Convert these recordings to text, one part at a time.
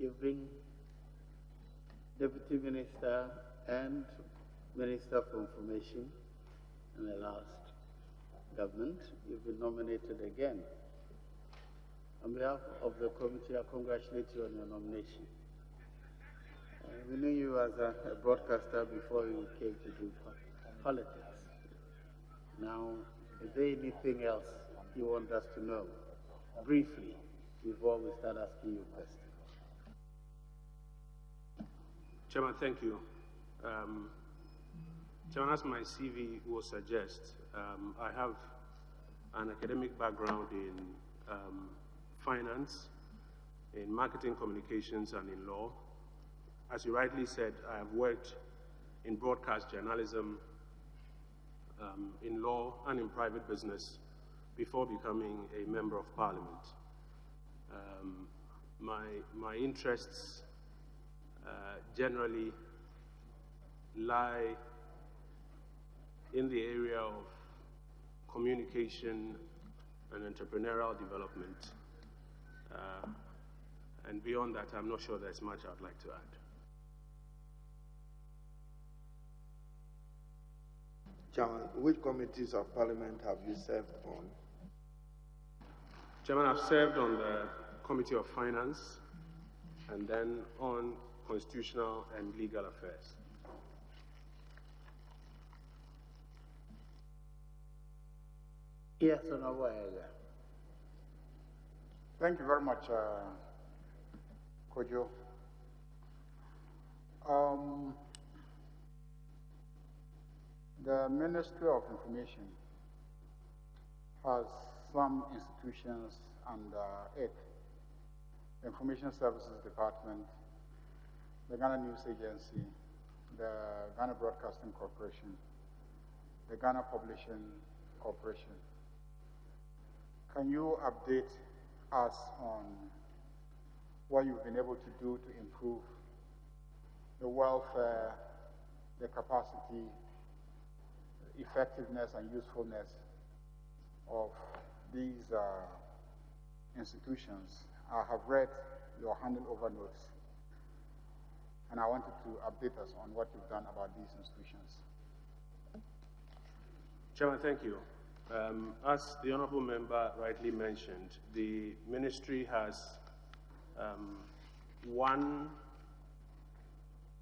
you've been Deputy Minister and Minister for Information in the last government. You've been nominated again. On behalf of the committee, I congratulate you on your nomination. We knew you as a broadcaster before you came to do politics. Now, is there anything else you want us to know, briefly, before we start asking you questions? Chairman, thank you. Chairman, as my CV will suggest, I have an academic background in finance, in marketing communications, and in law. As you rightly said, I have worked in broadcast journalism, in law, and in private business before becoming a member of parliament. My interests generally lie in the area of communication and entrepreneurial development. And beyond that, I'm not sure there's much I'd like to add. Chairman, which committees of parliament have you served on? Chairman, I've served on the Committee of Finance and then on Constitutional and Legal Affairs. Yes, Honorable Aya. Thank you very much, Kojo. The Ministry of Information has some institutions under it. The Information Services Department, the Ghana News Agency, the Ghana Broadcasting Corporation, the Ghana Publishing Corporation. Can you update us on what you've been able to do to improve the welfare, the capacity, effectiveness and usefulness of these institutions? I have read your handed over notes, and I wanted to update us on what you've done about these institutions. Chairman, thank you. As the Honourable Member rightly mentioned, the Ministry has one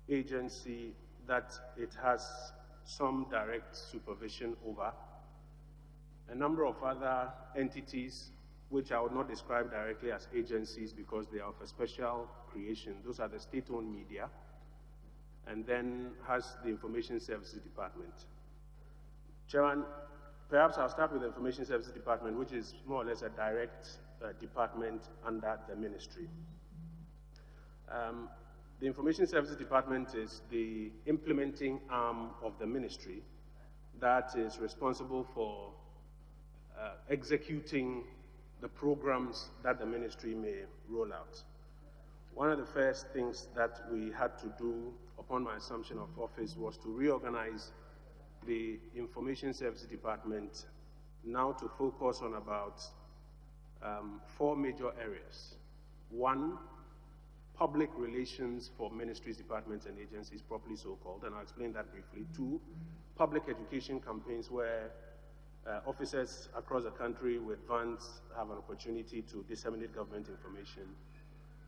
agency that it has some direct supervision over, a number of other entities which I would not describe directly as agencies because they are of a special creation. Those are the state-owned media, and then has the Information Services Department. Chairman, perhaps I'll start with the Information Services Department, which is more or less a direct department under the Ministry. The Information Services Department is the implementing arm of the Ministry that is responsible for executing the programs that the Ministry may roll out. One of the first things that we had to do upon my assumption of office was to reorganize the Information Services Department now to focus on about 4 major areas. 1, public relations for ministries, departments, and agencies, properly so-called, and I'll explain that briefly. 2, public education campaigns where officers across the country with vans have an opportunity to disseminate government information.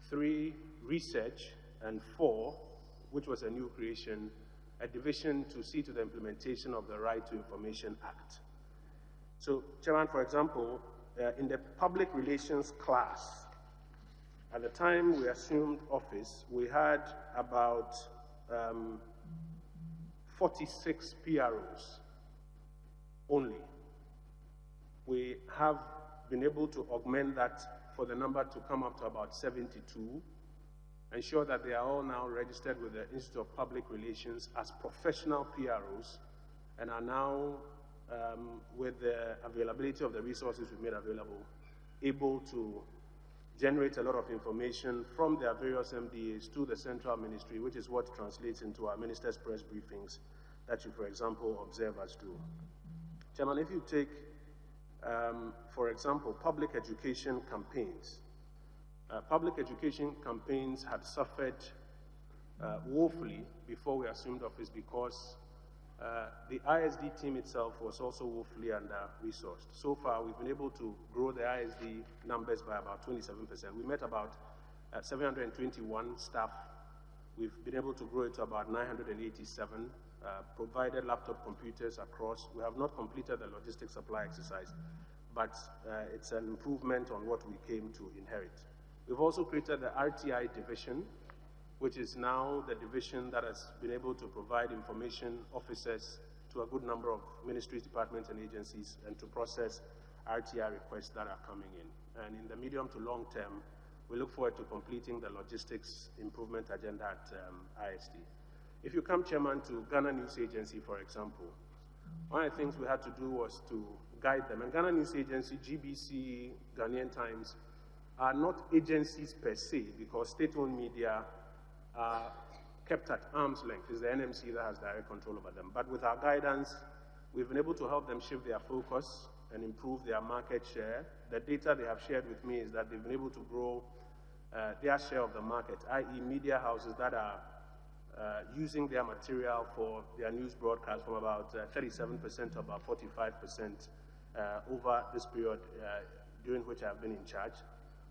3, research. And 4, which was a new creation, a division to see to the implementation of the Right to Information Act. So, Chairman, for example, in the public relations class, at the time we assumed office, we had about 46 PROs only. We have been able to augment that for the number to come up to about 72, ensure that they are all now registered with the Institute of Public Relations as professional PROs, and are now, with the availability of the resources we've made available, able to generate a lot of information from their various MDAs to the Central Ministry, which is what translates into our Minister's press briefings that you, for example, observe us do. Chairman, if you take, for example, public education campaigns, Public education campaigns had suffered woefully before we assumed office because the ISD team itself was also woefully under-resourced. So far, we've been able to grow the ISD numbers by about 27%. We met about 721 staff. We've been able to grow it to about 987, provided laptop computers across. We have not completed the logistics supply exercise, but it's an improvement on what we came to inherit. We've also created the RTI division, which is now the division that has been able to provide information officers to a good number of ministries, departments, and agencies, and to process RTI requests that are coming in. And in the medium to long term, we look forward to completing the logistics improvement agenda at ISD. If you come, Chairman, to Ghana News Agency, for example, one of the things we had to do was to guide them. And Ghana News Agency, GBC, Ghanaian Times, are not agencies per se, because state-owned media are kept at arm's length. It's the NMC that has direct control over them. But with our guidance, we've been able to help them shift their focus and improve their market share. The data they have shared with me is that they've been able to grow their share of the market, i.e. media houses that are using their material for their news broadcast from about 37% to about 45% over this period during which I've been in charge.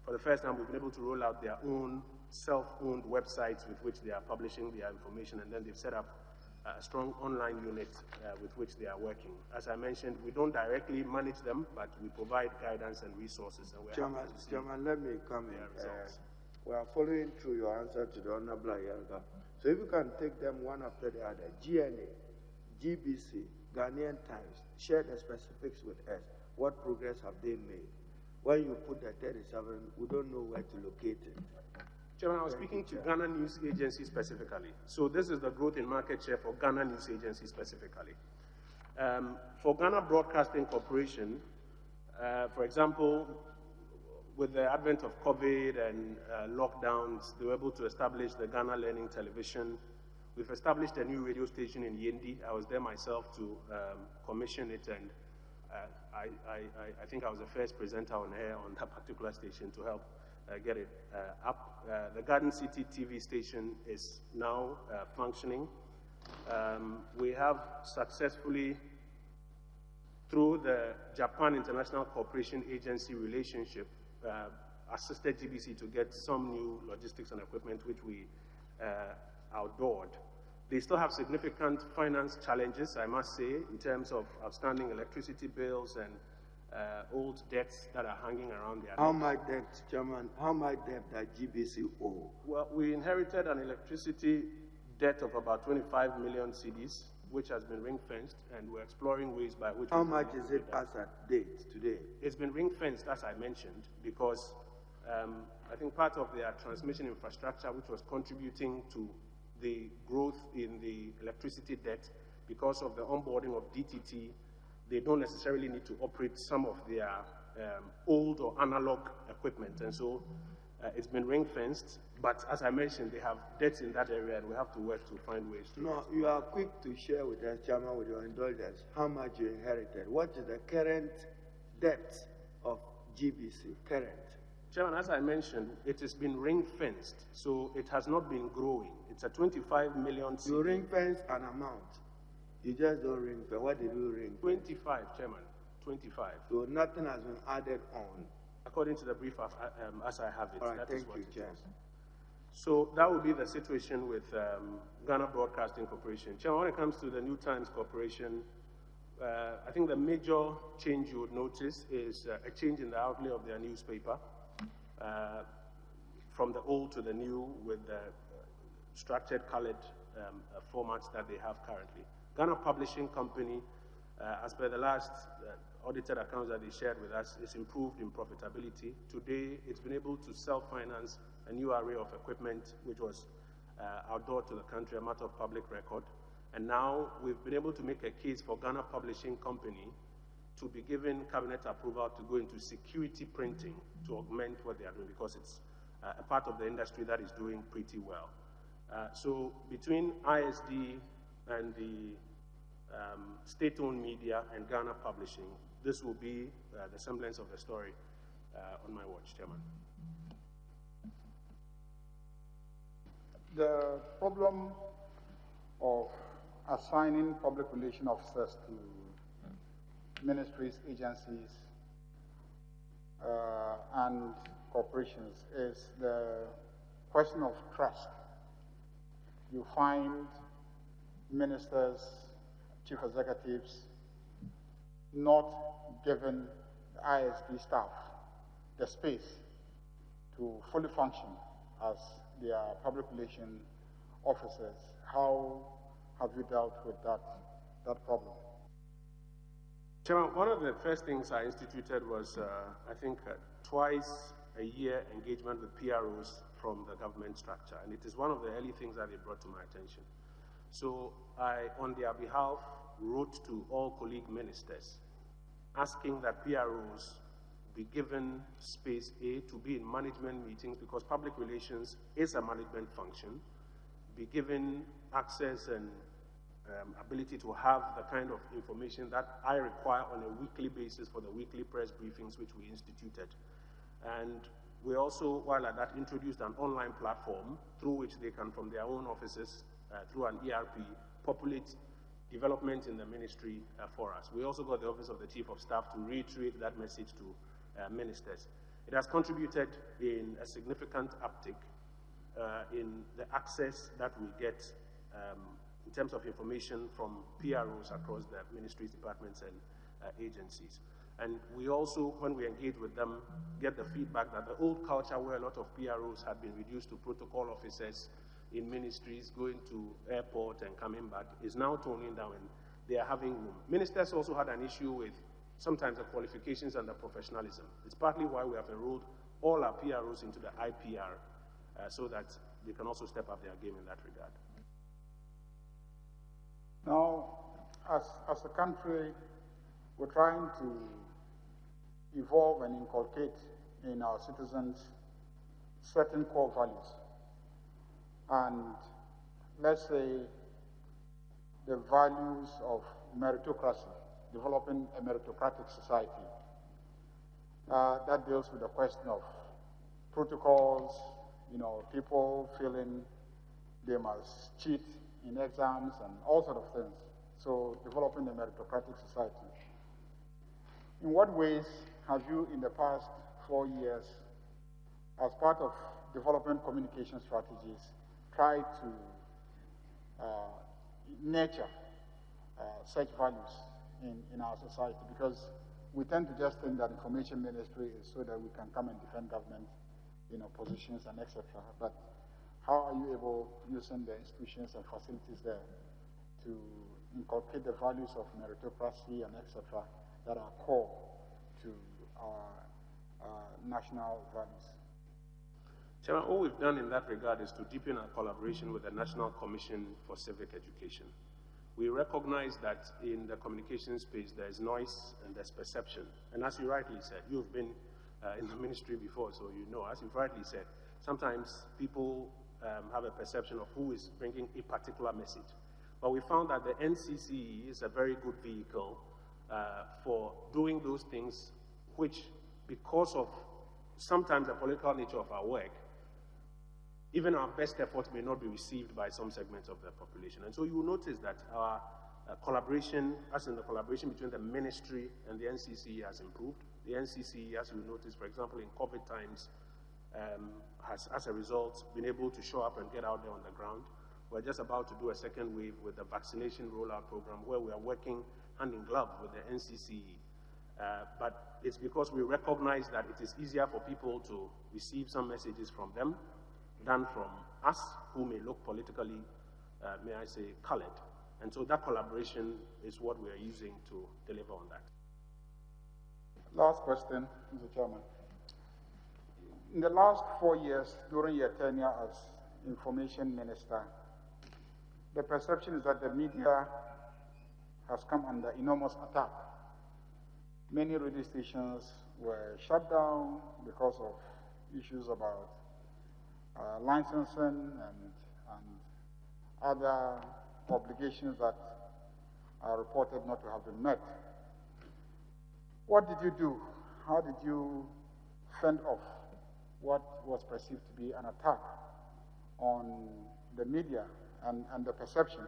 For the first time, we've been able to roll out their own self-owned websites with which they are publishing their information, and then they've set up a strong online unit with which they are working. As I mentioned, we don't directly manage them, but we provide guidance and resources. And we're Chairman, let me come in. We are following through your answer to the Honorable Ayanga. So if you can take them one after the other, GNA, GBC, Ghanaian Times, share the specifics with us. What progress have they made? When you put the 37, we don't know where to locate it. Chairman, I was speaking to Ghana News Agency specifically. So this is the growth in market share for Ghana News Agency specifically. For Ghana Broadcasting Corporation, for example, with the advent of COVID and lockdowns, they were able to establish the Ghana Learning Television. We've established a new radio station in Yendi. I was there myself to commission it, and I think I was the first presenter on air on that particular station to help get it up. The Garden City TV station is now functioning. We have successfully, through the Japan International Cooperation Agency relationship, assisted GBC to get some new logistics and equipment, which we outdoored. They still have significant finance challenges, I must say, in terms of outstanding electricity bills and old debts that are hanging around their How much debt, Chairman, how much debt does GBC owe? Well, we inherited an electricity debt of about 25 million cedis, which has been ring-fenced, and we're exploring ways by which... How much is it as at date today? It's been ring-fenced, as I mentioned, because I think part of their transmission infrastructure, which was contributing to the growth in the electricity debt, because of the onboarding of DTT, they don't necessarily need to operate some of their old or analog equipment. And so it's been ring-fenced, but as I mentioned, they have debts in that area, and we have to work to find ways to... No, you are quick to share with us, Chairman, with your indulgence, how much you inherited. What is the current debt of GBC, current? Chairman, as I mentioned, it has been ring-fenced, so it has not been growing. It's a 25 million... You ring-fence an amount. You just don't ring-fence. What did you ring-fence? 25, Chairman, 25. So nothing has been added on? According to the brief as I have it. All right, thank you, Chair. So that would be the situation with Ghana Broadcasting Corporation. Chairman, when it comes to the New Times Corporation, I think the major change you would notice is a change in the outlay of their newspaper, from the old to the new, with the structured colored formats that they have currently. Ghana Publishing Company, as per the last audited accounts that they shared with us, is improved in profitability. Today, it's been able to self-finance a new array of equipment, which was outdoored to the country, a matter of public record. And now we've been able to make a case for Ghana Publishing Company to be given cabinet approval to go into security printing to augment what they are doing, because it's a part of the industry that is doing pretty well. So between ISD and the state-owned media and Ghana Publishing, this will be the semblance of the story on my watch, Chairman. The problem of assigning public relation officers to ministries, agencies, and corporations is the question of trust. You find ministers, chief executives, not giving the ISD staff the space to fully function as their public relation officers. How have you dealt with that problem? Chairman, one of the first things I instituted was, I think, twice a year engagement with PROs from the government structure, and it is one of the early things that they brought to my attention. So I, on their behalf, wrote to all colleague ministers asking that PROs be given space, to be in management meetings, because public relations is a management function, be given access and ability to have the kind of information that I require on a weekly basis for the weekly press briefings which we instituted. And we also, while at that, introduced an online platform through which they can, from their own offices, through an ERP, populate development in the ministry for us. We also got the Office of the Chief of Staff to reiterate that message to ministers. It has contributed in a significant uptick in the access that we get in terms of information from PROs across the ministries, departments, and agencies. And we also, when we engage with them, get the feedback that the old culture where a lot of PROs had been reduced to protocol officers in ministries, going to airport and coming back, is now toning down, and they are having room. Ministers also had an issue with sometimes the qualifications and the professionalism. It's partly why we have enrolled all our PROs into the IPR, so that they can also step up their game in that regard. Now, as a country, we're trying to evolve and inculcate in our citizens certain core values. And let's say the values of meritocracy, developing a meritocratic society. That deals with the question of protocols, people feeling they must cheat in exams and all sorts of things. So developing a meritocratic society. In what ways have you, in the past 4 years, as part of developing communication strategies, tried to nurture such values in our society? Because we tend to just think that information ministry is so that we can come and defend government, positions and etc. But how are you able, using the institutions and facilities there, to inculcate the values of meritocracy and etc. that are core to our national values? Chairman, all we've done in that regard is to deepen our collaboration with the National Commission for Civic Education. We recognize that in the communication space there is noise and there's perception. And as you rightly said, you've been in the ministry before, so you know, as you've rightly said, sometimes people have a perception of who is bringing a particular message. But we found that the NCCE is a very good vehicle for doing those things which, because of sometimes the political nature of our work, even our best efforts may not be received by some segments of the population. And so you will notice that our collaboration, as in the collaboration between the ministry and the NCCE, has improved. The NCCE, as you notice, for example, in COVID times, has, as a result, been able to show up and get out there on the ground. We're just about to do a second wave with the vaccination rollout program, where we are working hand in glove with the NCCE. But it's because we recognize that it is easier for people to receive some messages from them than from us, who may look politically, may I say, colored. And so that collaboration is what we are using to deliver on that. Last question, Mr. Chairman. In the last 4 years, during your tenure as Information Minister, the perception is that the media has come under enormous attack. Many radio stations were shut down because of issues about licensing and other obligations that are reported not to have been met. What did you do? How did you fend off what was perceived to be an attack on the media and the perception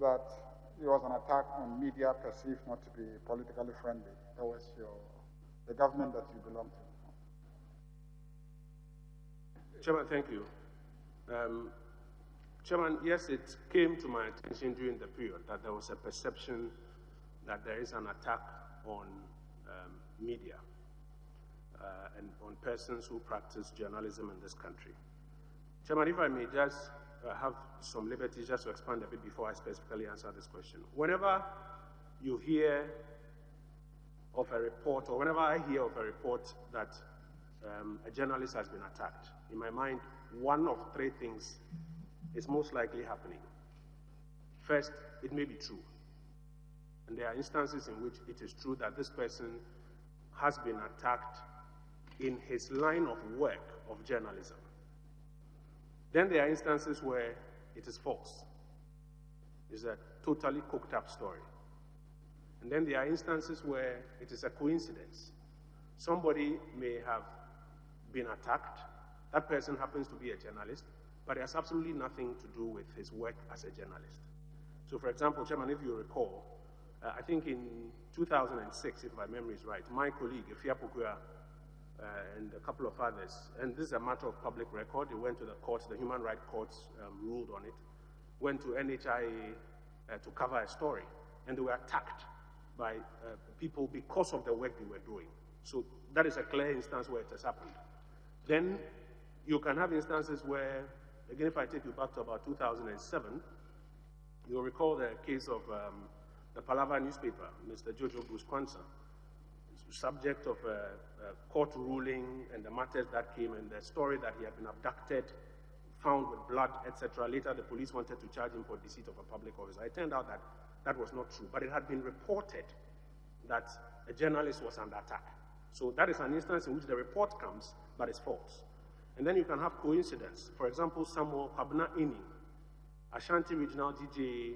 that it was an attack on media perceived not to be politically friendly towards the government that you belong to. Chairman, thank you. Chairman, yes, it came to my attention during the period that there was a perception that there is an attack on media and on persons who practice journalism in this country. Chairman, if I may just have some liberty just to expand a bit before I specifically answer this question. Whenever you hear of a report, or whenever I hear of a report that a journalist has been attacked, in my mind, one of three things is most likely happening. First, it may be true. And there are instances in which it is true that this person has been attacked in his line of work of journalism. Then there are instances where it is false. It's a totally cooked up story. And then there are instances where it is a coincidence. Somebody may have been attacked. That person happens to be a journalist, but it has absolutely nothing to do with his work as a journalist. So for example, Chairman, if you recall, I think in 2006, if my memory is right, my colleague, Efia Pokua, and a couple of others, and this is a matter of public record, they went to the courts, the human rights courts ruled on it, went to NHIA to cover a story, and they were attacked by people because of the work they were doing. So that is a clear instance where it has happened. Then you can have instances where, again, if I take you back to about 2007, you'll recall the case of the Palava newspaper, Mr. Jojo Bruce Kwanzaa, subject of a court ruling and the matters that came and the story that he had been abducted, found with blood, etc. Later, the police wanted to charge him for deceit of a public officer. It turned out that that was not true, but it had been reported that a journalist was under attack. So that is an instance in which the report comes, but it's false. And then you can have coincidence. For example, Samuel Kwabena Ini, Ashanti Regional DJ,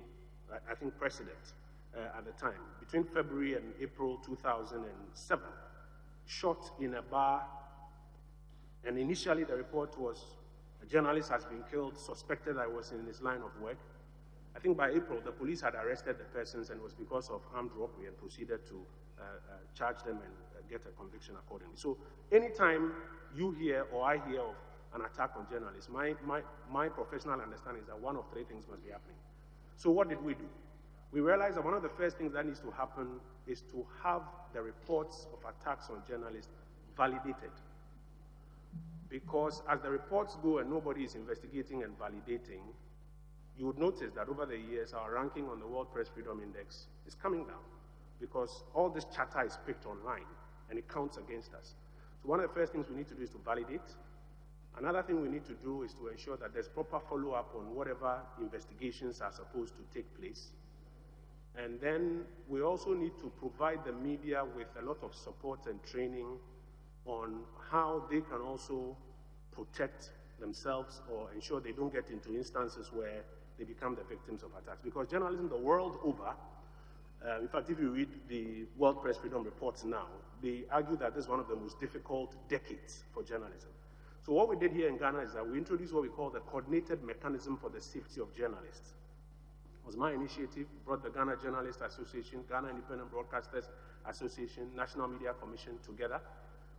I think president at the time, between February and April 2007, shot in a bar, and initially the report was a journalist has been killed, suspected that was in his line of work. I think by April, the police had arrested the persons, and it was because of armed robbery and proceeded to charge them and get a conviction accordingly. So anytime you hear or I hear of an attack on journalists, my professional understanding is that one of three things must be happening. So what did we do? We realized that one of the first things that needs to happen is to have the reports of attacks on journalists validated. Because as the reports go and nobody is investigating and validating, you would notice that over the years, our ranking on the World Press Freedom Index is coming down because all this chatter is picked online and it counts against us. So one of the first things we need to do is to validate. Another thing we need to do is to ensure that there's proper follow-up on whatever investigations are supposed to take place. And then we also need to provide the media with a lot of support and training on how they can also protect themselves or ensure they don't get into instances where they become the victims of attacks. Because journalism the world over, in fact, if you read the World Press Freedom Reports now, they argue that this is one of the most difficult decades for journalism. So what we did here in Ghana is that we introduced what we call the Coordinated Mechanism for the Safety of Journalists. It was my initiative, brought the Ghana Journalists Association, Ghana Independent Broadcasters Association, National Media Commission together.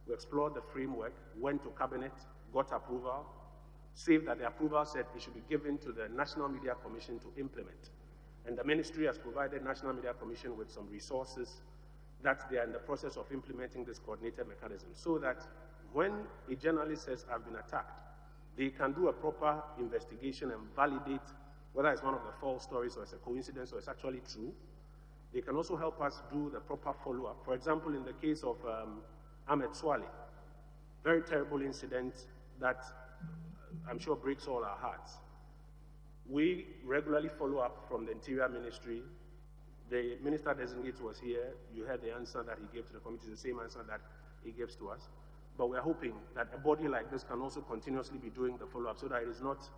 We explored the framework, went to cabinet, got approval, saved that the approval said it should be given to the National Media Commission to implement. And the ministry has provided National Media Commission with some resources that they are in the process of implementing this coordinated mechanism so that when a journalist says, I've been attacked, they can do a proper investigation and validate whether it's one of the false stories or it's a coincidence or it's actually true. They can also help us do the proper follow-up. For example, in the case of Ahmed Swale, very terrible incident that I'm sure breaks all our hearts. We regularly follow up from the Interior Ministry. The Minister-Designate was here. You heard the answer that he gave to the committee, the same answer that he gives to us. But we're hoping that a body like this can also continuously be doing the follow-up so that it is not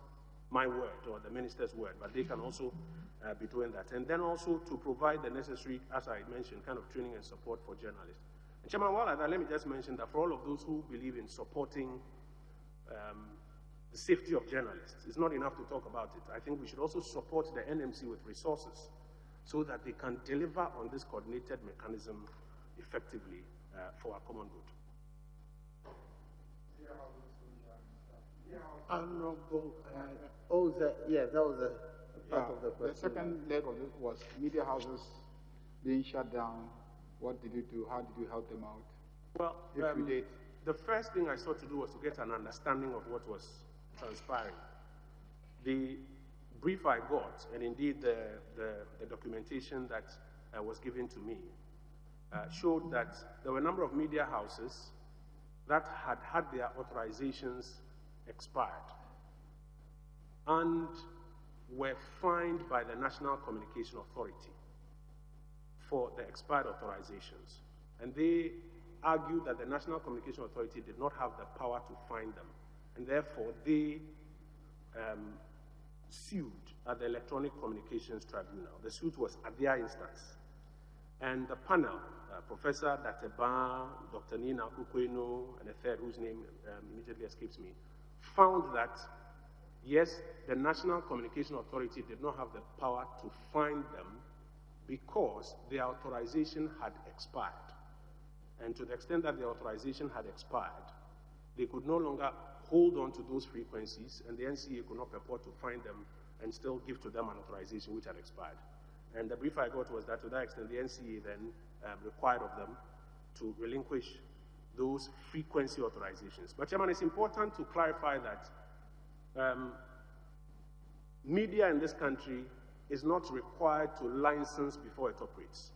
my word or the minister's word, but they can also be doing that. And then also to provide the necessary, as I mentioned, kind of training and support for journalists. And Chairman, while at that, let me just mention that for all of those who believe in supporting the safety of journalists. It's not enough to talk about it. I think we should also support the NMC with resources so that they can deliver on this coordinated mechanism effectively for our common good. Honorable, that was a part of the question. The second leg of it was media houses being shut down. What did you do? How did you help them out? Well, if you did. The first thing I sought to do was to get an understanding of what was transpiring. The brief I got, and indeed the documentation that was given to me, showed that there were a number of media houses that had had their authorizations expired and were fined by the National Communication Authority for the expired authorizations. And they argued that the National Communication Authority did not have the power to fine them, and therefore they sued at the Electronic Communications Tribunal. The suit was at their instance. And the panel, Professor Dateba, Dr. Nina Kukweno, and a third whose name immediately escapes me, found that, yes, the National Communication Authority did not have the power to fine them because their authorization had expired. And to the extent that the authorization had expired, they could no longer hold on to those frequencies, and the NCA could not purport to fine them and still give to them an authorization which had expired. And the brief I got was that to that extent, the NCA then required of them to relinquish those frequency authorizations. But Chairman, it's important to clarify that media in this country is not required to license before it operates,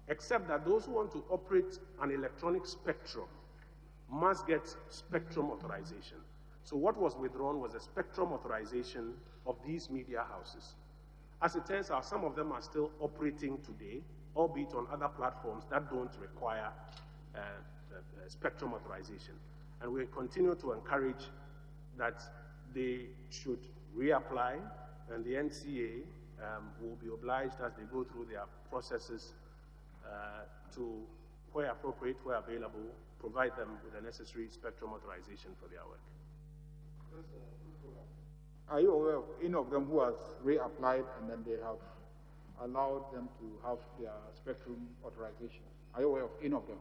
except that those who want to operate an electronic spectrum must get spectrum authorization. So what was withdrawn was a spectrum authorization of these media houses. As it turns out, some of them are still operating today, albeit on other platforms that don't require spectrum authorization. And we continue to encourage that they should reapply, and the NCA will be obliged as they go through their processes to, where appropriate, where available, provide them with the necessary spectrum authorization for their work. Are you aware of any of them who has reapplied and then they have allowed them to have their spectrum authorization? Are you aware of any of them?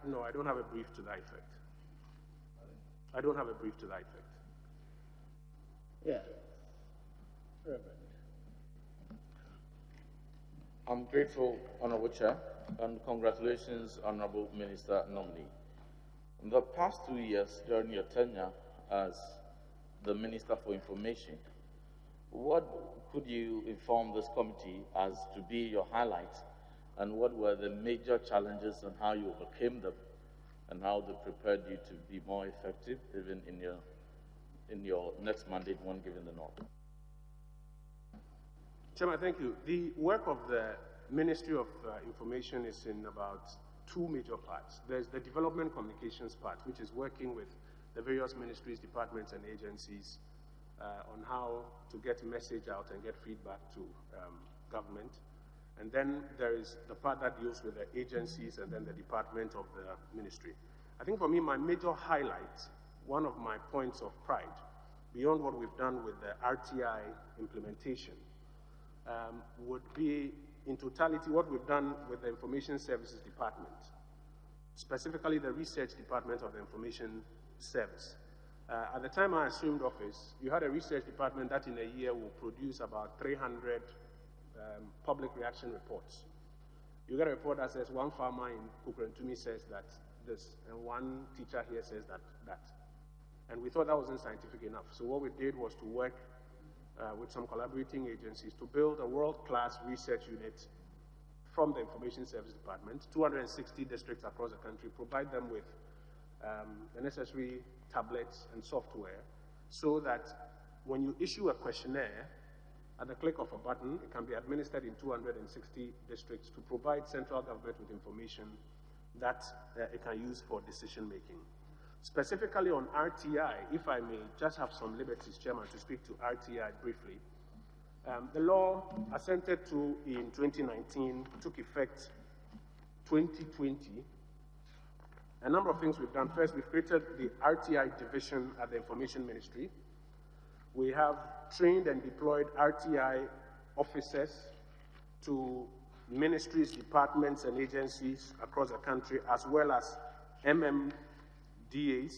No, I don't have a brief to that effect. I don't have a brief to that effect. Yeah. Reverend. I'm grateful, Honorable Chair, and congratulations, Honorable Minister nominee. In the past 2 years, during your tenure as the Minister for Information, what could you inform this committee as to be your highlights, and what were the major challenges and how you overcame them, and how they prepared you to be more effective even in your next mandate when given the nod? Chairman, thank you. The work of the Ministry of Information is in about two major parts. There's the development communications part, which is working with the various ministries, departments, and agencies on how to get message out and get feedback to government. And then there is the part that deals with the agencies and then the department of the ministry. I think for me, my major highlight, one of my points of pride, beyond what we've done with the RTI implementation, would be, in totality, what we've done with the Information Services Department, specifically the Research Department of the Information Service. At the time I assumed office, you had a research department that in a year will produce about 300 public reaction reports. You get a report that says one farmer in Kukurentumi says that this, and one teacher here says that. And we thought that wasn't scientific enough. So what we did was to work with some collaborating agencies to build a world-class research unit from the Information Service Department, 260 districts across the country, provide them with the necessary tablets and software so that when you issue a questionnaire, at the click of a button, it can be administered in 260 districts to provide central government with information that it can use for decision-making. Specifically on RTI, if I may just have some liberties, Chairman, to speak to RTI briefly. The law assented to in 2019 took effect 2020. A number of things we've done. First, we've created the RTI division at the Information Ministry. We have trained and deployed RTI officers to ministries, departments, and agencies across the country, as well as MMDAs,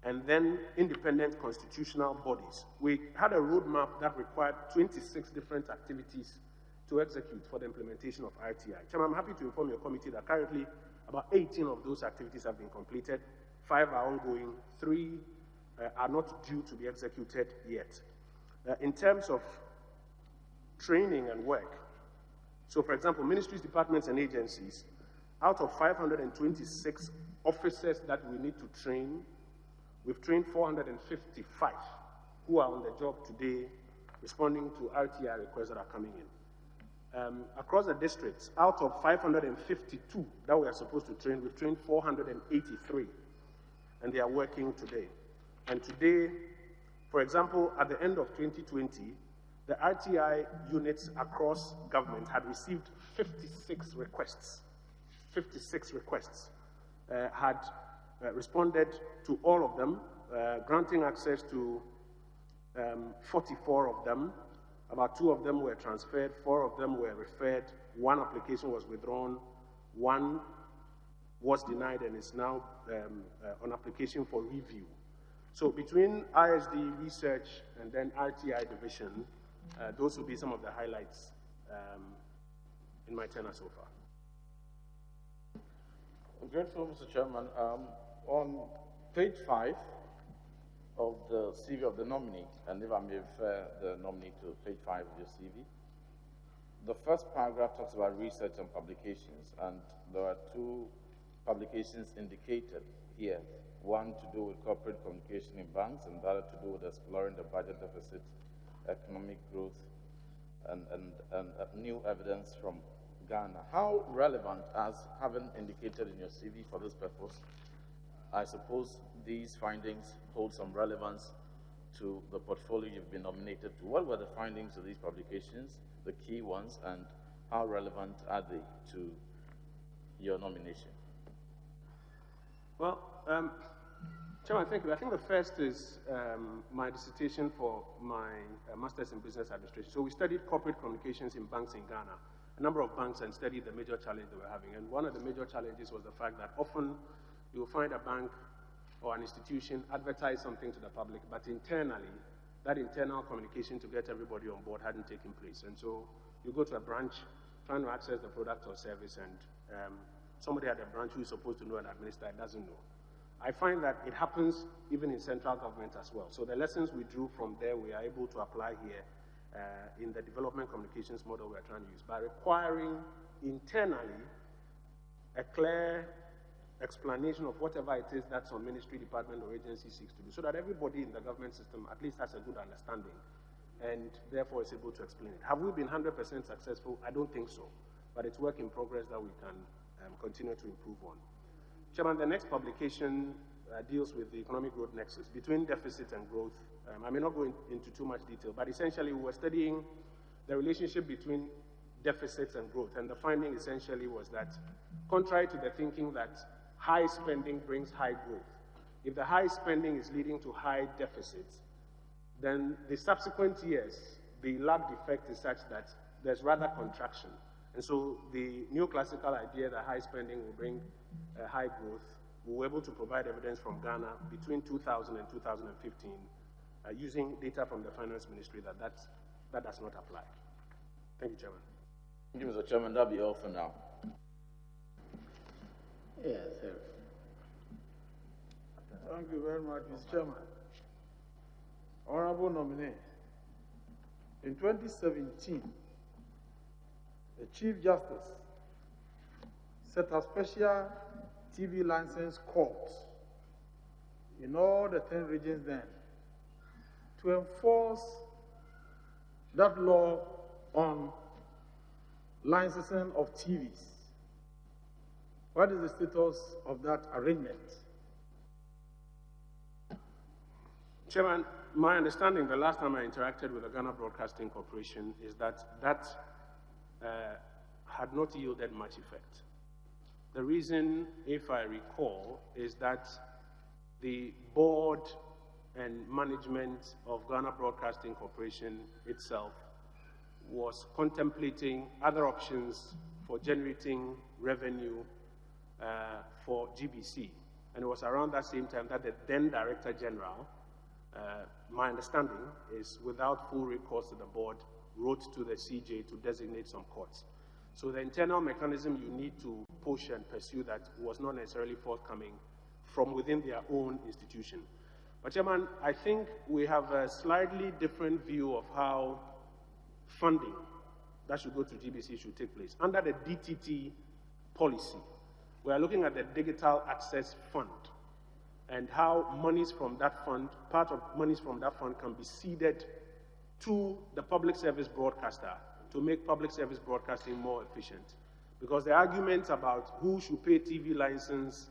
and then independent constitutional bodies. We had a roadmap that required 26 different activities to execute for the implementation of RTI. Chairman, I'm happy to inform your committee that currently about 18 of those activities have been completed, 5 are ongoing, 3 are not due to be executed yet. In terms of training and work, so for example, ministries, departments, and agencies, out of 526 officers that we need to train, we've trained 455 who are on the job today responding to RTI requests that are coming in. Across the districts, out of 552 that we are supposed to train, we've trained 483, and they are working today. And today, for example, at the end of 2020, the RTI units across government had received 56 requests. 56 requests. Had responded to all of them, granting access to 44 of them. About 2 of them were transferred, 4 of them were referred, 1 application was withdrawn, 1 was denied and is now on application for review. So between ISD research and then RTI division, those will be some of the highlights in my tenure so far. I'm grateful, Mr. Chairman. On page 5 of the CV of the nominee, and if I may refer the nominee to page 5 of your CV, the first paragraph talks about research and publications, and there are 2 publications indicated here. One to do with corporate communication in banks, and the other to do with exploring the budget deficit, economic growth, and new evidence from Ghana. How relevant, as having indicated in your CV for this purpose, I suppose these findings hold some relevance to the portfolio you've been nominated to. What were the findings of these publications, the key ones, and how relevant are they to your nomination? Well, Chairman, thank you. I think the first is my dissertation for my Master's in Business Administration. So we studied corporate communications in banks in Ghana, a number of banks, and studied the major challenge they were having. And one of the major challenges was the fact that often you will find a bank or an institution advertise something to the public, but internally, that internal communication to get everybody on board hadn't taken place. And so you go to a branch trying to access the product or service, and somebody at the branch who is supposed to know and administer it doesn't know. I find that it happens even in central government as well. So the lessons we drew from there, we are able to apply here in the development communications model we're trying to use by requiring internally a clear explanation of whatever it is that some ministry, department, or agency seeks to do, so that everybody in the government system at least has a good understanding and therefore is able to explain it. Have we been 100% successful? I don't think so, but it's work in progress that we can continue to improve on. Chairman, the next publication deals with the economic growth nexus between deficit and growth. I may not go into too much detail, but essentially we were studying the relationship between deficits and growth, and the finding essentially was that, contrary to the thinking that high spending brings high growth, if the high spending is leading to high deficits, then the subsequent years, the lagged effect is such that there's rather contraction. And so the neoclassical idea that high spending will bring high growth, we were able to provide evidence from Ghana between 2000 and 2015 using data from the Finance Ministry that does not apply. Thank you, Chairman. Thank you, Mr. Chairman. That'll be all for now. Yes, sir. Thank you very much, Mr. Chairman. Honorable nominee, in 2017, the Chief Justice set a special TV license court in all the 10 regions then to enforce that law on licensing of TVs. What is the status of that arrangement? Chairman, my understanding, the last time I interacted with the Ghana Broadcasting Corporation, is that had not yielded much effect. The reason, if I recall, is that the board and management of Ghana Broadcasting Corporation itself was contemplating other options for generating revenue for GBC. And it was around that same time that the then Director General, my understanding is without full recourse to the board, wrote to the CJ to designate some courts. So the internal mechanism you need to push and pursue that was not necessarily forthcoming from within their own institution. But Chairman, I think we have a slightly different view of how funding that should go to GBC should take place. Under the DTT policy, we are looking at the Digital Access Fund and how monies from that fund, part of monies from that fund can be ceded to the public service broadcaster to make public service broadcasting more efficient. Because the arguments about who should pay TV license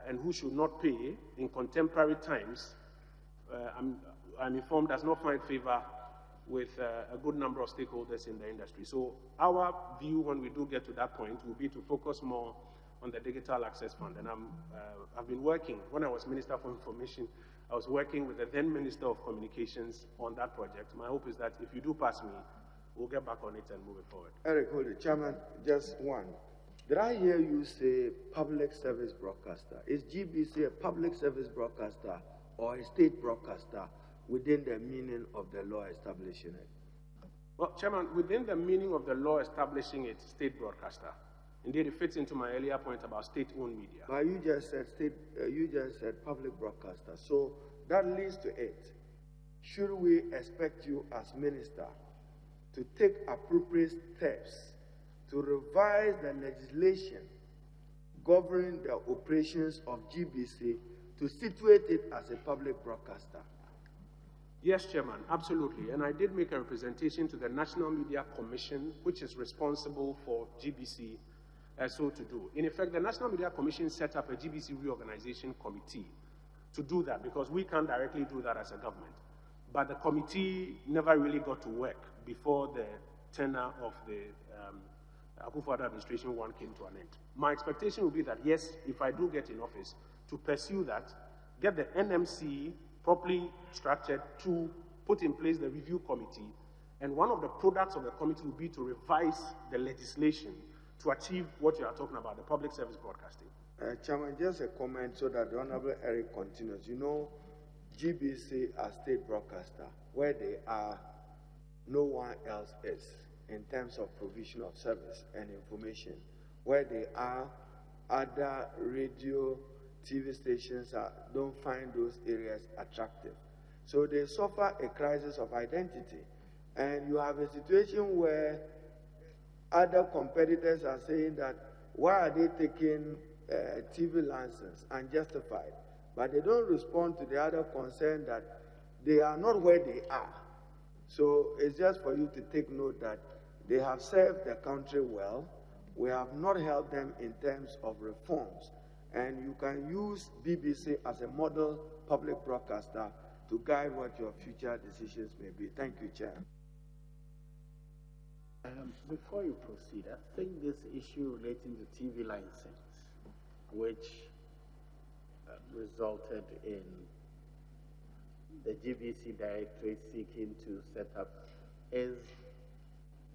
and who should not pay in contemporary times, I'm informed does not find favor with a good number of stakeholders in the industry. So our view when we do get to that point will be to focus more on the Digital Access Fund. And I've been working, when I was Minister for Information, I was working with the then Minister of Communications on that project. My hope is that if you do pass me, we'll get back on it and move it forward. Eric, hold it. Chairman, just one. Did I hear you say public service broadcaster? Is GBC a public service broadcaster or a state broadcaster within the meaning of the law establishing it? Well, Chairman, within the meaning of the law establishing it, state broadcaster. Indeed, it fits into my earlier point about state-owned media. But you just said public broadcaster. So that leads to it. Should we expect you as minister to take appropriate steps to revise the legislation governing the operations of GBC to situate it as a public broadcaster? Yes, Chairman, absolutely. And I did make a representation to the National Media Commission, which is responsible for GBC, so to do. In effect, the National Media Commission set up a GBC reorganization committee to do that, because we can't directly do that as a government. But the committee never really got to work before the tenure of the Akufo-Addo administration one came to an end. My expectation would be that, yes, if I do get in office, to pursue that, get the NMC properly structured to put in place the review committee, and one of the products of the committee will be to revise the legislation to achieve what you are talking about, the public service broadcasting. Chairman, just a comment so that the Honorable Eric continues. You know, GBC as state broadcaster, where they are, no one else is in terms of provision of service and information. Where they are, other radio, TV stations don't find those areas attractive. So they suffer a crisis of identity. And you have a situation where other competitors are saying that, why are they taking TV license unjustified? But they don't respond to the other concern that they are not where they are. So it's just for you to take note that they have served the country well. We have not helped them in terms of reforms. And you can use BBC as a model public broadcaster to guide what your future decisions may be. Thank you, Chair. Before you proceed, I think this issue relating to TV license, which resulted in the GBC directorate seeking to set up, is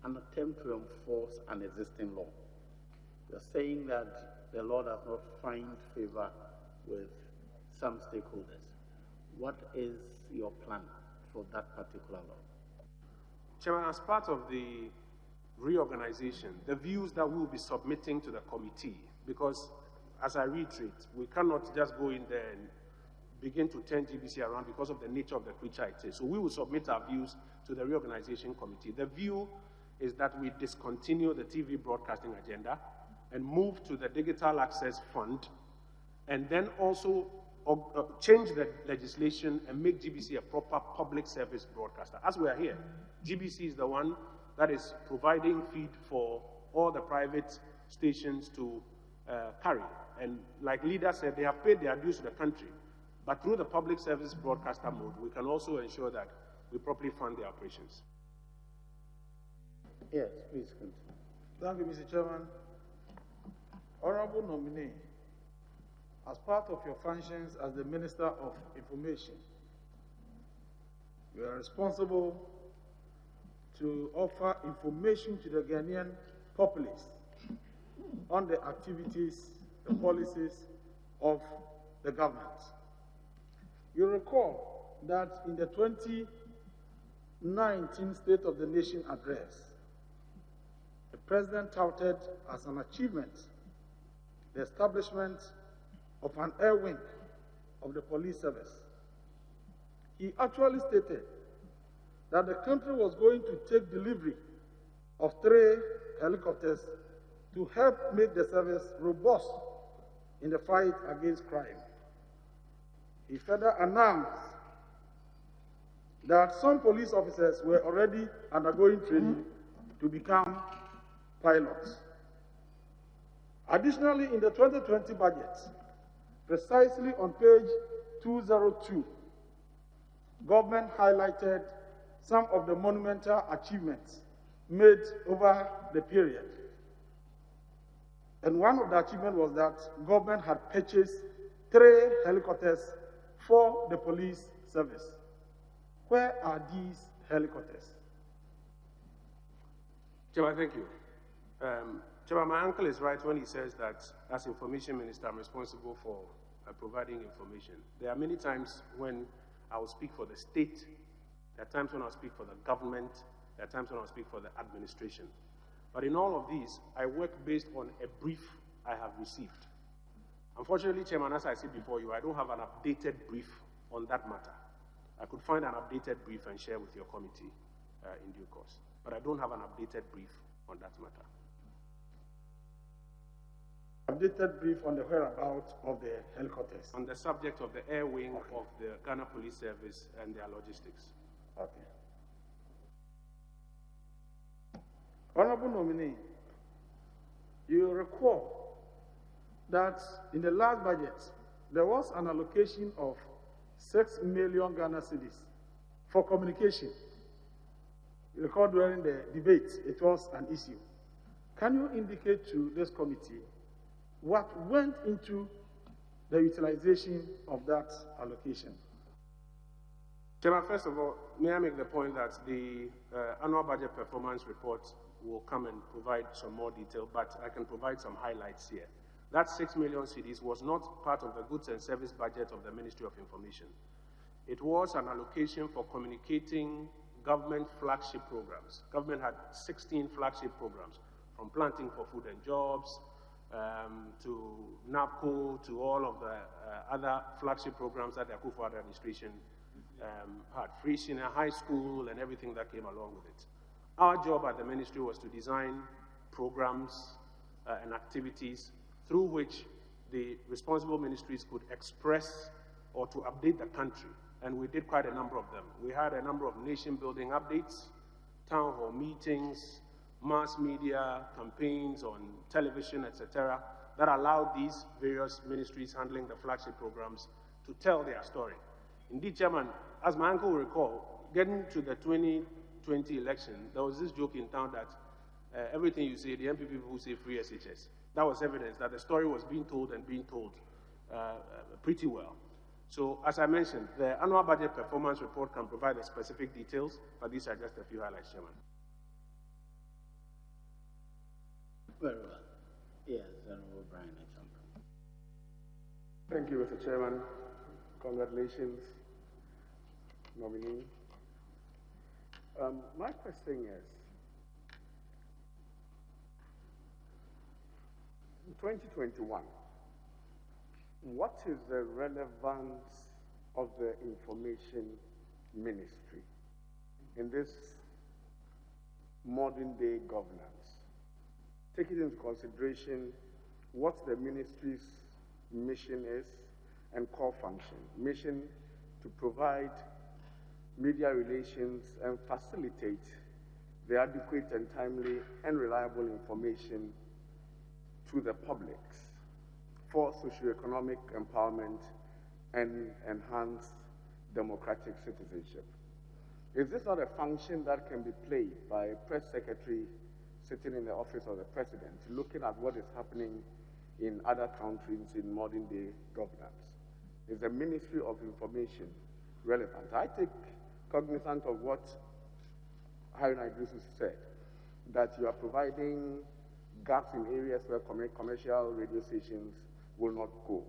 an attempt to enforce an existing law. You're saying that the law does not find favor with some stakeholders. What is your plan for that particular law? Chairman, as part of the reorganization, the views that we will be submitting to the committee, because as I reiterate, we cannot just go in there and begin to turn GBC around because of the nature of the creature it is. So we will submit our views to the reorganization committee. The view is that we discontinue the TV broadcasting agenda and move to the Digital Access Fund, and then also change the legislation and make GBC a proper public service broadcaster. As we are here, GBC is the one that is providing feed for all the private stations to carry. And like Leader said, they have paid their dues to the country. But through the public service broadcaster mode, we can also ensure that we properly fund their operations. Yes, please continue. Thank you, Mr. Chairman. Honorable nominee, as part of your functions as the Minister of Information, you are responsible to offer information to the Ghanaian populace on the activities, the policies of the government. You recall that in the 2019 State of the Nation address, the President touted as an achievement the establishment of an air wing of the police service. He actually stated that the country was going to take delivery of 3 helicopters to help make the service robust in the fight against crime. He further announced that some police officers were already undergoing training to become pilots. Additionally, in the 2020 budget, precisely on page 202, government highlighted some of the monumental achievements made over the period. And one of the achievements was that government had purchased 3 helicopters for the police service. Where are these helicopters? Chairman, thank you. Chairman, my uncle is right when he says that as Information Minister, I'm responsible for providing information. There are many times when I will speak for the state, there are times when I'll speak for the government, there are times when I'll speak for the administration. But in all of these, I work based on a brief I have received. Unfortunately, Chairman, as I said before you, I don't have an updated brief on that matter. I could find an updated brief and share with your committee in due course. But I don't have an updated brief on that matter. Updated brief on the whereabouts of the helicopters. On the subject of the air wing of the Ghana Police Service and their logistics. Okay. Honorable nominee, you recall that in the last budget, there was an allocation of 6 million Ghana cedis for communication. You recall during the debate, it was an issue. Can you indicate to this committee what went into the utilization of that allocation? Chairman, first of all, may I make the point that the annual budget performance report will come and provide some more detail, but I can provide some highlights here. That 6 million cedis was not part of the goods and service budget of the Ministry of Information. It was an allocation for communicating government flagship programs. Government had 16 flagship programs, from Planting for Food and Jobs, to NAPCO, to all of the other flagship programs that the Akufo administration had. Free senior high school and everything that came along with it. Our job at the ministry was to design programs and activities through which the responsible ministries could express or to update the country. And we did quite a number of them. We had a number of nation-building updates, town hall meetings, mass media campaigns on television, etc., that allowed these various ministries handling the flagship programs to tell their story. Indeed, Chairman, as my uncle will recall, getting to the 2020 election, there was this joke in town that everything you say, the MPP people say free SHS. That was evidence that the story was being told and being told pretty well. So, as I mentioned, the annual budget performance report can provide the specific details, but these are just a few highlights, Chairman. Very well. Yes, Honorable Brian Achampa. Thank you, Mr. Chairman. Congratulations, nominee. My question is, in 2021, what is the relevance of the information ministry in this modern day governance? Taking into consideration what the ministry's mission is and core function. Mission to provide media relations and facilitate the adequate and timely and reliable information to the public for socioeconomic empowerment and enhanced democratic citizenship. Is this not a function that can be played by a press secretary sitting in the office of the president, looking at what is happening in other countries in modern day governance? Is the Ministry of Information relevant? I take cognizance of what Haruna Idrisu said, that you are providing gaps in areas where commercial radio stations will not go.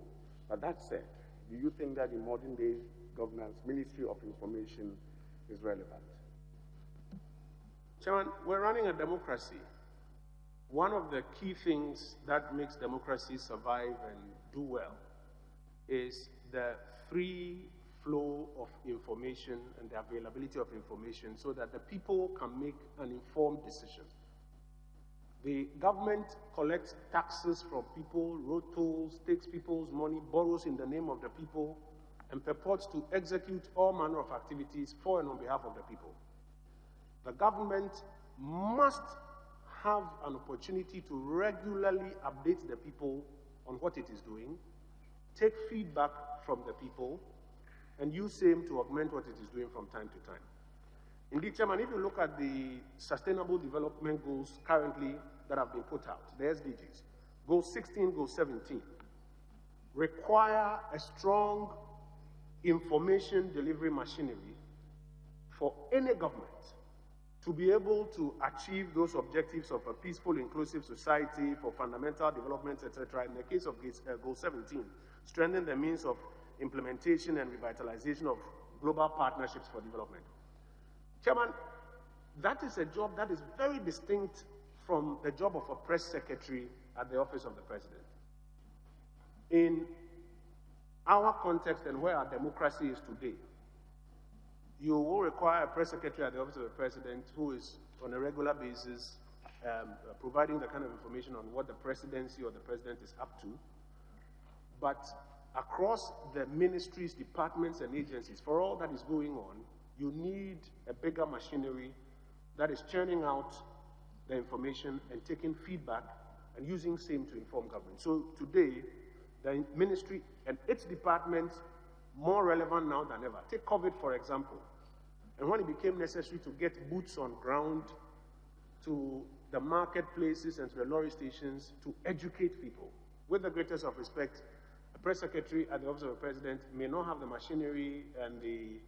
But that said, do you think that in modern day governance, Ministry of Information is relevant? Chairman, we're running a democracy. One of the key things that makes democracy survive and do well is the free flow of information and the availability of information so that the people can make an informed decision. The government collects taxes from people, road tolls, takes people's money, borrows in the name of the people, and purports to execute all manner of activities for and on behalf of the people. The government must have an opportunity to regularly update the people on what it is doing, take feedback from the people, and use same to augment what it is doing from time to time. Indeed, Chairman, if you look at the Sustainable Development Goals currently that have been put out, the SDGs, Goal 16, Goal 17, require a strong information delivery machinery for any government to be able to achieve those objectives of a peaceful, inclusive society, for fundamental development, etc. In the case of Goal 17, strengthen the means of implementation and revitalization of global partnerships for development. Chairman, that is a job that is very distinct from the job of a press secretary at the office of the president. In our context and where our democracy is today, you will require a press secretary at the office of the president who is on a regular basis providing the kind of information on what the presidency or the president is up to. But across the ministries, departments, and agencies, for all that is going on, you need a bigger machinery that is churning out the information and taking feedback and using same to inform government. So today, the ministry and its departments more relevant now than ever. Take COVID, for example. And when it became necessary to get boots on ground to the marketplaces and to the lorry stations to educate people, with the greatest of respect, a press secretary at the office of the president may not have the machinery and the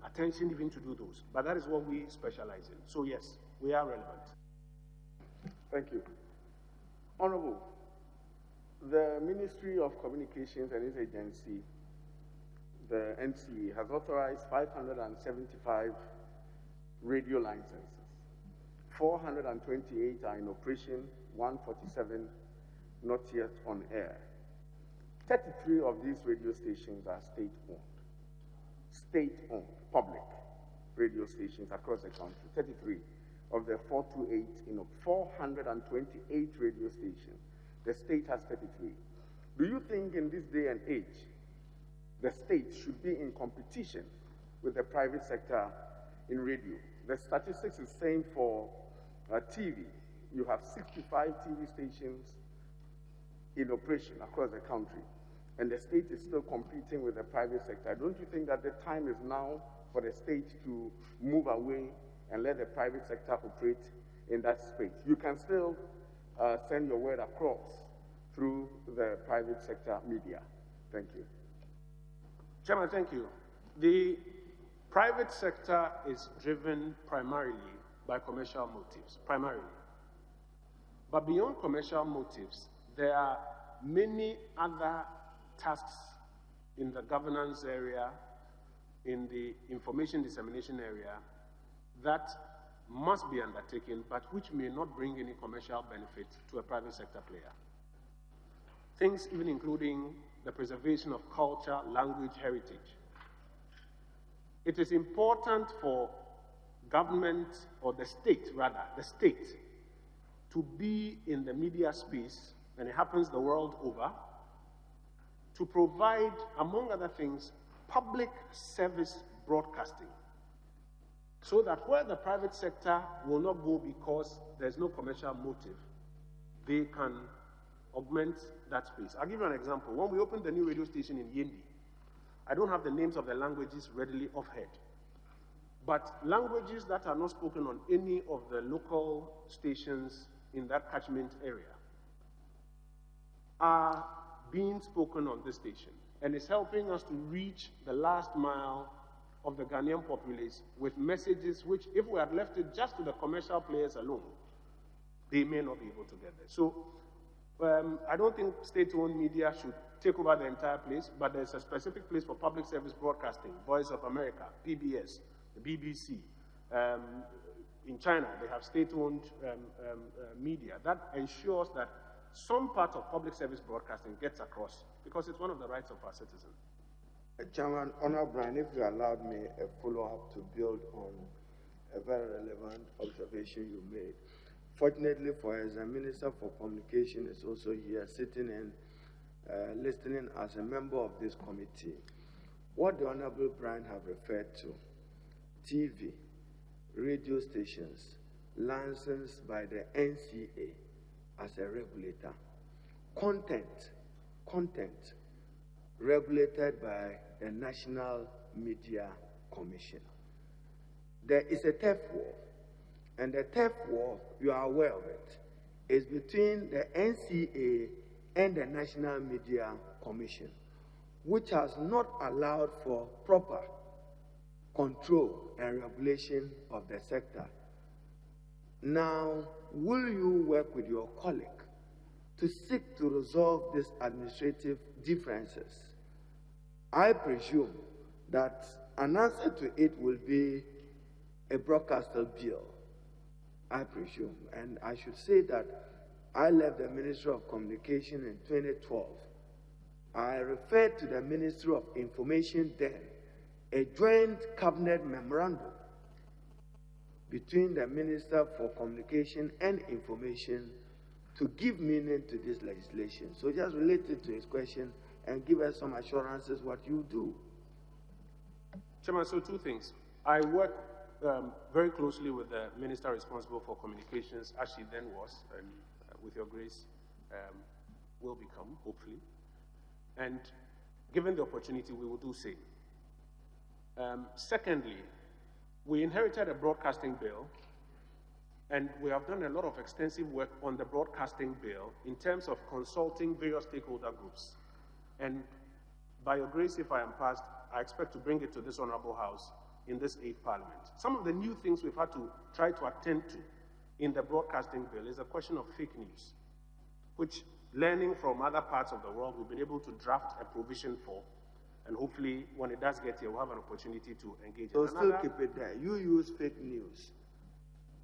attention even to do those. But that is what we specialize in. So yes, we are relevant. Thank you. Honorable, the Ministry of Communications and its agency, the NCA, has authorized 575 radio licenses. 428 are in operation, 147 not yet on air. 33 of these radio stations are state-owned. State-owned, public radio stations across the country. 33 of the 428 in 428 radio stations. The state has 33. Do you think in this day and age, the state should be in competition with the private sector in radio? The statistics is saying for TV, you have 65 TV stations in operation across the country, and the state is still competing with the private sector. Don't you think that the time is now for the state to move away and let the private sector operate in that space? You can still send your word across through the private sector media. Thank you. Chairman, thank you. The private sector is driven primarily by commercial motives, primarily. But beyond commercial motives, there are many other tasks in the governance area, in the information dissemination area, that must be undertaken, but which may not bring any commercial benefit to a private sector player. Things even including the preservation of culture, language, heritage. It is important for government, or the state rather, the state, to be in the media space, and it happens the world over, to provide, among other things, public service broadcasting, so that where the private sector will not go because there's no commercial motive, they can augment that space. I'll give you an example. When we opened the new radio station in Yendi, I don't have the names of the languages readily offhand, but languages that are not spoken on any of the local stations in that catchment area. are being spoken on this station, and it's helping us to reach the last mile of the Ghanaian populace with messages which, if we had left it just to the commercial players alone, they may not be able to get there. So I don't think state-owned media should take over the entire place, but there's a specific place for public service broadcasting, Voice of America, PBS, the BBC. In China, they have state-owned media. That ensures that some part of public service broadcasting gets across, because it's one of the rights of our citizens. Chairman, Honorable Brian, if you allowed me a follow-up to build on a very relevant observation you made. Fortunately for us, the Minister for Communication is also here, sitting and listening as a member of this committee. What the Honorable Brian have referred to, TV, radio stations, licensed by the NCA as a regulator, content regulated by the National Media Commission. There is a turf war, and the turf war, you are aware of it, is between the NCA and the National Media Commission, which has not allowed for proper control and regulation of the sector. Now, will you work with your colleague to seek to resolve these administrative differences? I presume that an answer to it will be a broadcaster bill, I presume. And I should say that I left the Ministry of Communication in 2012. I referred to the Ministry of Information then, a joint cabinet memorandum between the Minister for Communication and Information to give meaning to this legislation. So just related to his question and give us some assurances what you do. Chairman, so two things. I work very closely with the Minister responsible for communications, as she then was, and with your grace, will become, hopefully. And given the opportunity, we will do same. Secondly, we inherited a broadcasting bill, and we have done a lot of extensive work on the broadcasting bill in terms of consulting various stakeholder groups. And by your grace, if I am passed, I expect to bring it to this Honorable House in this 8th Parliament. Some of the new things we've had to try to attend to in the broadcasting bill is a question of fake news, which, learning from other parts of the world, we've been able to draft a provision for, and hopefully when it does get here, we'll have an opportunity to engage. So still keep it there. You use fake news.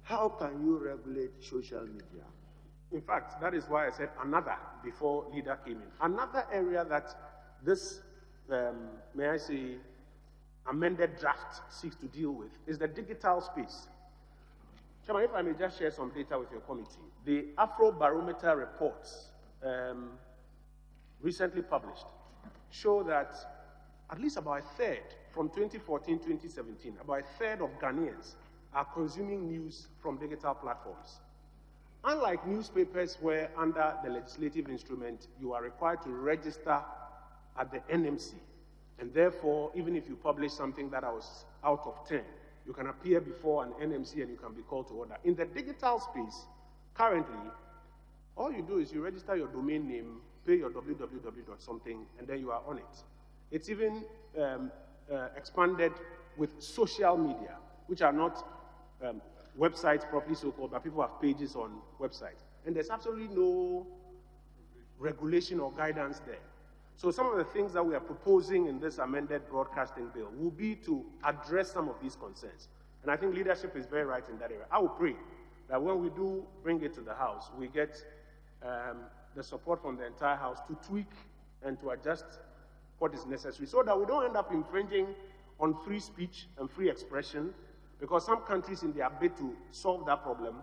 How can you regulate social media? In fact, that is why I said another before leader came in. Another area that this, may I say, amended draft seeks to deal with is the digital space. Chairman, if I may just share some data with your committee. The Afrobarometer reports recently published show that at least about a third, from 2014-2017, about a third of Ghanaians are consuming news from digital platforms. Unlike newspapers where under the legislative instrument, you are required to register at the NMC. And therefore, even if you publish something that was out of 10, you can appear before an NMC and you can be called to order. In the digital space, currently, all you do is you register your domain name, pay your www.something, and then you are on it. It's even expanded with social media, which are not websites properly so-called, but people have pages on websites. And there's absolutely no regulation or guidance there. So some of the things that we are proposing in this amended broadcasting bill will be to address some of these concerns. And I think leadership is very right in that area. I will pray that when we do bring it to the House, we get the support from the entire House to tweak and to adjust what is necessary so that we don't end up infringing on free speech and free expression, because some countries in their bid to solve that problem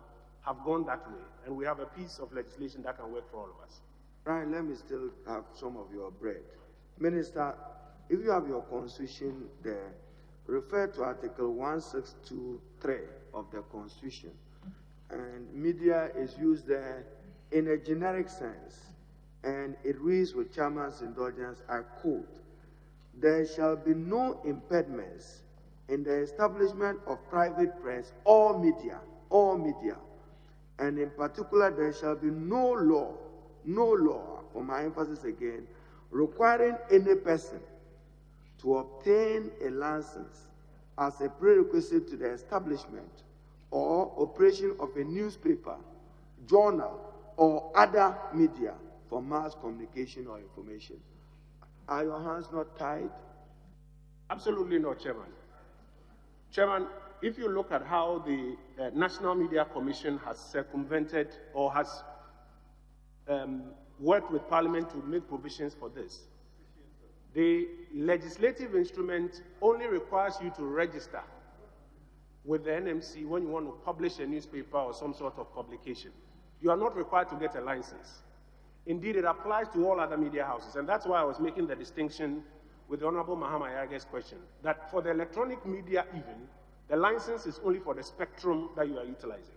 have gone that way, and we have a piece of legislation that can work for all of us. Brian, let me still have some of your bread. Minister, if you have your constitution there, refer to Article 1623 of the Constitution. And media is used there in a generic sense. And it reads with Chairman's indulgence, I quote, "There shall be no impediments in the establishment of private press or media, and in particular there shall be no law for my emphasis again, requiring any person to obtain a license as a prerequisite to the establishment or operation of a newspaper, journal, or other media for mass communication or information. Are your hands not tied? Absolutely not, Chairman. Chairman, if you look at how the National Media Commission has circumvented or has worked with Parliament to make provisions for this, the legislative instrument only requires you to register with the NMC when you want to publish a newspaper or some sort of publication. You are not required to get a license. Indeed, it applies to all other media houses, and that's why I was making the distinction with the Honorable Mahama Yage's question, that for the electronic media even, the license is only for the spectrum that you are utilizing.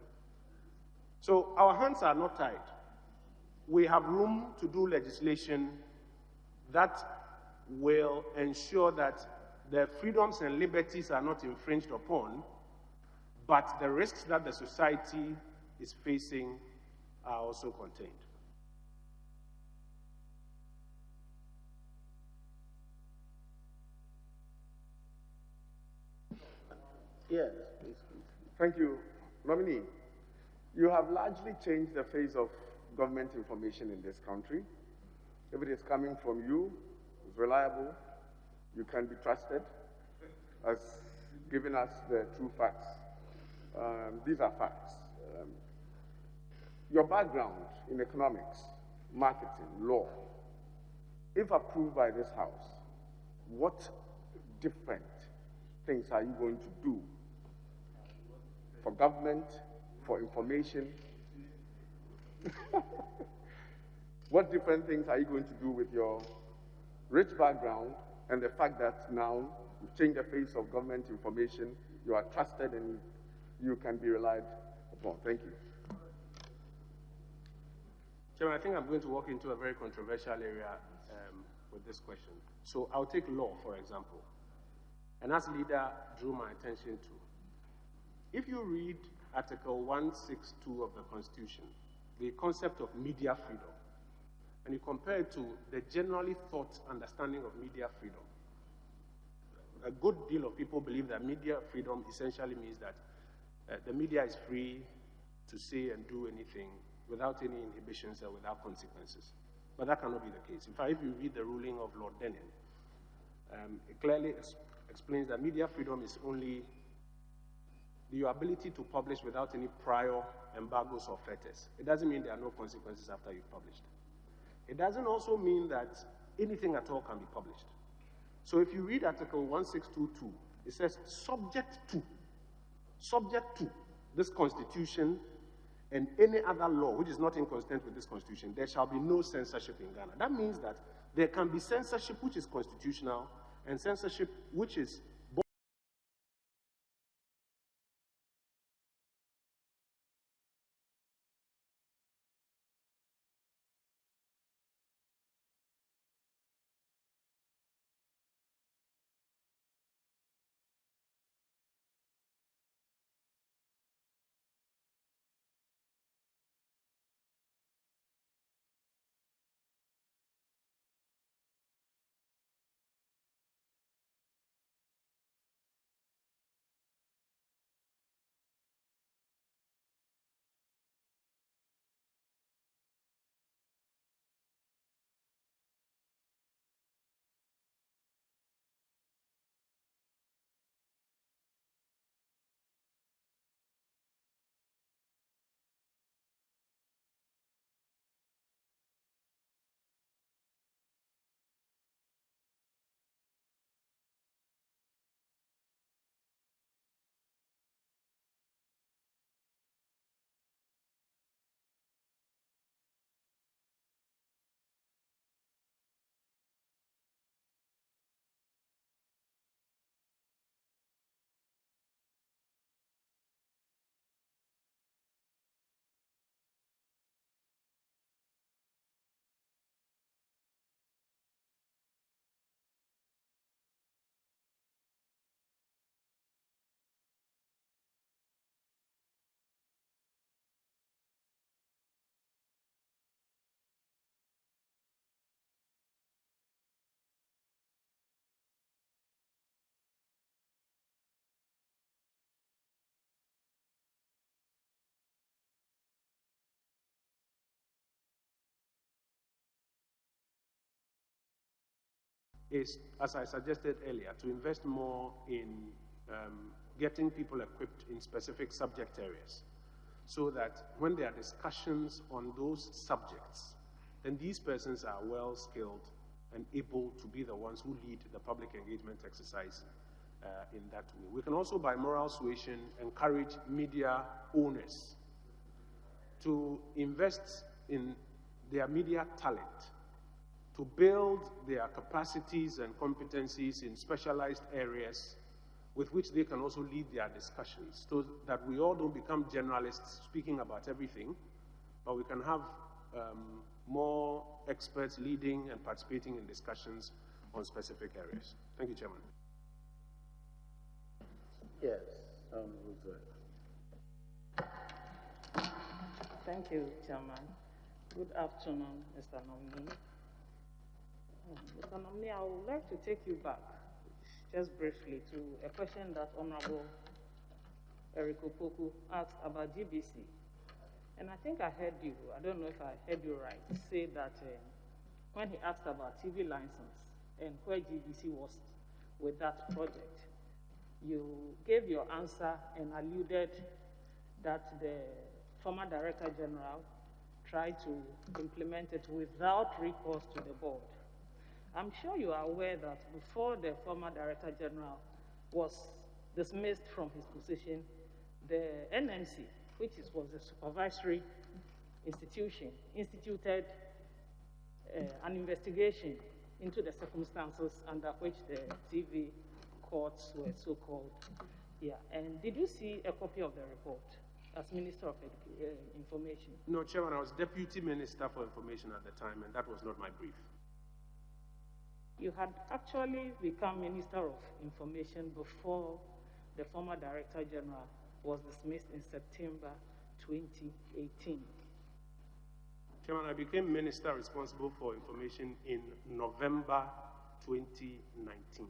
So our hands are not tied. We have room to do legislation that will ensure that the freedoms and liberties are not infringed upon, but the risks that the society is facing are also contained. Yes, please. Thank you. Nominee, you have largely changed the face of government information in this country. If it is coming from you, it's reliable, you can be trusted, as giving us the true facts. These are facts. Your background in economics, marketing, law, if approved by this House, what different things are you going to do for government, for information? What different things are you going to do with your rich background and the fact that now you've changed the face of government information, you are trusted and you can be relied upon? Thank you. Chairman, I think I'm going to walk into a very controversial area with this question. So I'll take law, for example. And as leader drew my attention to, if you read Article 162 of the Constitution, the concept of media freedom, and you compare it to the generally thought understanding of media freedom, a good deal of people believe that media freedom essentially means that the media is free to say and do anything without any inhibitions or without consequences. But that cannot be the case. In fact, if you read the ruling of Lord Denning, it clearly explains that media freedom is only your ability to publish without any prior embargoes or fetters. It doesn't mean there are no consequences after you've published. It doesn't also mean that anything at all can be published. So if you read Article 1622, it says subject to this Constitution and any other law which is not inconsistent with this Constitution, there shall be no censorship in Ghana. That means that there can be censorship which is constitutional and censorship which is is, as I suggested earlier, to invest more in getting people equipped in specific subject areas, so that when there are discussions on those subjects, then these persons are well skilled and able to be the ones who lead the public engagement exercise in that way. We can also, by moral suasion, encourage media owners to invest in their media talent, to build their capacities and competencies in specialized areas with which they can also lead their discussions, so that we all don't become generalists speaking about everything, but we can have more experts leading and participating in discussions on specific areas. Thank you, Chairman. Yes, Thank you, Chairman. Good afternoon, Mr. Nominee. Mr. Nominee, I would like to take you back, just briefly, to a question that Honorable Eric Opoku asked about GBC. And I think I heard you, I don't know if I heard you right, say that when he asked about TV license and where GBC was with that project, you gave your answer and alluded that the former Director General tried to implement it without recourse to the board. I'm sure you are aware that before the former Director General was dismissed from his position, the NMC, which was a supervisory institution, instituted an investigation into the circumstances under which the TV courts were so-called. Yeah, and did you see a copy of the report as Minister of Information? No, Chairman, I was Deputy Minister for Information at the time, and that was not my brief. You had actually become Minister of Information before the former Director General was dismissed in September 2018. Chairman, I became Minister responsible for Information in November 2019.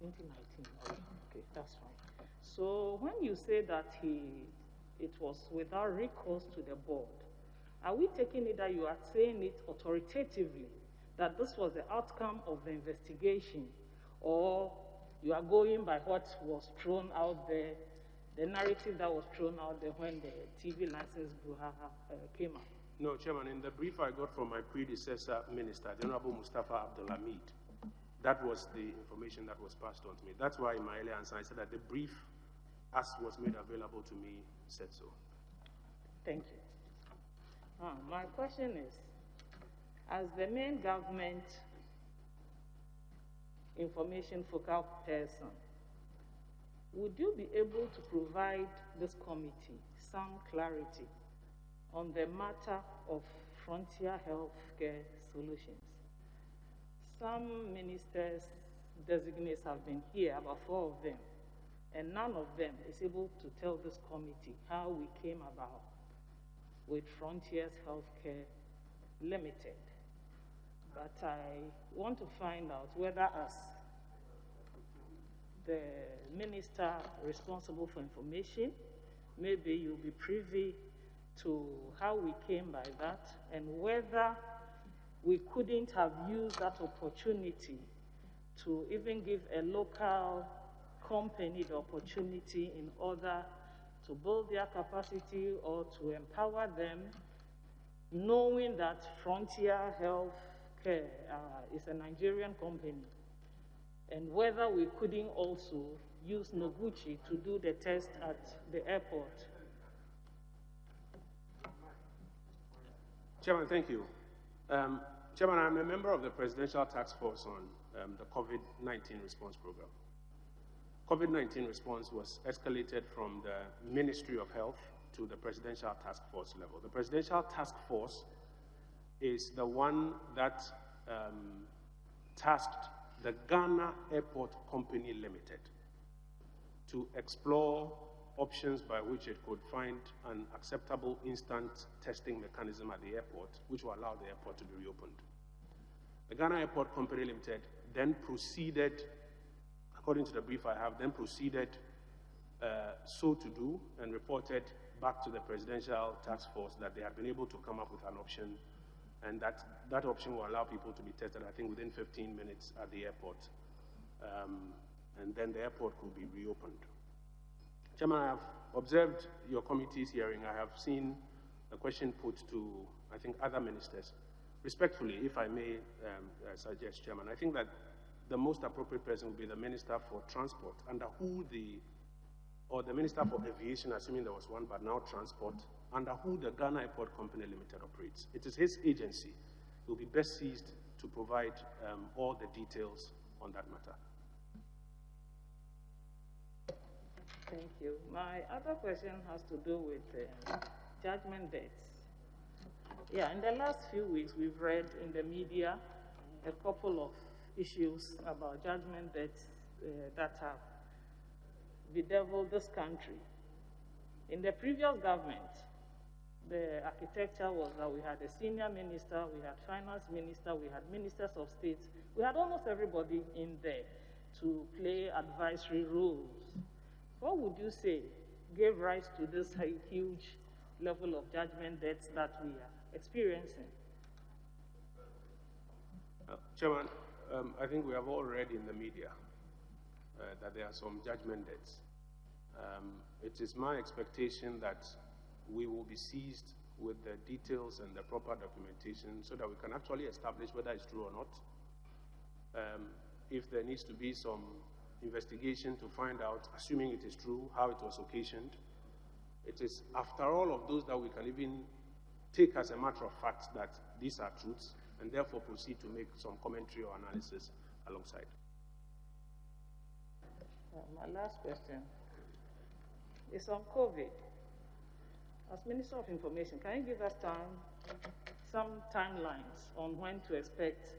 2019, okay, that's fine. So when you say that it was without recourse to the board, are we taking it that you are saying it authoritatively, that this was the outcome of the investigation, or you are going by what was thrown out there, the narrative that was thrown out there when the TV license came out? No, Chairman, in the brief I got from my predecessor minister, the Honorable Mustafa Abdulhamid, that was the information that was passed on to me. That's why in my earlier answer I said that the brief, as was made available to me, said so. Thank you. My question is, as the main government information focal person, would you be able to provide this committee some clarity on the matter of frontier healthcare solutions? Some ministers, designates have been here, about 4 of them, and none of them is able to tell this committee how we came about with Frontiers Healthcare Limited. But I want to find out whether, as the minister responsible for information, maybe you'll be privy to how we came by that, and whether we couldn't have used that opportunity to even give a local company the opportunity in order to build their capacity or to empower them, knowing that Frontier Healthcare is a Nigerian company, and whether we couldn't also use Noguchi to do the test at the airport. Chairman, thank you. Chairman, I'm a member of the Presidential Task Force on the COVID-19 response program. COVID-19 response was escalated from the Ministry of Health to the Presidential Task Force level. The Presidential Task Force is the one that tasked the Ghana Airport Company Limited to explore options by which it could find an acceptable instant testing mechanism at the airport, which will allow the airport to be reopened. The Ghana Airport Company Limited then proceeded, according to the brief I have, then proceeded so to do and reported back to the Presidential Task Force that they had been able to come up with an option and that option will allow people to be tested, I think, within 15 minutes at the airport. And then the airport could be reopened. Chairman, I have observed your committee's hearing. I have seen a question put to, I think, other ministers. Respectfully, if I may suggest, Chairman, I think that the most appropriate person would be the Minister for Transport, under who or the Minister for Aviation, assuming there was one, but now Transport, under who the Ghana Airport Company Limited operates. It is his agency. It will be best seized to provide all the details on that matter. Thank you. My other question has to do with judgment debts. Yeah, in the last few weeks, we've read in the media a couple of issues about judgment debts that have bedeviled this country. In the previous government, the architecture was that we had a senior minister, we had finance minister, we had ministers of state. We had almost everybody in there to play advisory roles. What would you say gave rise to this huge level of judgment debts that we are experiencing? Chairman, I think we have all read in the media that there are some judgment debts. It is my expectation that we will be seized with the details and the proper documentation so that we can actually establish whether it's true or not. If there needs to be some investigation to find out, assuming it is true, how it was occasioned. It is after all of those that we can even take as a matter of fact that these are truths, and therefore proceed to make some commentary or analysis alongside. My last question is on COVID. As Minister of Information, can you give us some timelines on when to expect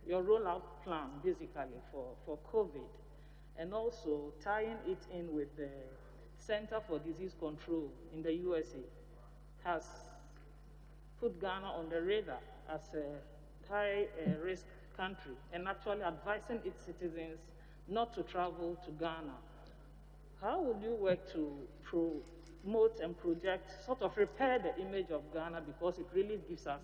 your rollout plan, basically, for COVID, and also tying it in with the Center for Disease Control in the USA has put Ghana on the radar as a high-risk country and actually advising its citizens not to travel to Ghana. How would you work to promote and project, sort of repair the image of Ghana, because it really gives us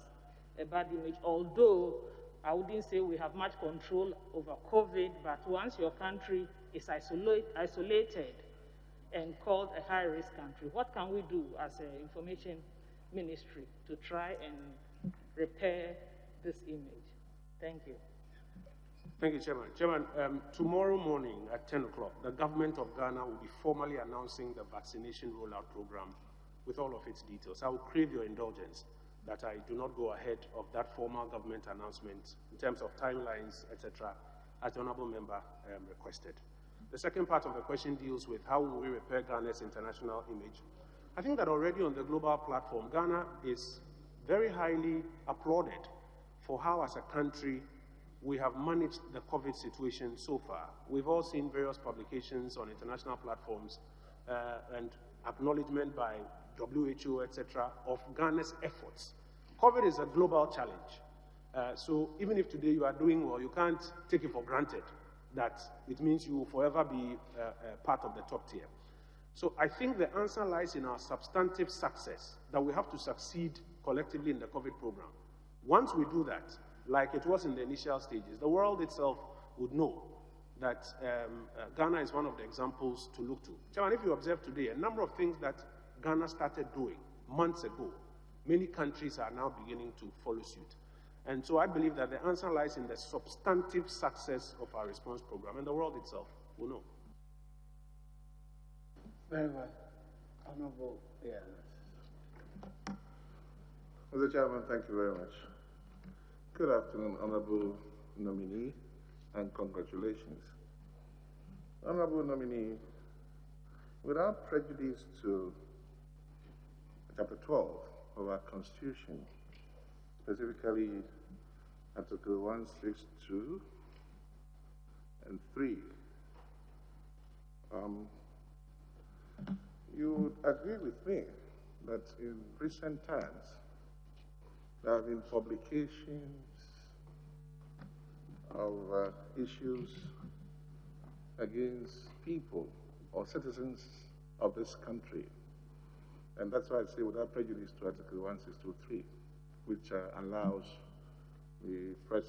a bad image, although I wouldn't say we have much control over COVID, but once your country is isolated and called a high-risk country, what can we do as an information ministry to try and repair this image? Thank you. Thank you, Chairman. Chairman, tomorrow morning at 10 o'clock, the government of Ghana will be formally announcing the vaccination rollout program with all of its details. I will crave your indulgence that I do not go ahead of that formal government announcement in terms of timelines, etc., as the Honourable Member requested. The second part of the question deals with how will we repair Ghana's international image. I think that already on the global platform, Ghana is very highly applauded for how, as a country, we have managed the COVID situation so far. We've all seen various publications on international platforms and acknowledgement by WHO, etc., of Ghana's efforts. COVID is a global challenge. So even if today you are doing well, you can't take it for granted that it means you will forever be part of the top tier. So I think the answer lies in our substantive success, that we have to succeed collectively in the COVID program. Once we do that, like it was in the initial stages, the world itself would know that Ghana is one of the examples to look to. Chairman, if you observe today, a number of things that Ghana started doing months ago, many countries are now beginning to follow suit. And so I believe that the answer lies in the substantive success of our response program, and the world itself will know. Very well. Honorable, yes. Mr. Chairman, thank you very much. Good afternoon, Honorable Nominee, and congratulations. Honorable Nominee, without prejudice to Chapter 12 of our Constitution, specifically Article 162 and 3, you would agree with me that in recent times there have been publications of issues against people or citizens of this country. And that's why I say without prejudice to Article 162.3. which allows the press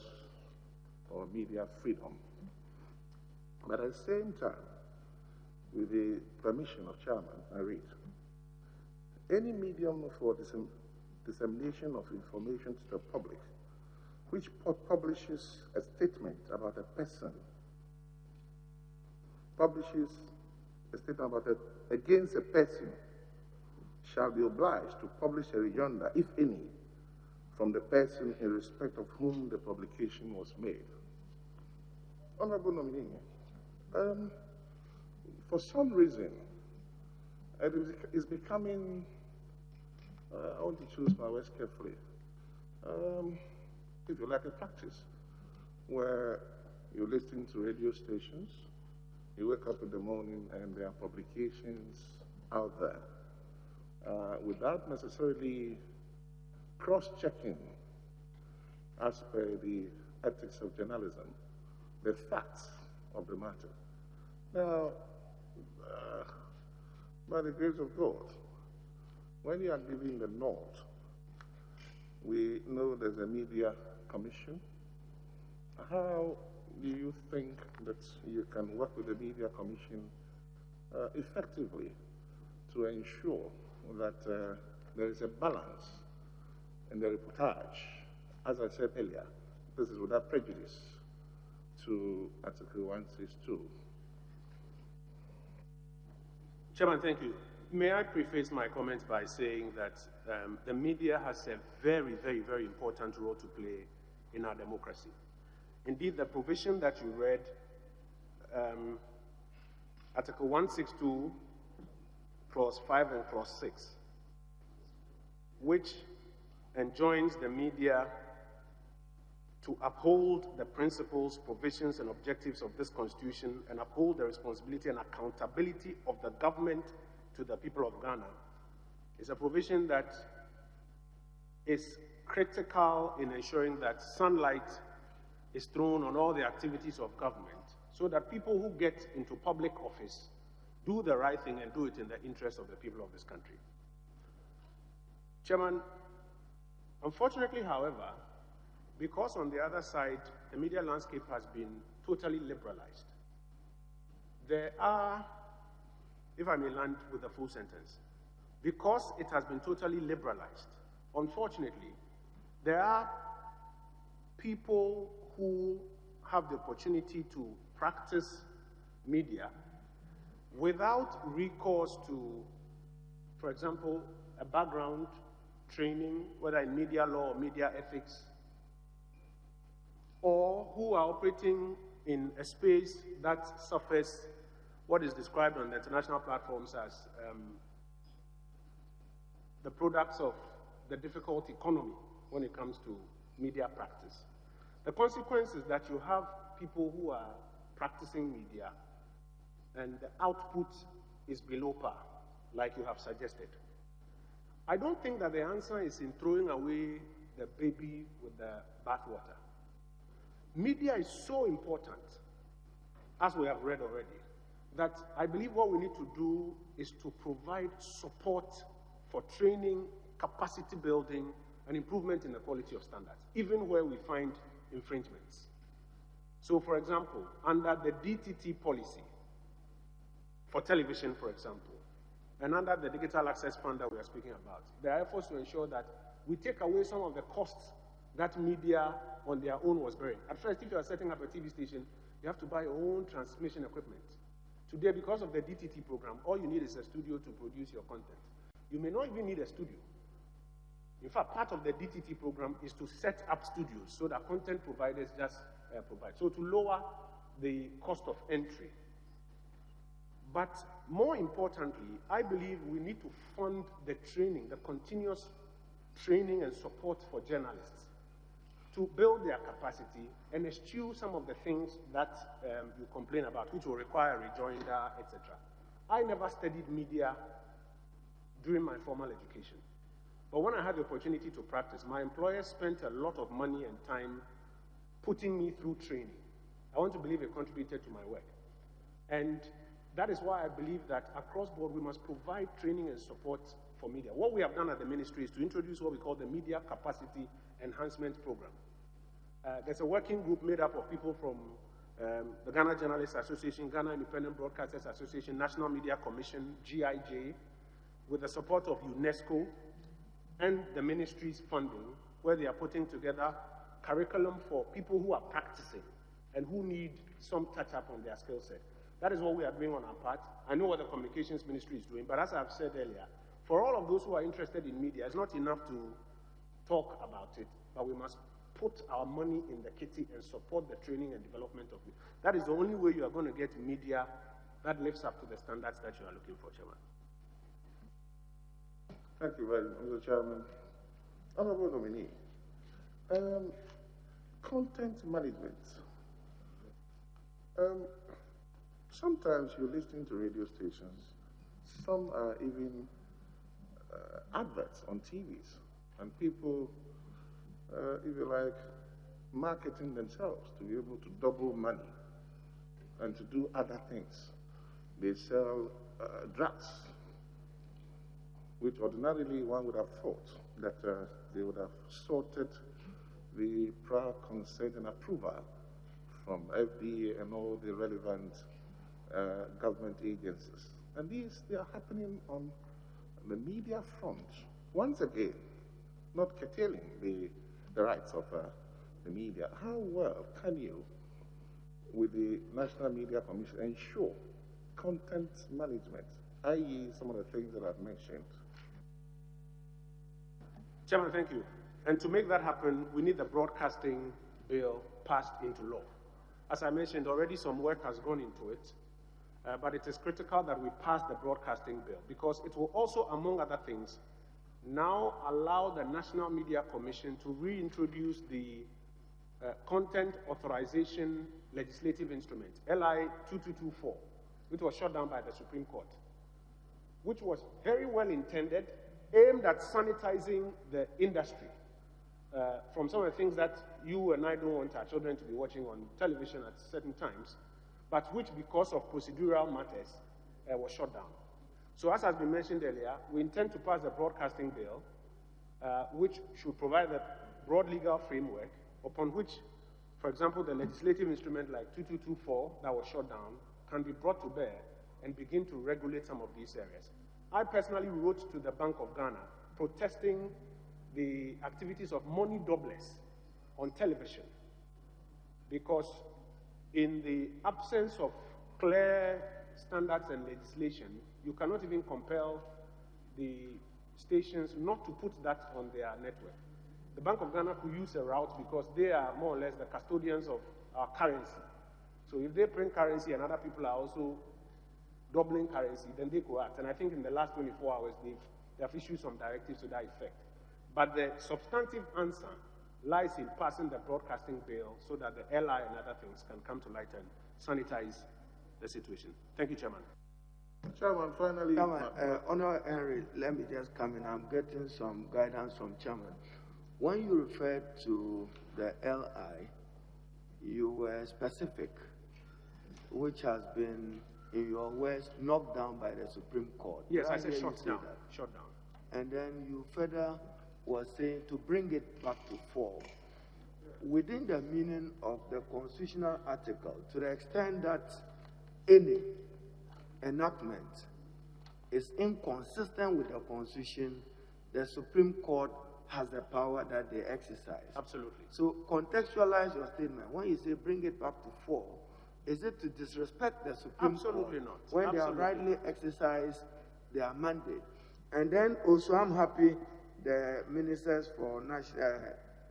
or media freedom. But at the same time, with the permission of Chairman, I read, any medium for dissemination of information to the public which publishes a statement about a person, publishes a statement about against a person, shall be obliged to publish a rejoinder, if any, from the person in respect of whom the publication was made. Honorable nominee, for some reason, it is becoming, I want to choose my words carefully, if you like, a practice where you listen to radio stations, you wake up in the morning and there are publications out there without necessarily cross-checking, as per the ethics of journalism, the facts of the matter. Now, by the grace of God, when you are giving the nod, we know there's a media commission. How do you think that you can work with the media commission effectively to ensure that there is a balance in the reportage? As I said earlier, this is without prejudice to Article 162. Chairman, thank you. May I preface my comments by saying that the media has a very, very, very important role to play in our democracy. Indeed, the provision that you read, Article 162, Clause 5 and Clause 6, which enjoins the media to uphold the principles, provisions, and objectives of this Constitution and uphold the responsibility and accountability of the government to the people of Ghana, is a provision that is critical in ensuring that sunlight is thrown on all the activities of government so that people who get into public office do the right thing and do it in the interest of the people of this country. Chairman, unfortunately, however, because on the other side, the media landscape has been totally liberalized, there are, if I may land with a full sentence, because it has been totally liberalized, unfortunately, there are people who have the opportunity to practice media without recourse to, for example, a background training, whether in media law or media ethics, or who are operating in a space that suffers what is described on the international platforms as the products of the difficult economy when it comes to media practice. The consequence is that you have people who are practicing media and the output is below par, like you have suggested. I don't think that the answer is in throwing away the baby with the bathwater. Media is so important, as we have read already, that I believe what we need to do is to provide support for training, capacity building, and improvement in the quality of standards, even where we find infringements. So, for example, under the DTT policy, for television, for example, and under the Digital Access Fund that we are speaking about, there are efforts to ensure that we take away some of the costs that media on their own was bearing. At first, if you are setting up a TV station, you have to buy your own transmission equipment. Today, because of the DTT program, all you need is a studio to produce your content. You may not even need a studio. In fact, part of the DTT program is to set up studios so that content providers just provide. So to lower the cost of entry. But more importantly, I believe we need to fund the training, the continuous training and support for journalists to build their capacity and eschew some of the things that you complain about, which will require rejoinder, etc. I never studied media during my formal education. But when I had the opportunity to practice, my employer spent a lot of money and time putting me through training. I want to believe it contributed to my work. And that is why I believe that across board we must provide training and support for media. What we have done at the ministry is to introduce what we call the Media Capacity Enhancement Program. There's a working group made up of people from the Ghana Journalists Association, Ghana Independent Broadcasters Association, National Media Commission, GIJ, with the support of UNESCO and the ministry's funding, where they are putting together curriculum for people who are practicing and who need some touch-up on their skill set. That is what we are doing on our part. I know what the Communications Ministry is doing, but as I've said earlier, for all of those who are interested in media, it's not enough to talk about it, but we must put our money in the kitty and support the training and development of it. That is the only way you are going to get media that lives up to the standards that you are looking for, Chairman. Thank you very much, Mr. Chairman. Honorable nominee, content management. Sometimes you listen to radio stations, some are even adverts on TVs, and people, if you like, marketing themselves to be able to double money and to do other things. They sell drugs, which ordinarily one would have thought that they would have sorted the prior consent and approval from FDA and all the relevant government agencies. And they are happening on the media front. Once again, not curtailing the rights of the media. How well can you, with the National Media Commission, ensure content management, i.e. some of the things that I've mentioned? Chairman, thank you. And to make that happen, we need the broadcasting bill passed into law. As I mentioned, already some work has gone into it, but it is critical that we pass the broadcasting bill because it will also, among other things, now allow the National Media Commission to reintroduce the Content Authorization Legislative Instrument, LI 2224, which was shut down by the Supreme Court, which was very well intended, aimed at sanitizing the industry from some of the things that you and I don't want our children to be watching on television at certain times, but which, because of procedural matters, was shut down. So as has been mentioned earlier, we intend to pass the broadcasting bill, which should provide a broad legal framework upon which, for example, the legislative instrument like 2224 that was shut down can be brought to bear and begin to regulate some of these areas. I personally wrote to the Bank of Ghana protesting the activities of money doublers on television because in the absence of clear standards and legislation, you cannot even compel the stations not to put that on their network. The Bank of Ghana could use a route because they are more or less the custodians of our currency. So if they print currency and other people are also doubling currency, then they could act. And I think in the last 24 hours, they have issued some directives to that effect. But the substantive answer lies in passing the broadcasting bill so that the LI and other things can come to light and sanitize the situation. Thank you, Chairman. Chairman, finally. Chairman, Honorable Henry, let me just come in. I'm getting some guidance from Chairman. When you referred to the LI, you were specific, which has been, in your words, knocked down by the Supreme Court. Yes, I said shut down. Shut down. And then you further was saying to bring it back to 4. Within the meaning of the constitutional article, to the extent that any enactment is inconsistent with the Constitution, the Supreme Court has the power that they exercise. Absolutely. So contextualize your statement. When you say bring it back to 4, is it to disrespect the Supreme Absolutely Court? not. When Absolutely. they have rightly exercised their mandate. And then also I'm happy the ministers for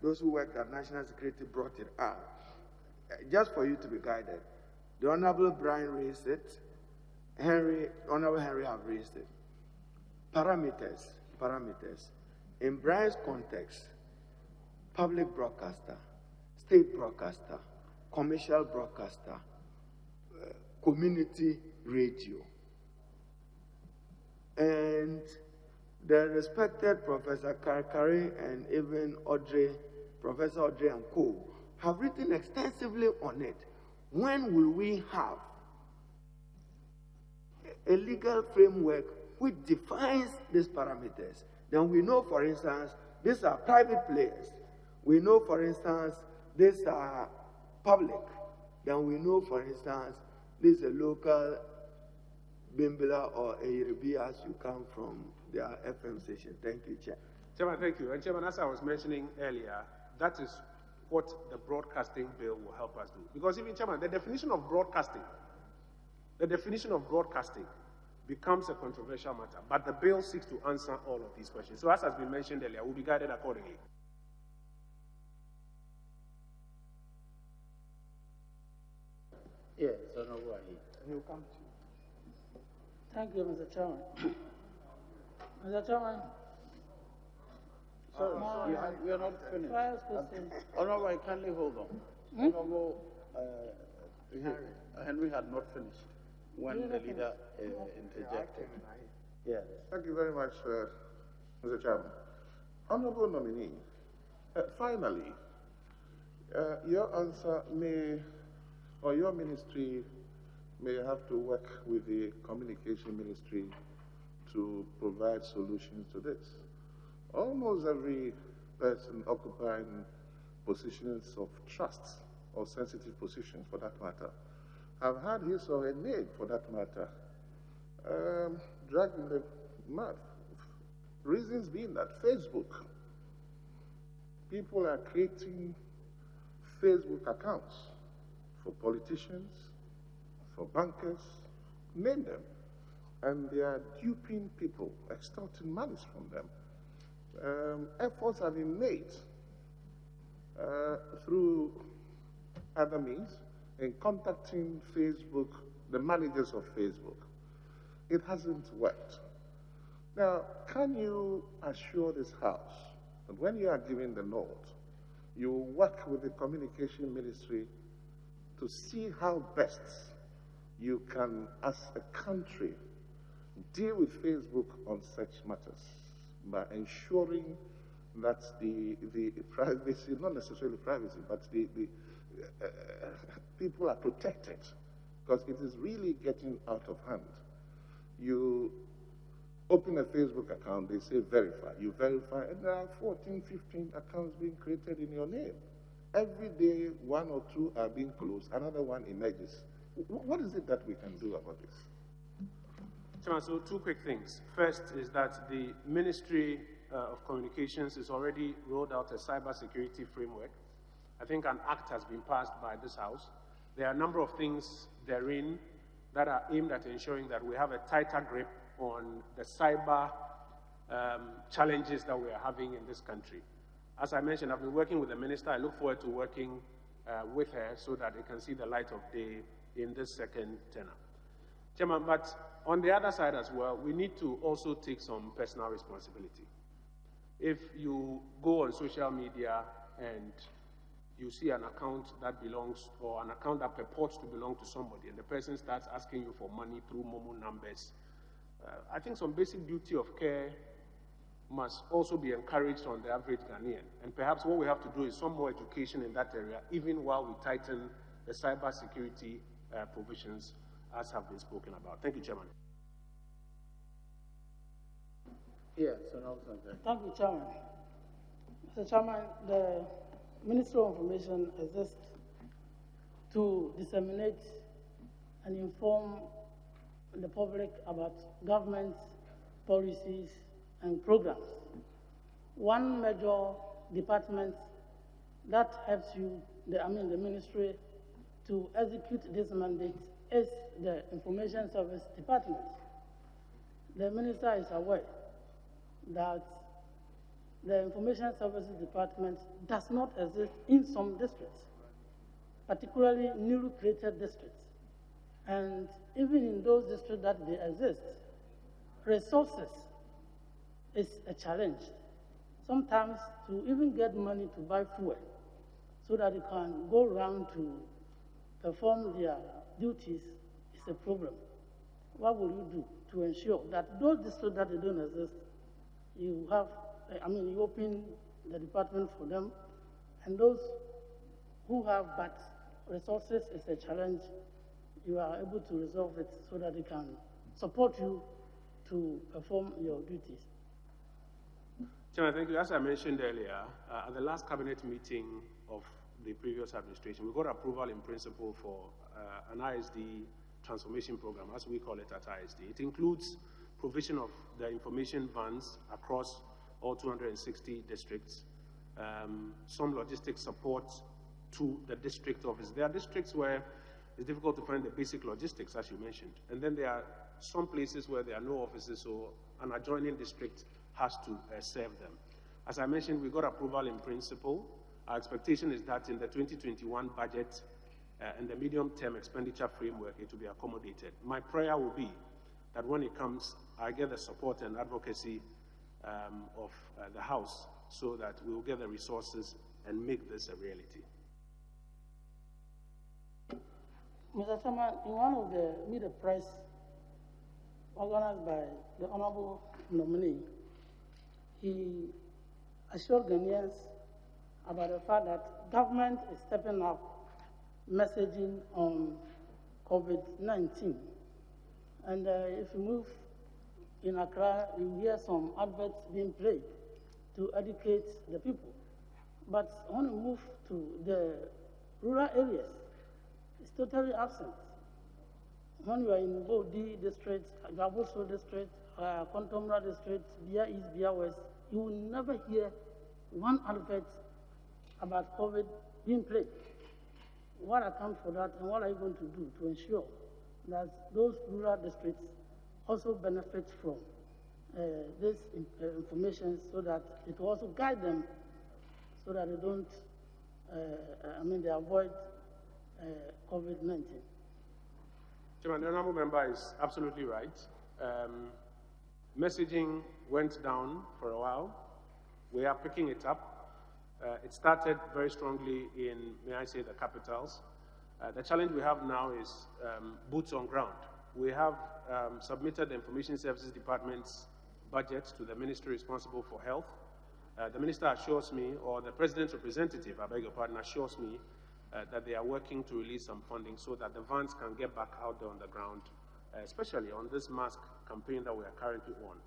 those who work at National Security brought it up. Just for you to be guided. The Honorable Brian raised it. Honorable Henry have raised it. Parameters. In Brian's context, public broadcaster, state broadcaster, commercial broadcaster, community radio. And the respected Professor Karkari and even Professor Audrey and co. have written extensively on it. When will we have a legal framework which defines these parameters, then we know, for instance, these are private players. We know, for instance, these are public. Then we know, for instance, this is a local Bimbila or a Yoruba as you come from their FM station. Thank you, Chair. Chairman, thank you. And Chairman, as I was mentioning earlier, that is what the broadcasting bill will help us do. Because even, Chairman, the definition of broadcasting becomes a controversial matter, but the bill seeks to answer all of these questions. So as has been mentioned earlier, we'll be guided accordingly. Yes, Honorable Ali. He'll come to you. Thank you, Mr. Chairman. Mr. Chairman. Sorry, we are not finished. Honorable, kindly hold on. Honorable Henry had not finished when the leader interjected. Yes. Thank you very much, Mr. Chairman. Honorable nominee, finally, your answer may, or your ministry may have to work with the communication ministry to provide solutions to this. Almost every person occupying positions of trust or sensitive positions for that matter have had his or her name, for that matter, dragged in the mud. Reasons being that Facebook, people are creating Facebook accounts for politicians, for bankers, name them, and they are duping people, extorting monies from them. Efforts have been made through other means in contacting Facebook, the managers of Facebook. It hasn't worked. Now, can you assure this House that when you are giving the nod, you will work with the communication ministry to see how best you can, as a country, deal with Facebook on such matters by ensuring that the privacy, not necessarily privacy, but the people are protected, because it is really getting out of hand. You open a Facebook account, they say verify. You verify, and there are 14, 15 accounts being created in your name. Every day, one or two are being closed, another one emerges. What is it that we can do about this? Chairman, so two quick things. First is that the Ministry of Communications has already rolled out a cybersecurity framework. I think an act has been passed by this House. There are a number of things therein that are aimed at ensuring that we have a tighter grip on the cyber challenges that we are having in this country. As I mentioned, I've been working with the Minister. I look forward to working with her so that it can see the light of day in this second tenure. Chairman, but on the other side as well, we need to also take some personal responsibility. If you go on social media and you see an account that belongs, or an account that purports to belong to somebody, and the person starts asking you for money through Momo numbers, I think some basic duty of care must also be encouraged on the average Ghanaian. And perhaps what we have to do is some more education in that area, even while we tighten the cyber security provisions as have been spoken about. Thank you, Chairman. Yes, Honorable. Thank you, Chairman. Mr. Chairman, the Ministry of Information exists to disseminate and inform the public about government policies and programs. One major department that helps you, the ministry, to execute this mandate is the Information Service Department. The Minister is aware that the Information Services Department does not exist in some districts, particularly newly created districts. And even in those districts that they exist, resources is a challenge. Sometimes to even get money to buy fuel so that they can go around to perform their duties is a problem. What will you do to ensure that those districts that they don't exist, you have, you open the department for them, and those who have but resources is a challenge, you are able to resolve it so that they can support you to perform your duties? Chairman, thank you. As I mentioned earlier, at the last cabinet meeting of the previous administration, we got approval in principle for an ISD transformation program, as we call it at ISD. It includes provision of the information vans across all 260 districts, some logistics support to the district office. There are districts where it's difficult to find the basic logistics, as you mentioned. And then there are some places where there are no offices, so an adjoining district has to serve them. As I mentioned, we got approval in principle. Our expectation is that in the 2021 budget and the medium-term expenditure framework, it will be accommodated. My prayer will be that when it comes, I get the support and advocacy of the House so that we will get the resources and make this a reality. Mr. Chairman, in one of the media press organized by the Honorable nominee, he assured Ghanaians about the fact that government is stepping up messaging on COVID-19. And if you move in Accra, you hear some adverts being played to educate the people. But when you move to the rural areas, it's totally absent. When you are in Bodi district, Gaboso district, Kontomra district, Bia East, Bia West, you will never hear one advert about COVID being played. What accounts for that, and what are you going to do to ensure that those rural districts also benefit from this information so that it will also guide them so that they don't, they avoid COVID-19? Chairman, the honourable member is absolutely right. Messaging went down for a while. We are picking it up. It started very strongly in, may I say, the capitals. The challenge we have now is boots on ground. We have submitted the Information Services Department's budget to the ministry responsible for health. The minister assures me, or the president's representative, I beg your pardon, assures me that they are working to release some funding so that the vans can get back out there on the ground, especially on this mask campaign that we are currently on.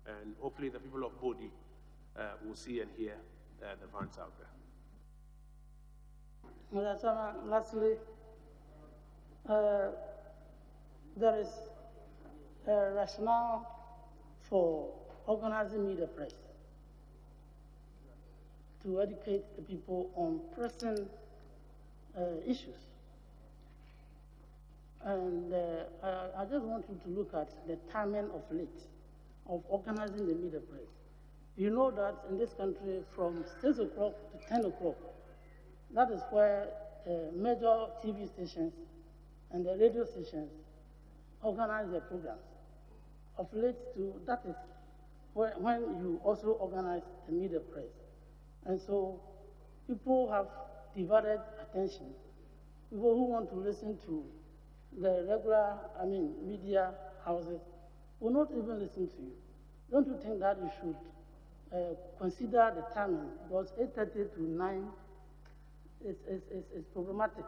And hopefully the people of Bodi will see and hear the vans out there. Mr. Chairman, lastly, there is a rationale for organizing media press to educate the people on pressing issues. And I just want you to look at the timing of late of organizing the media press. You know that in this country from 6 o'clock to 10 o'clock, that is where major TV stations and the radio stations organize their programs. Of late too, that is when you also organize the media press. And so people have divided attention. People who want to listen to the regular, media houses will not even listen to you. Don't you think that you should consider the timing? Because 8:30 to 9 is problematic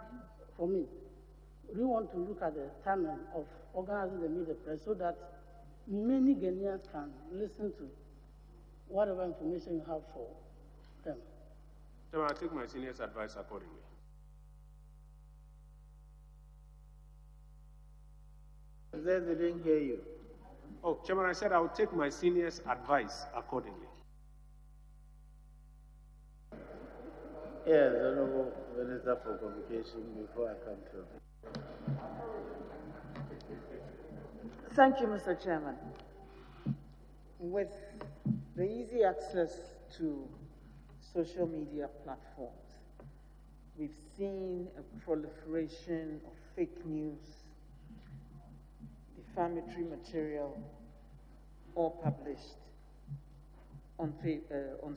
for me. We want to look at the timing of organizing the media press so that many Ghanaians can listen to whatever information you have for them. So I take my senior's advice accordingly. They didn't hear you. Oh, Chairman, I said I would take my senior's advice accordingly. Yes, Honorable Minister for Communication, before I come to. Thank you, Mr. Chairman. With the easy access to social media platforms, we've seen a proliferation of fake news, defamatory material, all published on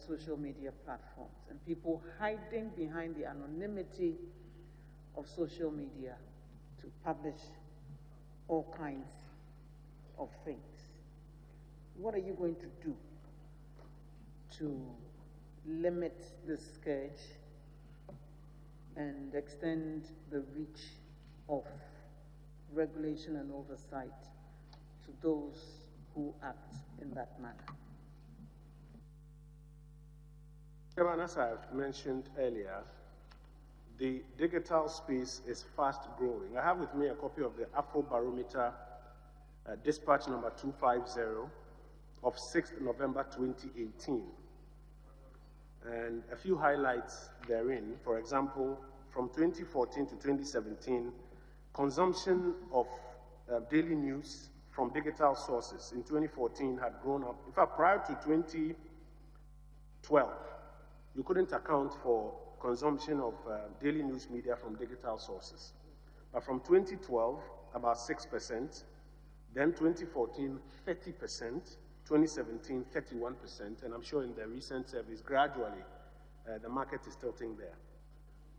social media platforms, and people hiding behind the anonymity of social media to publish all kinds of things. What are you going to do to limit this scourge and extend the reach of regulation and oversight to those who act in that manner? Chairman, as I've mentioned earlier, the digital space is fast growing. I have with me a copy of the Afrobarometer dispatch number 250 of 6th November 2018. And a few highlights therein. For example, from 2014 to 2017, consumption of daily news from digital sources in 2014 had grown up. In fact, prior to 2012, you couldn't account for consumption of daily news media from digital sources. But from 2012, about 6%, then 2014, 30%, 2017, 31%, and I'm sure in the recent surveys, gradually, the market is tilting there.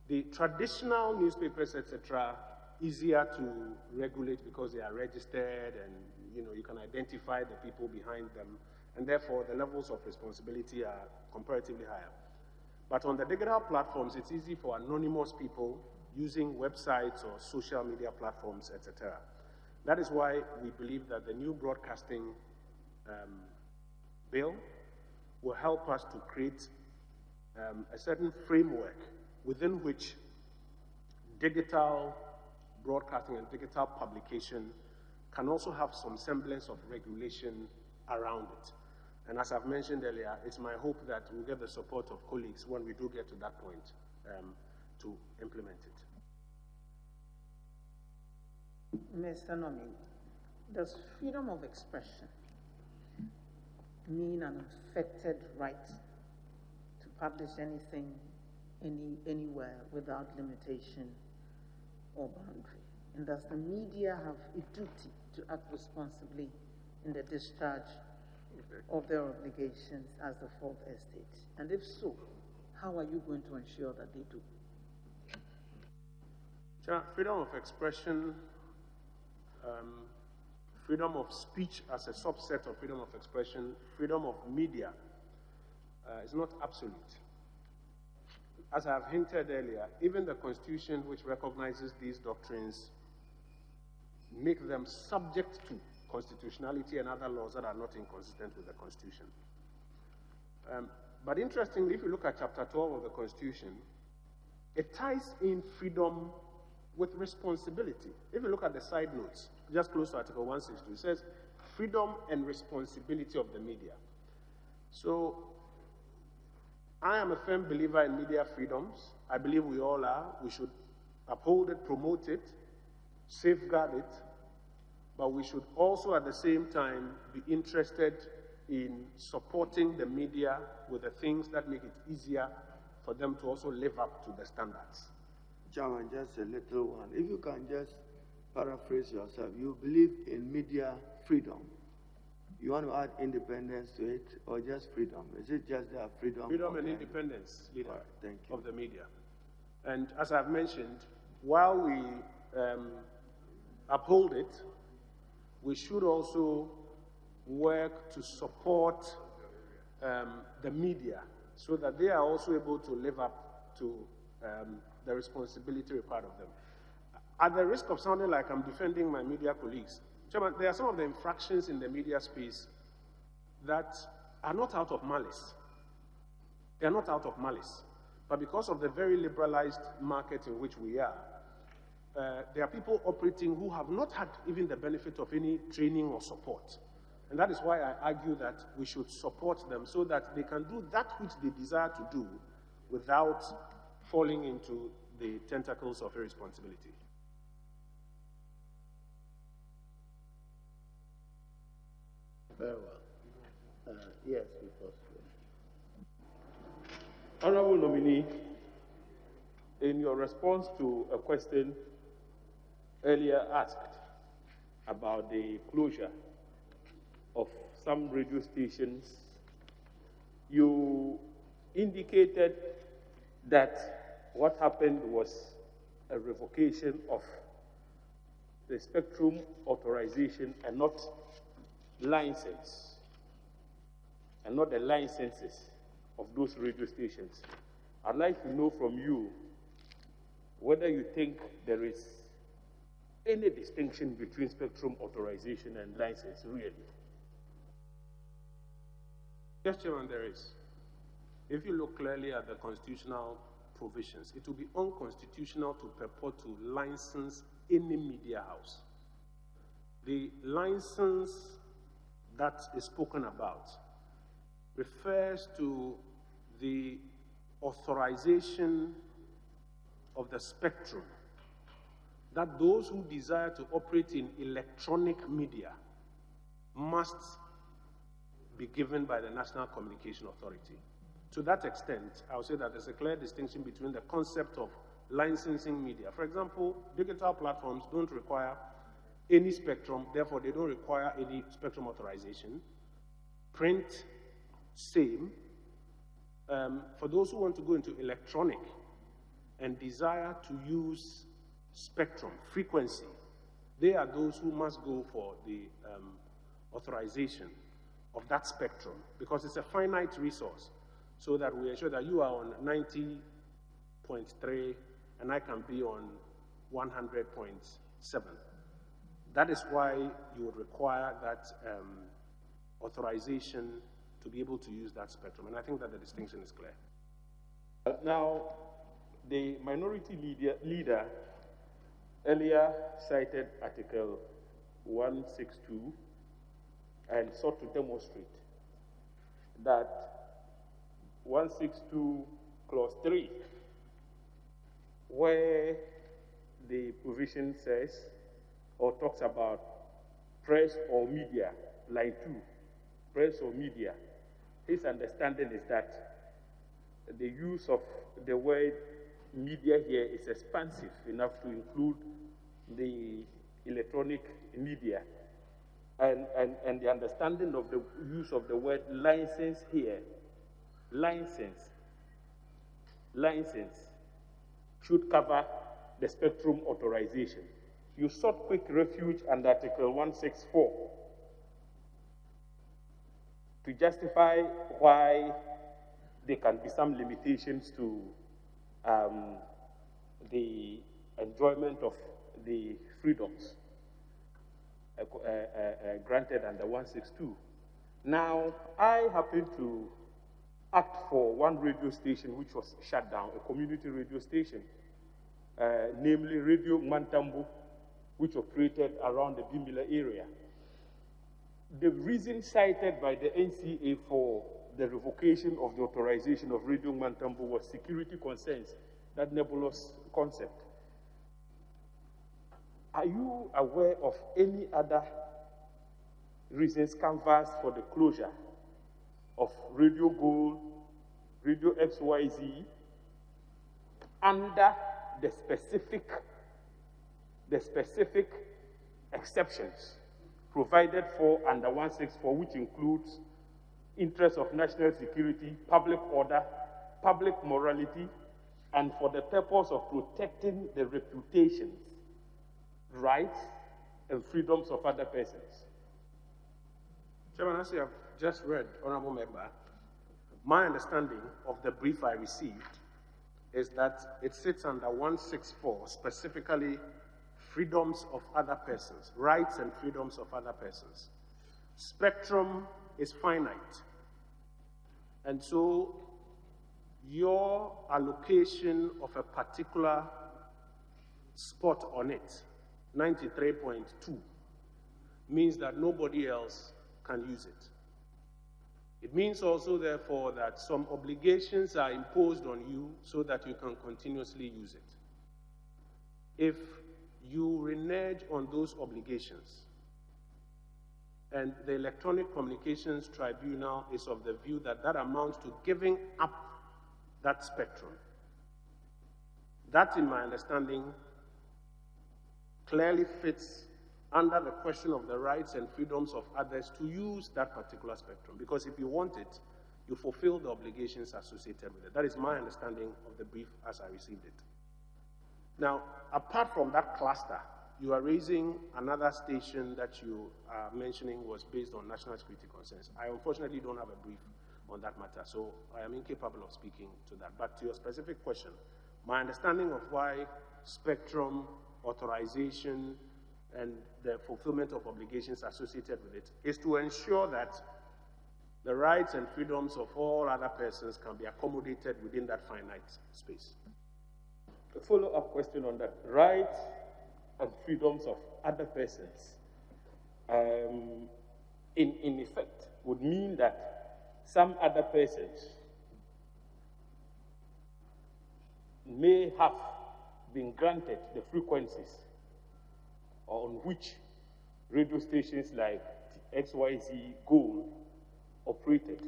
The traditional newspapers, etc., easier to regulate because they are registered and you can identify the people behind them, and therefore the levels of responsibility are comparatively higher. But on the digital platforms, it's easy for anonymous people using websites or social media platforms, etc. That is why we believe that the new broadcasting bill will help us to create a certain framework within which digital broadcasting and digital publication can also have some semblance of regulation around it. And as I've mentioned earlier, it's my hope that we'll get the support of colleagues when we do get to that point to implement it. Mr. Nomini, does freedom of expression mean an unfettered right to publish anything, anywhere, without limitation or boundary? And does the media have a duty to act responsibly in the discharge of their obligations as the fourth estate? And if so, how are you going to ensure that they do? Freedom of expression, freedom of speech as a subset of freedom of expression, freedom of media is not absolute. As I have hinted earlier, even the Constitution, which recognizes these doctrines, make them subject to constitutionality and other laws that are not inconsistent with the Constitution. But interestingly, if you look at Chapter 12 of the Constitution, it ties in freedom with responsibility. If you look at the side notes, just close to Article 162, it says freedom and responsibility of the media. So I am a firm believer in media freedoms. I believe we all are. We should uphold it, promote it, safeguard it, but we should also at the same time be interested in supporting the media with the things that make it easier for them to also live up to the standards. Chairman, just a little one. If you can just paraphrase yourself, you believe in media freedom. You want to add independence to it, or just freedom? Is it just that freedom? Freedom and independence, leader, right, thank you. of the media. And as I've mentioned, while we uphold it, we should also work to support the media so that they are also able to live up to the responsibility required of them. At the risk of sounding like I'm defending my media colleagues, Chairman, there are some of the infractions in the media space that are not out of malice. They are not out of malice. But because of the very liberalized market in which we are, there are people operating who have not had even the benefit of any training or support. And that is why I argue that we should support them so that they can do that which they desire to do without falling into the tentacles of irresponsibility. Very well. Yes, because. Honorable nominee, in your response to a question earlier asked about the closure of some radio stations, you indicated that what happened was a revocation of the spectrum authorization and not license, and not the licenses of those radio stations. I'd like to know from you whether you think there is any distinction between spectrum authorization and license, really. Yes, Chairman, there is. If you look clearly at the constitutional provisions, it will be unconstitutional to purport to license any media house. The license that is spoken about refers to the authorization of the spectrum that those who desire to operate in electronic media must be given by the National Communication Authority. To that extent, I would say that there's a clear distinction between the concept of licensing media. For example, digital platforms don't require any spectrum, therefore they don't require any spectrum authorization. Print, same. For those who want to go into electronic and desire to use spectrum, frequency, they are those who must go for the authorization of that spectrum, because it's a finite resource, so that we ensure that you are on 90.3 and I can be on 100.7. That is why you would require that authorization to be able to use that spectrum, and I think that the distinction is clear. Now, the minority leader earlier cited Article 162 and sought to demonstrate that 162 Clause 3, where the provision says or talks about press or media, line 2, press or media, his understanding is that the use of the word media here is expansive enough to include the electronic media. And the understanding of the use of the word license here, license, should cover the spectrum authorization. You sought quick refuge under Article 164 to justify why there can be some limitations to the enjoyment of the freedoms granted under 162. Now, I happen to act for one radio station which was shut down, a community radio station, namely Radio Mantambo, which operated around the Bimbila area. The reason cited by the NCA for the revocation of the authorization of Radio Mantambo was security concerns, that nebulous concept. Are you aware of any other reasons canvassed for the closure of Radio Gold, Radio XYZ, under the specific exceptions provided for under 164, which includes interests of national security, public order, public morality, and for the purpose of protecting the reputations, rights, and freedoms of other persons? Chairman, as you have just read, Honorable Member, my understanding of the brief I received is that it sits under 164, specifically freedoms of other persons, rights and freedoms of other persons. Spectrum is finite. And so your allocation of a particular spot on it, 93.2, means that nobody else can use it. It means also, therefore, that some obligations are imposed on you so that you can continuously use it. If you renege on those obligations, and the Electronic Communications Tribunal is of the view that that amounts to giving up that spectrum, that, in my understanding, clearly fits under the question of the rights and freedoms of others to use that particular spectrum. Because if you want it, you fulfill the obligations associated with it. That is my understanding of the brief as I received it. Now, apart from that cluster, you are raising another station that you are mentioning was based on national security concerns. I unfortunately don't have a brief on that matter, so I am incapable of speaking to that. But to your specific question, my understanding of why spectrum authorization and the fulfillment of obligations associated with it is to ensure that the rights and freedoms of all other persons can be accommodated within that finite space. A follow-up question on that. Rights and freedoms of other persons, in effect, would mean that some other persons may have been granted the frequencies on which radio stations like XYZ Gold operated.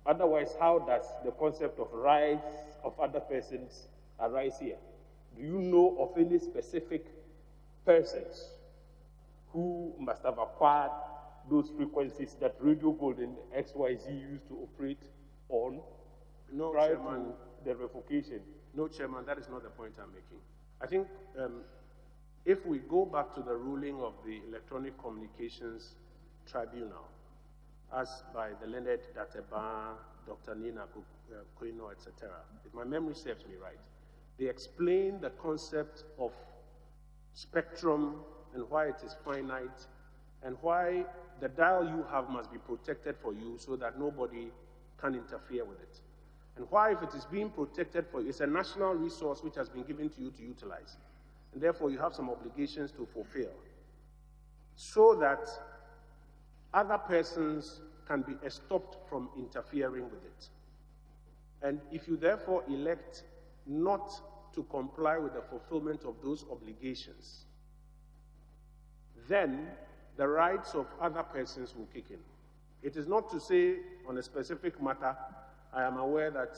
Otherwise, how does the concept of rights of other persons arise here? Do you know of any specific persons who must have acquired those frequencies that Radio Gold and XYZ used to operate on prior to the revocation? No, Chairman, that is not the point I'm making. I think if we go back to the ruling of the Electronic Communications Tribunal, as by the learned Dateba, Dr. Nina Koino, etc., if my memory serves me right, they explain the concept of spectrum and why it is finite and why the dial you have must be protected for you so that nobody can interfere with it. And why, if it is being protected for you, it's a national resource which has been given to you to utilize. And therefore, you have some obligations to fulfill so that other persons can be stopped from interfering with it. And if you therefore elect not to comply with the fulfillment of those obligations, then the rights of other persons will kick in. It is not to say on a specific matter, I am aware that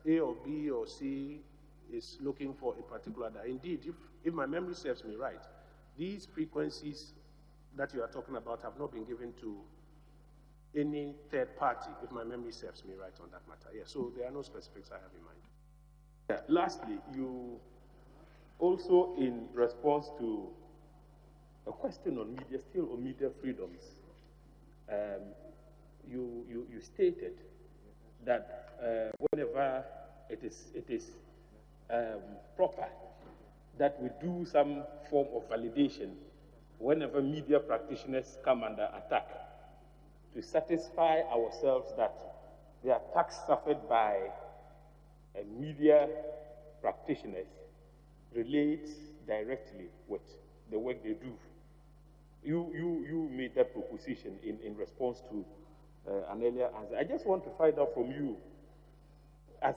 A or B or C is looking for a particular dial. Indeed, if my memory serves me right, these frequencies that you are talking about have not been given to any third party, if my memory serves me right on that matter. Yeah, so there are no specifics I have in mind. Yeah. Lastly, you also, in response to a question on media, still on media freedoms, you stated that whenever it is proper that we do some form of validation whenever media practitioners come under attack, to satisfy ourselves that the attacks suffered by media practitioners relate directly with the work they do. You made that proposition in response to an earlier answer. I just want to find out from you, as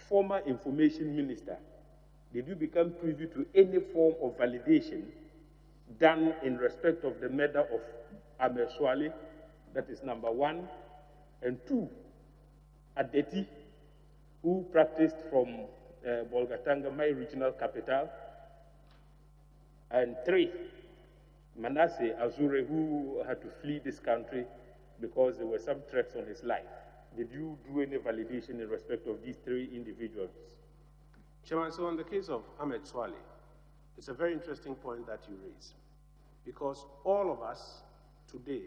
former information minister, did you become privy to any form of validation done in respect of the murder of Ahmed Swale? That is number one. And two, Adeti, who practiced from Bolgatanga, my regional capital. And three, Manasseh Azure, who had to flee this country because there were some threats on his life. Did you do any validation in respect of these three individuals? Chairman, so on the case of Ahmed Swale, it's a very interesting point that you raise, because all of us today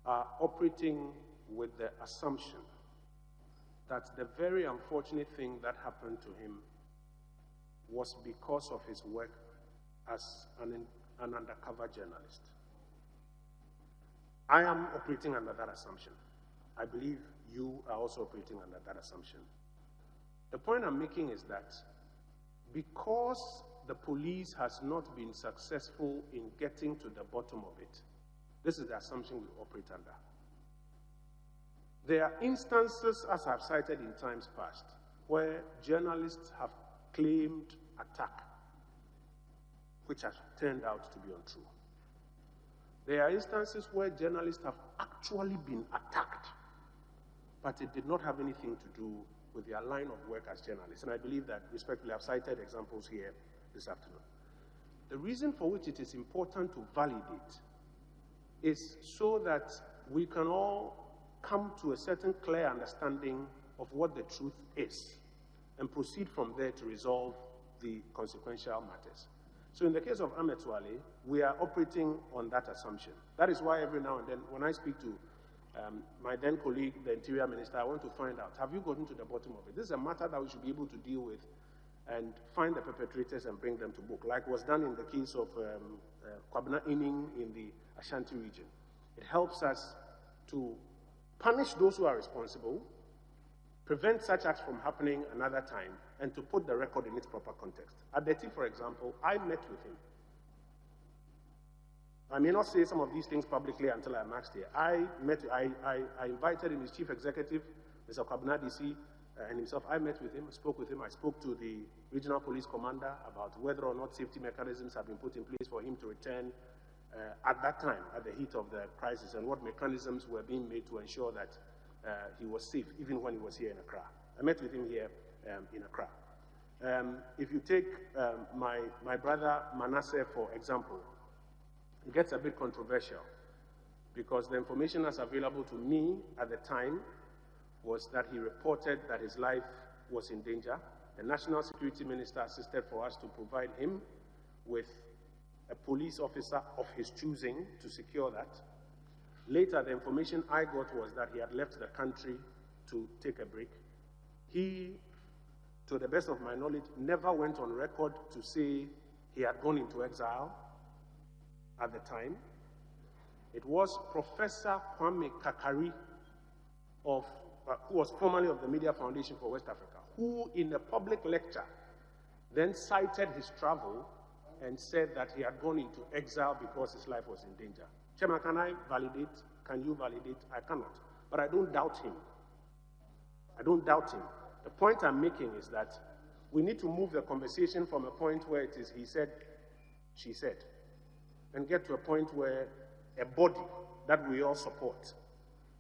are operating with the assumption that the very unfortunate thing that happened to him was because of his work as an undercover journalist. I am operating under that assumption. I believe you are also operating under that assumption. The point I'm making is that because the police has not been successful in getting to the bottom of it, this is the assumption we operate under. There are instances, as I've cited in times past, where journalists have claimed attack, which has turned out to be untrue. There are instances where journalists have actually been attacked, but it did not have anything to do with their line of work as journalists. And I believe that, respectfully, I've cited examples here this afternoon. The reason for which it is important to validate is so that we can all come to a certain clear understanding of what the truth is and proceed from there to resolve the consequential matters. So in the case of Ahmed Swale, we are operating on that assumption. That is why every now and then, when I speak to my then colleague, the Interior Minister, I want to find out, have you gotten to the bottom of it? This is a matter that we should be able to deal with and find the perpetrators and bring them to book, like was done in the case of Kwabena Inning in the Ashanti region. It helps us to punish those who are responsible, prevent such acts from happening another time, and to put the record in its proper context. Adeti, for example, I met with him. I may not say some of these things publicly until I'm asked here. I invited him, his chief executive, Mr. Kwabena DC, and himself. I met with him, spoke with him. I spoke to the regional police commander about whether or not safety mechanisms have been put in place for him to return at that time, at the heat of the crisis, and what mechanisms were being made to ensure that he was safe, even when he was here in Accra. I met with him here in Accra. If you take my brother Manasseh, for example, it gets a bit controversial because the information that's available to me at the time was that he reported that his life was in danger. The National Security Minister assisted for us to provide him with a police officer of his choosing to secure that. Later, the information I got was that he had left the country to take a break. He, to the best of my knowledge, never went on record to say he had gone into exile at the time. It was Professor Kwame Kakari, who was formerly of the Media Foundation for West Africa, who in a public lecture then cited his travel and said that he had gone into exile because his life was in danger. Chairman, can I validate? Can you validate? I cannot. But I don't doubt him. I don't doubt him. The point I'm making is that we need to move the conversation from a point where it is he said, she said, and get to a point where a body that we all support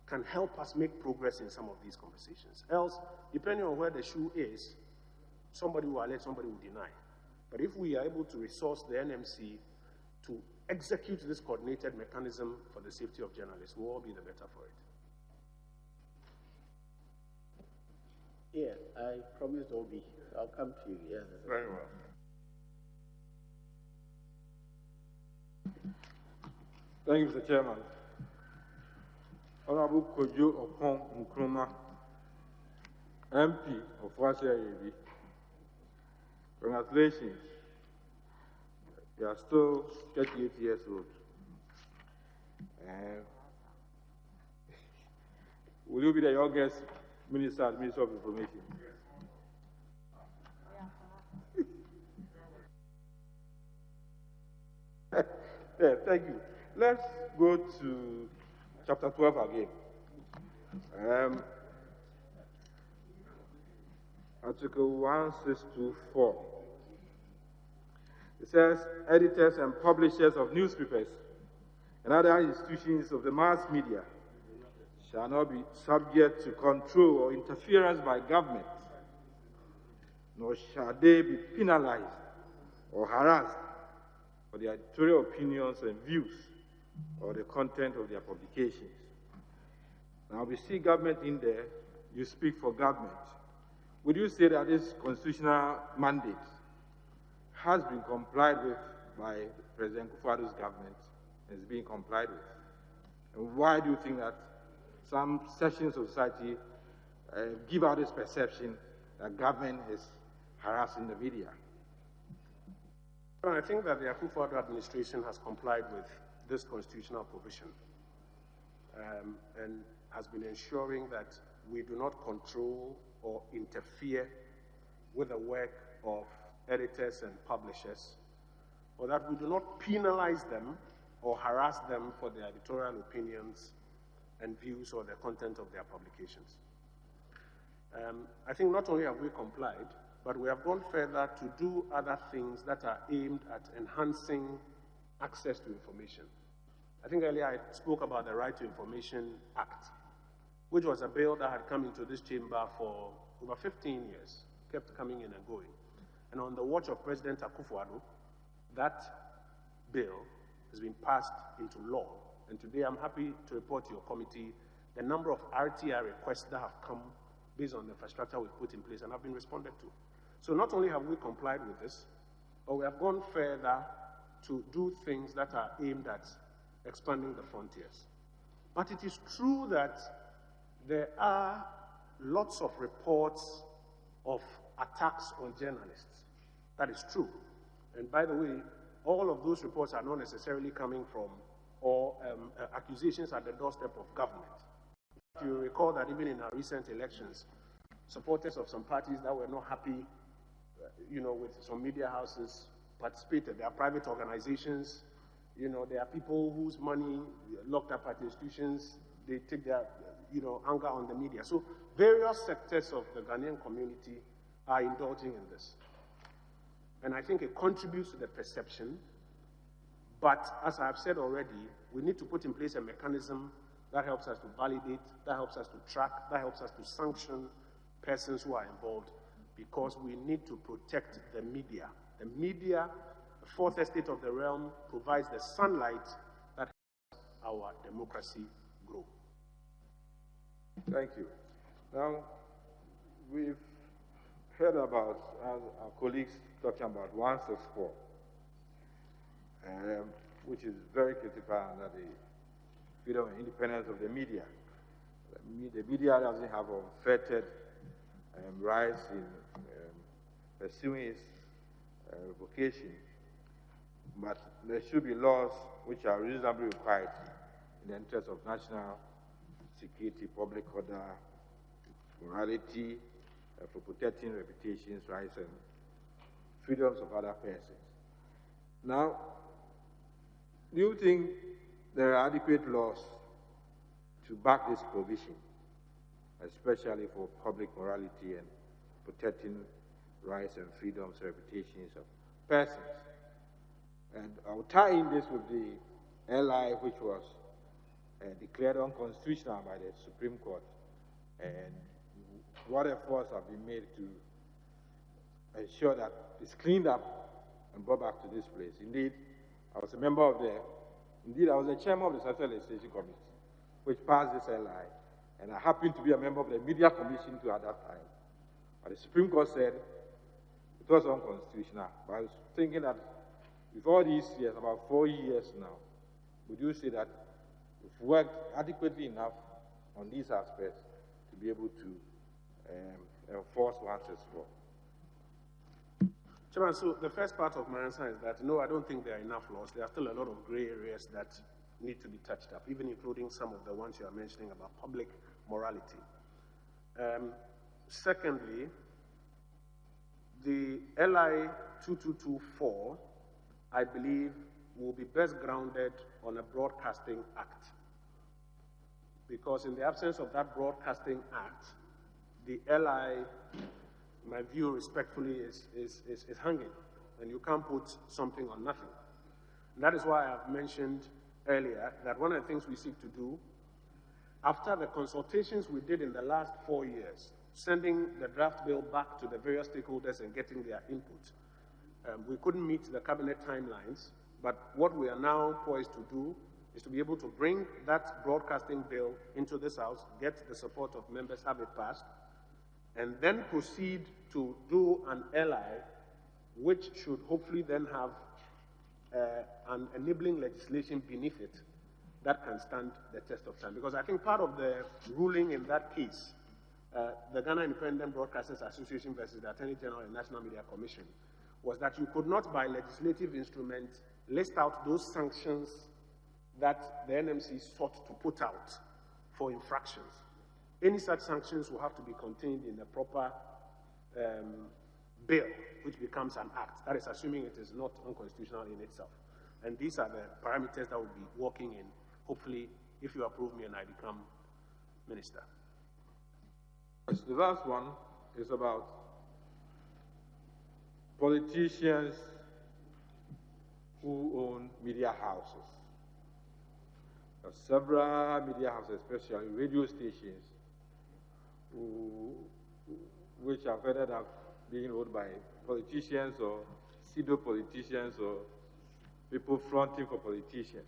can help us make progress in some of these conversations. Else, depending on where the shoe is, somebody will allege, somebody will deny. But if we are able to resource the NMC to execute this coordinated mechanism for the safety of journalists, we'll all be the better for it. Yes, I promised Obi. I'll come to you. Yes. Very well. Thank you, Mr. Chairman. Honorable Kojo Oppong Nkrumah, MP of Wase Ayebi. Congratulations. You are still 38 years old. Will you be the youngest Minister of Information? Yeah, thank you. Let's go to chapter 12 again. Article 1624. It says, editors and publishers of newspapers and other institutions of the mass media shall not be subject to control or interference by government, nor shall they be penalized or harassed for their editorial opinions and views or the content of their publications. Now, we see government in there, you speak for government. Would you say that this constitutional mandate has been complied with by President Kufuor's government and is being complied with? And why do you think that some sections of society give out this perception that government is harassing the media? Well, I think that the Akufo-Addo administration has complied with this constitutional provision and has been ensuring that we do not control or interfere with the work of editors and publishers, or that we do not penalize them or harass them for their editorial opinions and views or the content of their publications. I think not only have we complied, but we have gone further to do other things that are aimed at enhancing access to information. I think earlier I spoke about the Right to Information Act, which was a bill that had come into this chamber for over 15 years, kept coming in and going. And on the watch of President Akufo-Addo, that bill has been passed into law. And today I'm happy to report to your committee the number of RTI requests that have come based on the infrastructure we've put in place and have been responded to. So not only have we complied with this, but we have gone further to do things that are aimed at expanding the frontiers. But it is true that there are lots of reports of attacks on journalists. That is true. And by the way, all of those reports are not necessarily coming from or accusations at the doorstep of government. If you recall that even in our recent elections, supporters of some parties that were not happy, with some media houses participated. There are private organizations, there are people whose money locked up at institutions, they take their, anger on the media. So various sectors of the Ghanaian community are indulging in this. And I think it contributes to the perception. But as I've said already, we need to put in place a mechanism that helps us to validate, that helps us to track, that helps us to sanction persons who are involved, because we need to protect the media. The media, the fourth estate of the realm, provides the sunlight that helps our democracy grow. Thank you. Now, we've heard about our colleagues talking about 164, which is very critical under the freedom and independence of the media. The media doesn't have unfettered rights in pursuing its vocation, but there should be laws which are reasonably required in the interest of national security, public order, morality, for protecting reputations, rights, and freedoms of other persons. Now, do you think there are adequate laws to back this provision, especially for public morality and protecting rights and freedoms, reputations of persons? And I'll tie in this with the LI, which was declared unconstitutional by the Supreme Court, and what efforts have been made to ensure that it's cleaned up and brought back to this place. Indeed, I was a member of I was the chairman of the Central Legislation Committee, which passed this LI, and I happened to be a member of the Media Commission too at that time. But the Supreme Court said it was unconstitutional. But I was thinking that with all these years, about 4 years now, would you say that we've worked adequately enough on these aspects to be able to enforce 164? Chairman, so the first part of my answer is that no, I don't think there are enough laws. There are still a lot of gray areas that need to be touched up, even including some of the ones you are mentioning about public morality. Secondly, the LI 2224, I believe, will be best grounded on a Broadcasting Act. Because in the absence of that Broadcasting Act, the LI, my view respectfully, is hanging. And you can't put something on nothing. And that is why I've mentioned earlier that one of the things we seek to do, after the consultations we did in the last 4 years, sending the draft bill back to the various stakeholders and getting their input, we couldn't meet the cabinet timelines, but what we are now poised to do is to be able to bring that broadcasting bill into this House, get the support of members, have it passed, and then proceed to do an LI, which should hopefully then have an enabling legislation beneath it that can stand the test of time. Because I think part of the ruling in that case, the Ghana Independent Broadcasters Association versus the Attorney General and National Media Commission, was that you could not, by legislative instrument, list out those sanctions that the NMC sought to put out for infractions. Any such sanctions will have to be contained in a proper bill, which becomes an act. That is assuming it is not unconstitutional in itself. And these are the parameters that we'll be working in, hopefully, if you approve me and I become minister. The last one is about politicians who own media houses. There are several media houses, especially radio stations, which have ended up being owned by politicians or pseudo-politicians or people fronting for politicians.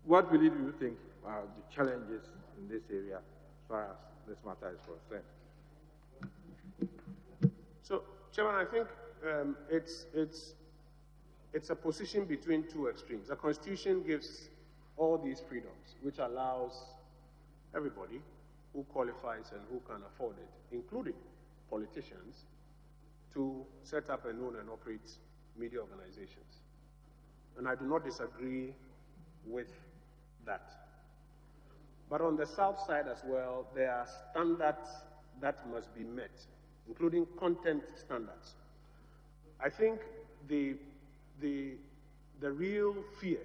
What really do you think are the challenges in this area as far as this matter is concerned? So, Chairman, I think it's a position between two extremes. The Constitution gives all these freedoms, which allows everybody who qualifies and who can afford it, including politicians, to set up and own and operate media organizations. And I do not disagree with that. But on the south side as well, there are standards that must be met, including content standards. I think the real fear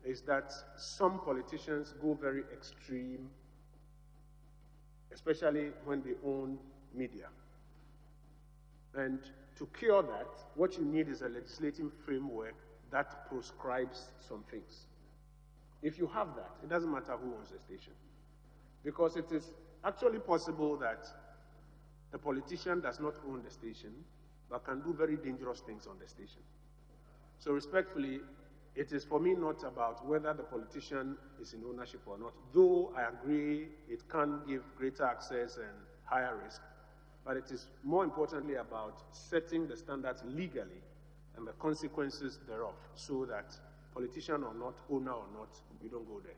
is that some politicians go very extreme, especially when they own media. And to cure that, what you need is a legislative framework that proscribes some things. If you have that, it doesn't matter who owns the station. Because it is actually possible that the politician does not own the station, but can do very dangerous things on the station. So respectfully, it is for me not about whether the politician is in ownership or not, though I agree it can give greater access and higher risk, but it is more importantly about setting the standards legally and the consequences thereof, so that politician or not, owner or not, we don't go there.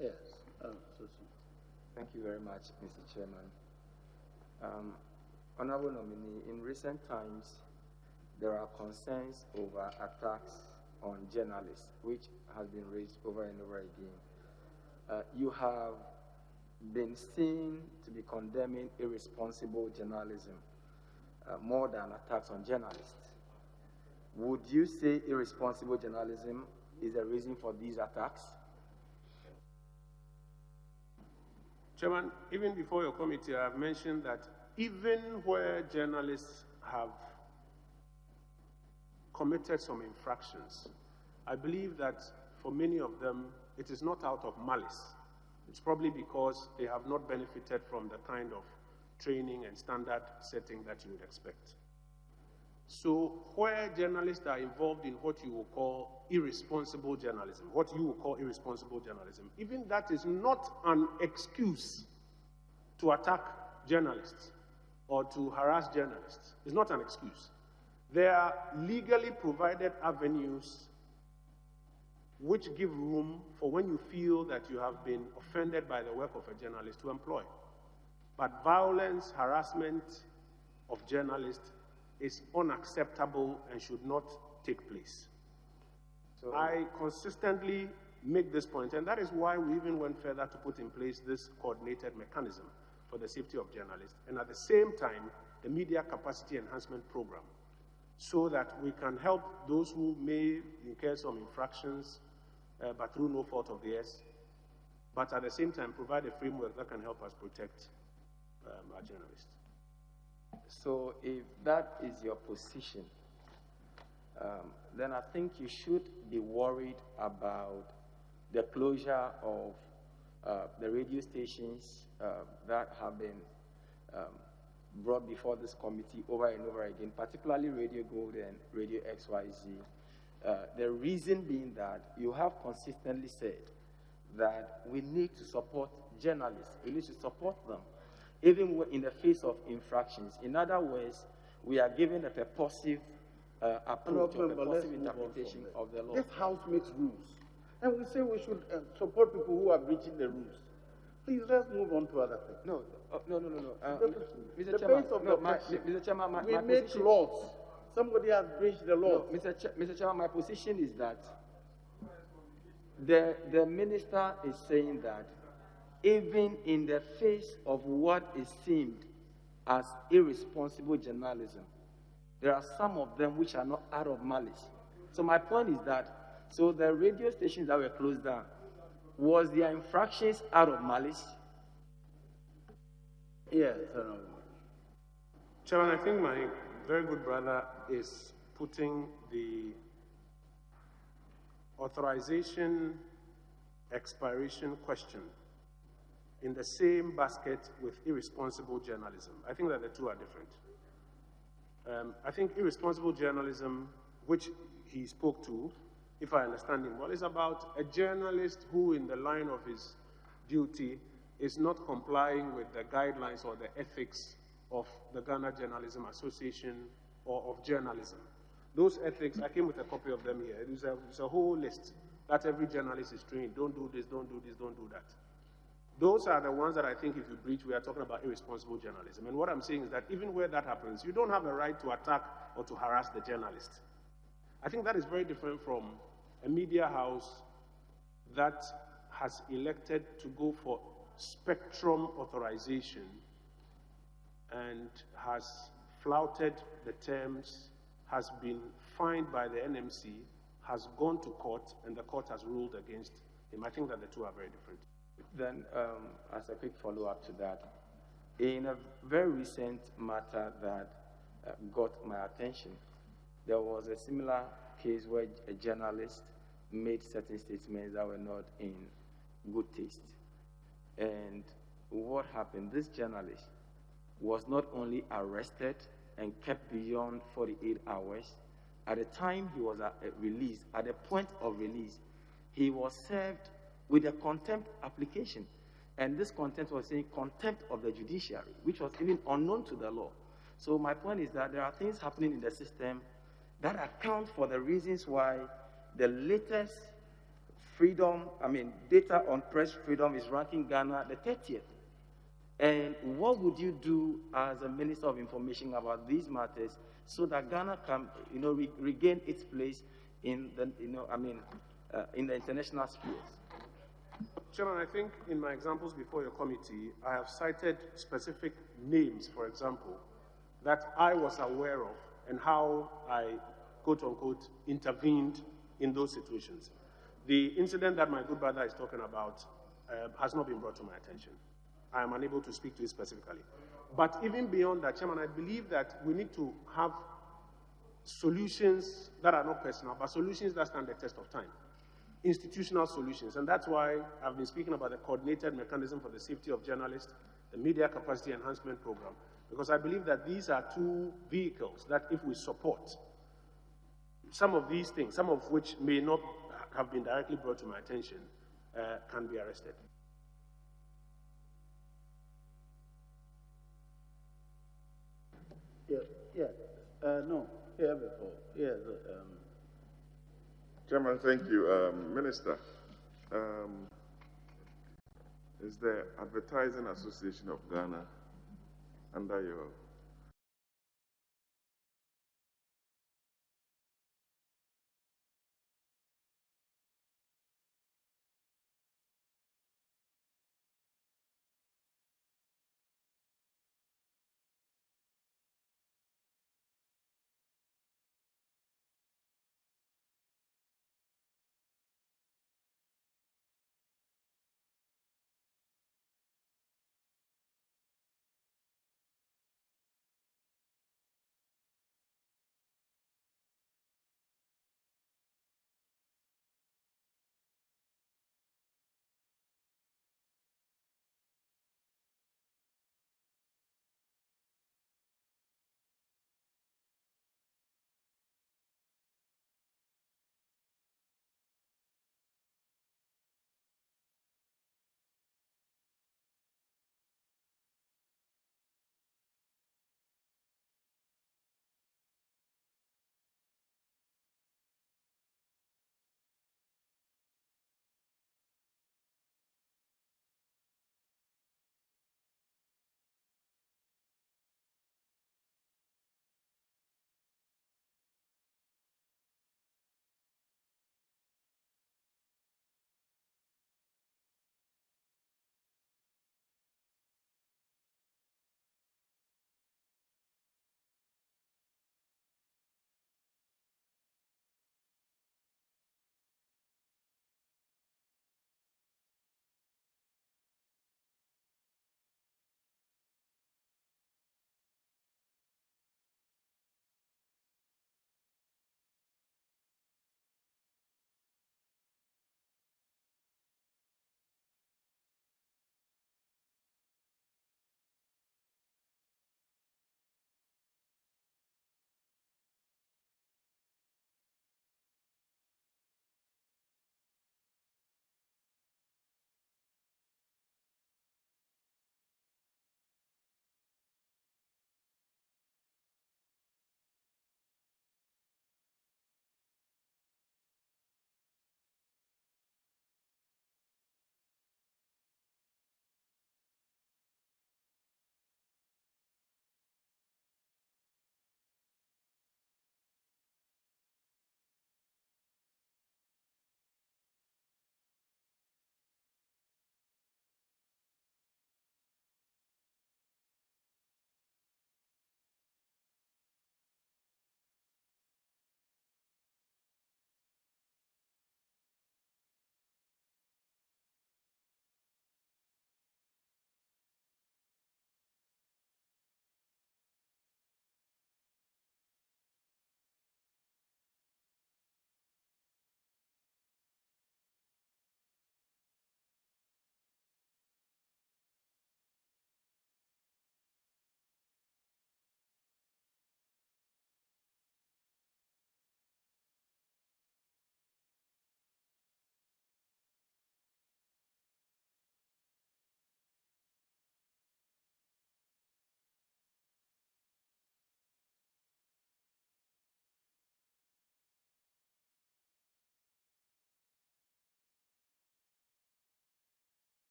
Yes. Thank you very much, Mr. Chairman. Honorable nominee, in recent times, there are concerns over attacks on journalists, which has been raised over and over again. You have been seen to be condemning irresponsible journalism more than attacks on journalists. Would you say irresponsible journalism is the reason for these attacks? Chairman, even before your committee, I have mentioned that even where journalists have committed some infractions, I believe that for many of them, it is not out of malice. It's probably because they have not benefited from the kind of training and standard setting that you would expect. So where journalists are involved in what you will call irresponsible journalism, even that is not an excuse to attack journalists or to harass journalists. It's not an excuse. There are legally provided avenues which give room for when you feel that you have been offended by the work of a journalist to employ. But violence, harassment of journalists is unacceptable and should not take place. So I consistently make this point, and that is why we even went further to put in place this coordinated mechanism for the safety of journalists, and at the same time, the Media Capacity Enhancement Program, so that we can help those who may incur some infractions, but through no fault of theirs, but at the same time provide a framework that can help us protect our journalists. So if that is your position, then I think you should be worried about the closure of the radio stations that have been brought before this committee over and over again, particularly Radio Gold and Radio XYZ. The reason being that you have consistently said that we need to support journalists, we need to support them, even in the face of infractions. In other words, we are given a purposive approach, a purposive interpretation of the law. This House makes rules, and we say we should support people who are breaching the rules. Please, let's move on to other things. No. Mr. Chairman, Mr. Chairman, we make laws. Somebody has breached the law. No, Mr. Chairman, my position is that the minister is saying that even in the face of what is seen as irresponsible journalism, there are some of them which are not out of malice. So my point is that, so the radio stations that were closed down, was their infractions out of malice? Yes, Chairman, I think my very good brother is putting the authorization expiration question in the same basket with irresponsible journalism. I think that the two are different. I think irresponsible journalism, which he spoke to, if I understand him well, is about a journalist who, in the line of his duty, is not complying with the guidelines or the ethics of the Ghana Journalism Association or of journalism. Those ethics, I came with a copy of them here. It's a whole list that every journalist is trained. Don't do this, don't do this, don't do that. Those are the ones that I think if you breach, we are talking about irresponsible journalism. And what I'm saying is that even where that happens, you don't have a right to attack or to harass the journalist. I think that is very different from a media house that has elected to go for spectrum authorization and has flouted the terms, has been fined by the NMC, has gone to court, and the court has ruled against him. I think that the two are very different. Then, as a quick follow-up to that, in a very recent matter that got my attention, there was a similar case where a journalist made certain statements that were not in good taste. And what happened? This journalist was not only arrested and kept beyond 48 hours, at the time he was released, at the point of release, he was served with a contempt application. And this contempt was saying contempt of the judiciary, which was even unknown to the law. So my point is that there are things happening in the system that account for the reasons why the latest data on press freedom is ranking Ghana the 30th. And what would you do as a Minister of Information about these matters so that Ghana can, regain its place in the, in the international spheres? Chairman, I think in my examples before your committee, I have cited specific names, for example, that I was aware of and how I, quote unquote, intervened in those situations. The incident that my good brother is talking about has not been brought to my attention. I am unable to speak to it specifically. But even beyond that, Chairman, I believe that we need to have solutions that are not personal, but solutions that stand the test of time. Institutional solutions. And that's why I've been speaking about the coordinated mechanism for the safety of journalists, the media capacity enhancement program, because I believe that these are two vehicles that if we support, some of these things, some of which may not have been directly brought to my attention, can be arrested. No, here before. Here, Chairman, thank you. Minister, is the Advertising Association of Ghana under your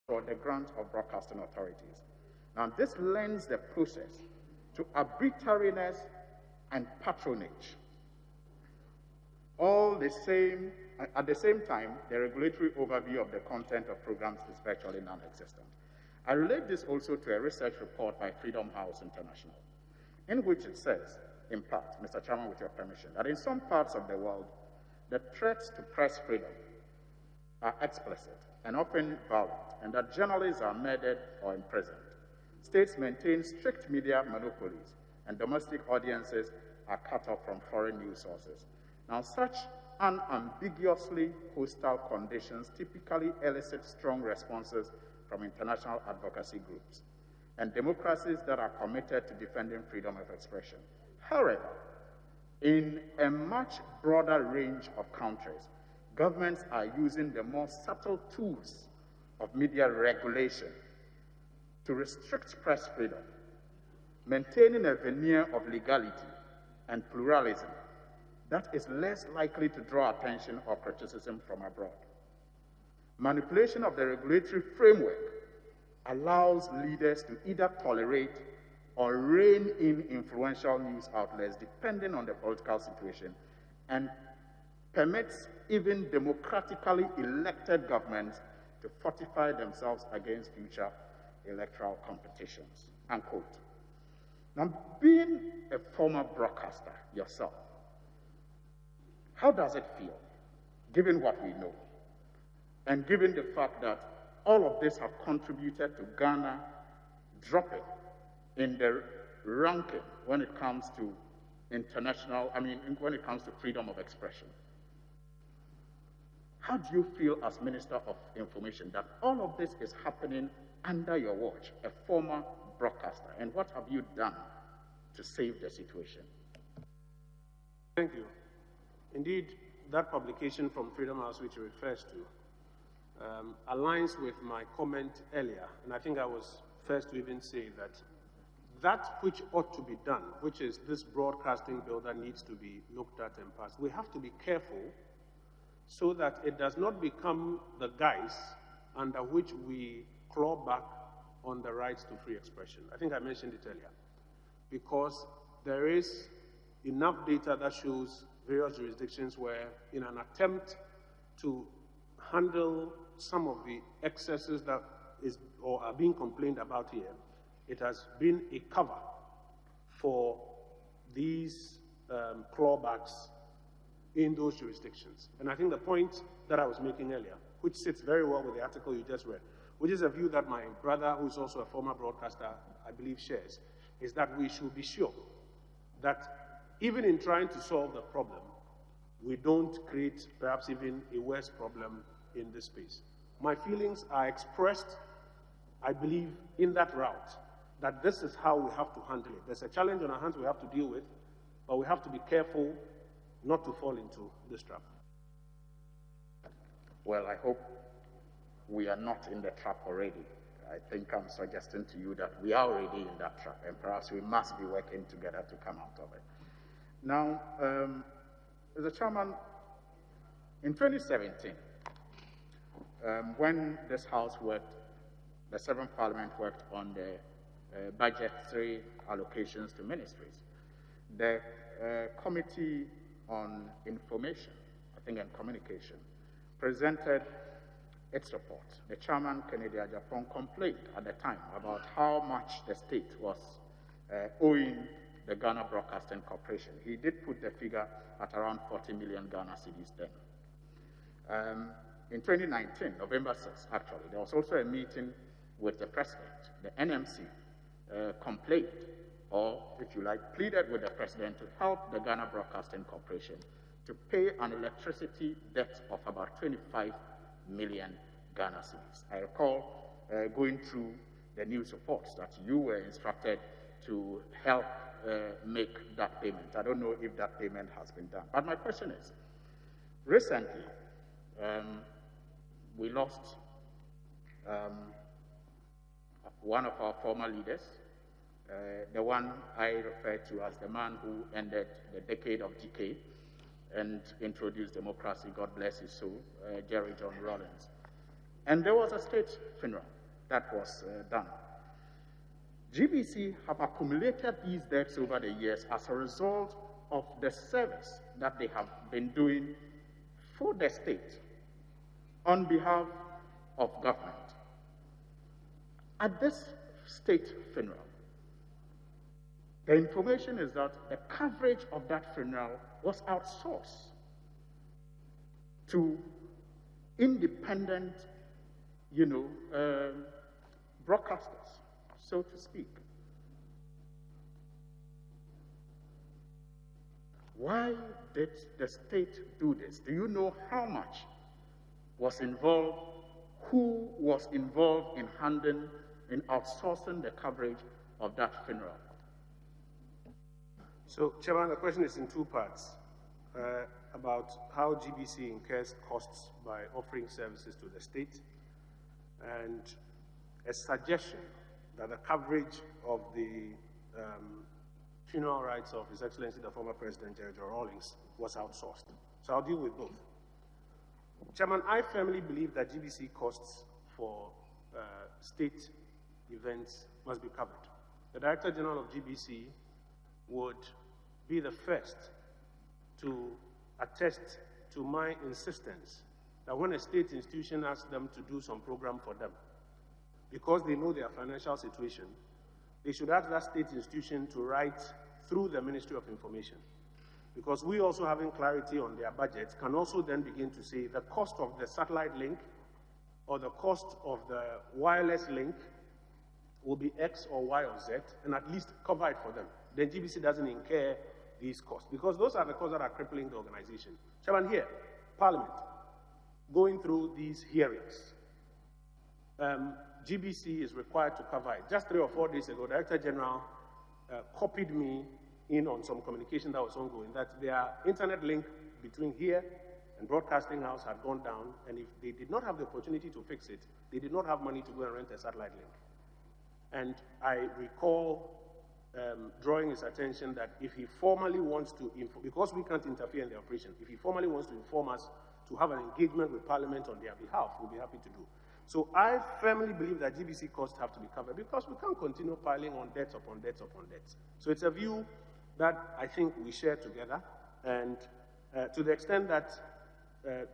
or the grant of broadcasting authorities. Now, this lends the process to arbitrariness and patronage. At the same time, the regulatory overview of the content of programs is virtually non-existent. I relate this also to a research report by Freedom House International, in which it says, in part, Mr. Chairman, with your permission, that in some parts of the world, the threats to press freedom are explicit and often violent, and that journalists are murdered or imprisoned. States maintain strict media monopolies, and domestic audiences are cut off from foreign news sources. Now, such unambiguously hostile conditions typically elicit strong responses from international advocacy groups and democracies that are committed to defending freedom of expression. However, in a much broader range of countries, governments are using the more subtle tools of media regulation to restrict press freedom, maintaining a veneer of legality and pluralism that is less likely to draw attention or criticism from abroad. Manipulation of the regulatory framework allows leaders to either tolerate or rein in influential news outlets depending on the political situation, and permits even democratically elected governments to fortify themselves against future electoral competitions, unquote. Now, being a former broadcaster yourself, how does it feel, given what we know, and given the fact that all of this have contributed to Ghana dropping in the ranking when it comes to when it comes to freedom of expression? How do you feel as Minister of Information that all of this is happening under your watch, a former broadcaster, and what have you done to save the situation? Thank you. Indeed, that publication from Freedom House which he refers to aligns with my comment earlier, and I think I was first to even say that which ought to be done, which is this broadcasting bill that needs to be looked at and passed, we have to be careful so that it does not become the guise under which we claw back on the rights to free expression. I think I mentioned it earlier, because there is enough data that shows various jurisdictions where, in an attempt to handle some of the excesses that are being complained about here, it has been a cover for these clawbacks in those jurisdictions. And I think the point that I was making earlier, which sits very well with the article you just read, which is a view that my brother, who is also a former broadcaster, I believe shares, is that we should be sure that even in trying to solve the problem, we don't create perhaps even a worse problem in this space. My feelings are expressed, I believe, in that route, that this is how we have to handle it. There's a challenge on our hands we have to deal with, but we have to be careful not to fall into this trap. Well, I hope we are not in the trap already. I think I'm suggesting to you that we are already in that trap, and perhaps we must be working together to come out of it. Now, Mr. Chairman, in 2017, when this House worked, the 7th Parliament worked on the budgetary allocations to ministries, the Committee on Information, I think, and Communication, presented its report. The chairman, Kennedy Ajapong, complained at the time about how much the state was owing the Ghana Broadcasting Corporation. He did put the figure at around 40 million Ghana cedis then. In 2019, November 6th, actually, there was also a meeting with the president. The NMC complained, or if you like, pleaded with the president to help the Ghana Broadcasting Corporation to pay an electricity debt of about 25 million Ghana cedis. I recall going through the news reports that you were instructed to help make that payment. I don't know if that payment has been done. But my question is, recently, we lost one of our former leaders, the one I refer to as the man who ended the decade of decay and introduced democracy, God bless his soul, Jerry John Rawlings. And there was a state funeral that was done. GBC have accumulated these debts over the years as a result of the service that they have been doing for the state on behalf of government. At this state funeral, the information is that the coverage of that funeral was outsourced to independent, broadcasters, so to speak. Why did the state do this? Do you know how much was involved? Who was involved in outsourcing the coverage of that funeral? So, Chairman, the question is in two parts about how GBC incurs costs by offering services to the state, and a suggestion that the coverage of the funeral rites of His Excellency the former President Jerry Rawlings was outsourced. So I'll deal with both. Chairman, I firmly believe that GBC costs for state events must be covered. The Director General of GBC would be the first to attest to my insistence that when a state institution asks them to do some program for them, because they know their financial situation, they should ask that state institution to write through the Ministry of Information. Because we also having clarity on their budgets can also then begin to say the cost of the satellite link or the cost of the wireless link will be X or Y or Z, and at least cover it for them. Then GBC doesn't incur these costs, because those are the costs that are crippling the organization. Chairman, here, Parliament, going through these hearings, GBC is required to cover it. Just 3 or 4 days ago, Director General copied me in on some communication that was ongoing, that their internet link between here and Broadcasting House had gone down, and if they did not have the opportunity to fix it, they did not have money to go and rent a satellite link. And I recall drawing his attention that if he formally wants to, because we can't interfere in the operation, if he formally wants to inform us to have an engagement with Parliament on their behalf, we'll be happy to do. So I firmly believe that GBC costs have to be covered, because we can't continue piling on debts upon debts upon debts. So it's a view that I think we share together, and to the extent that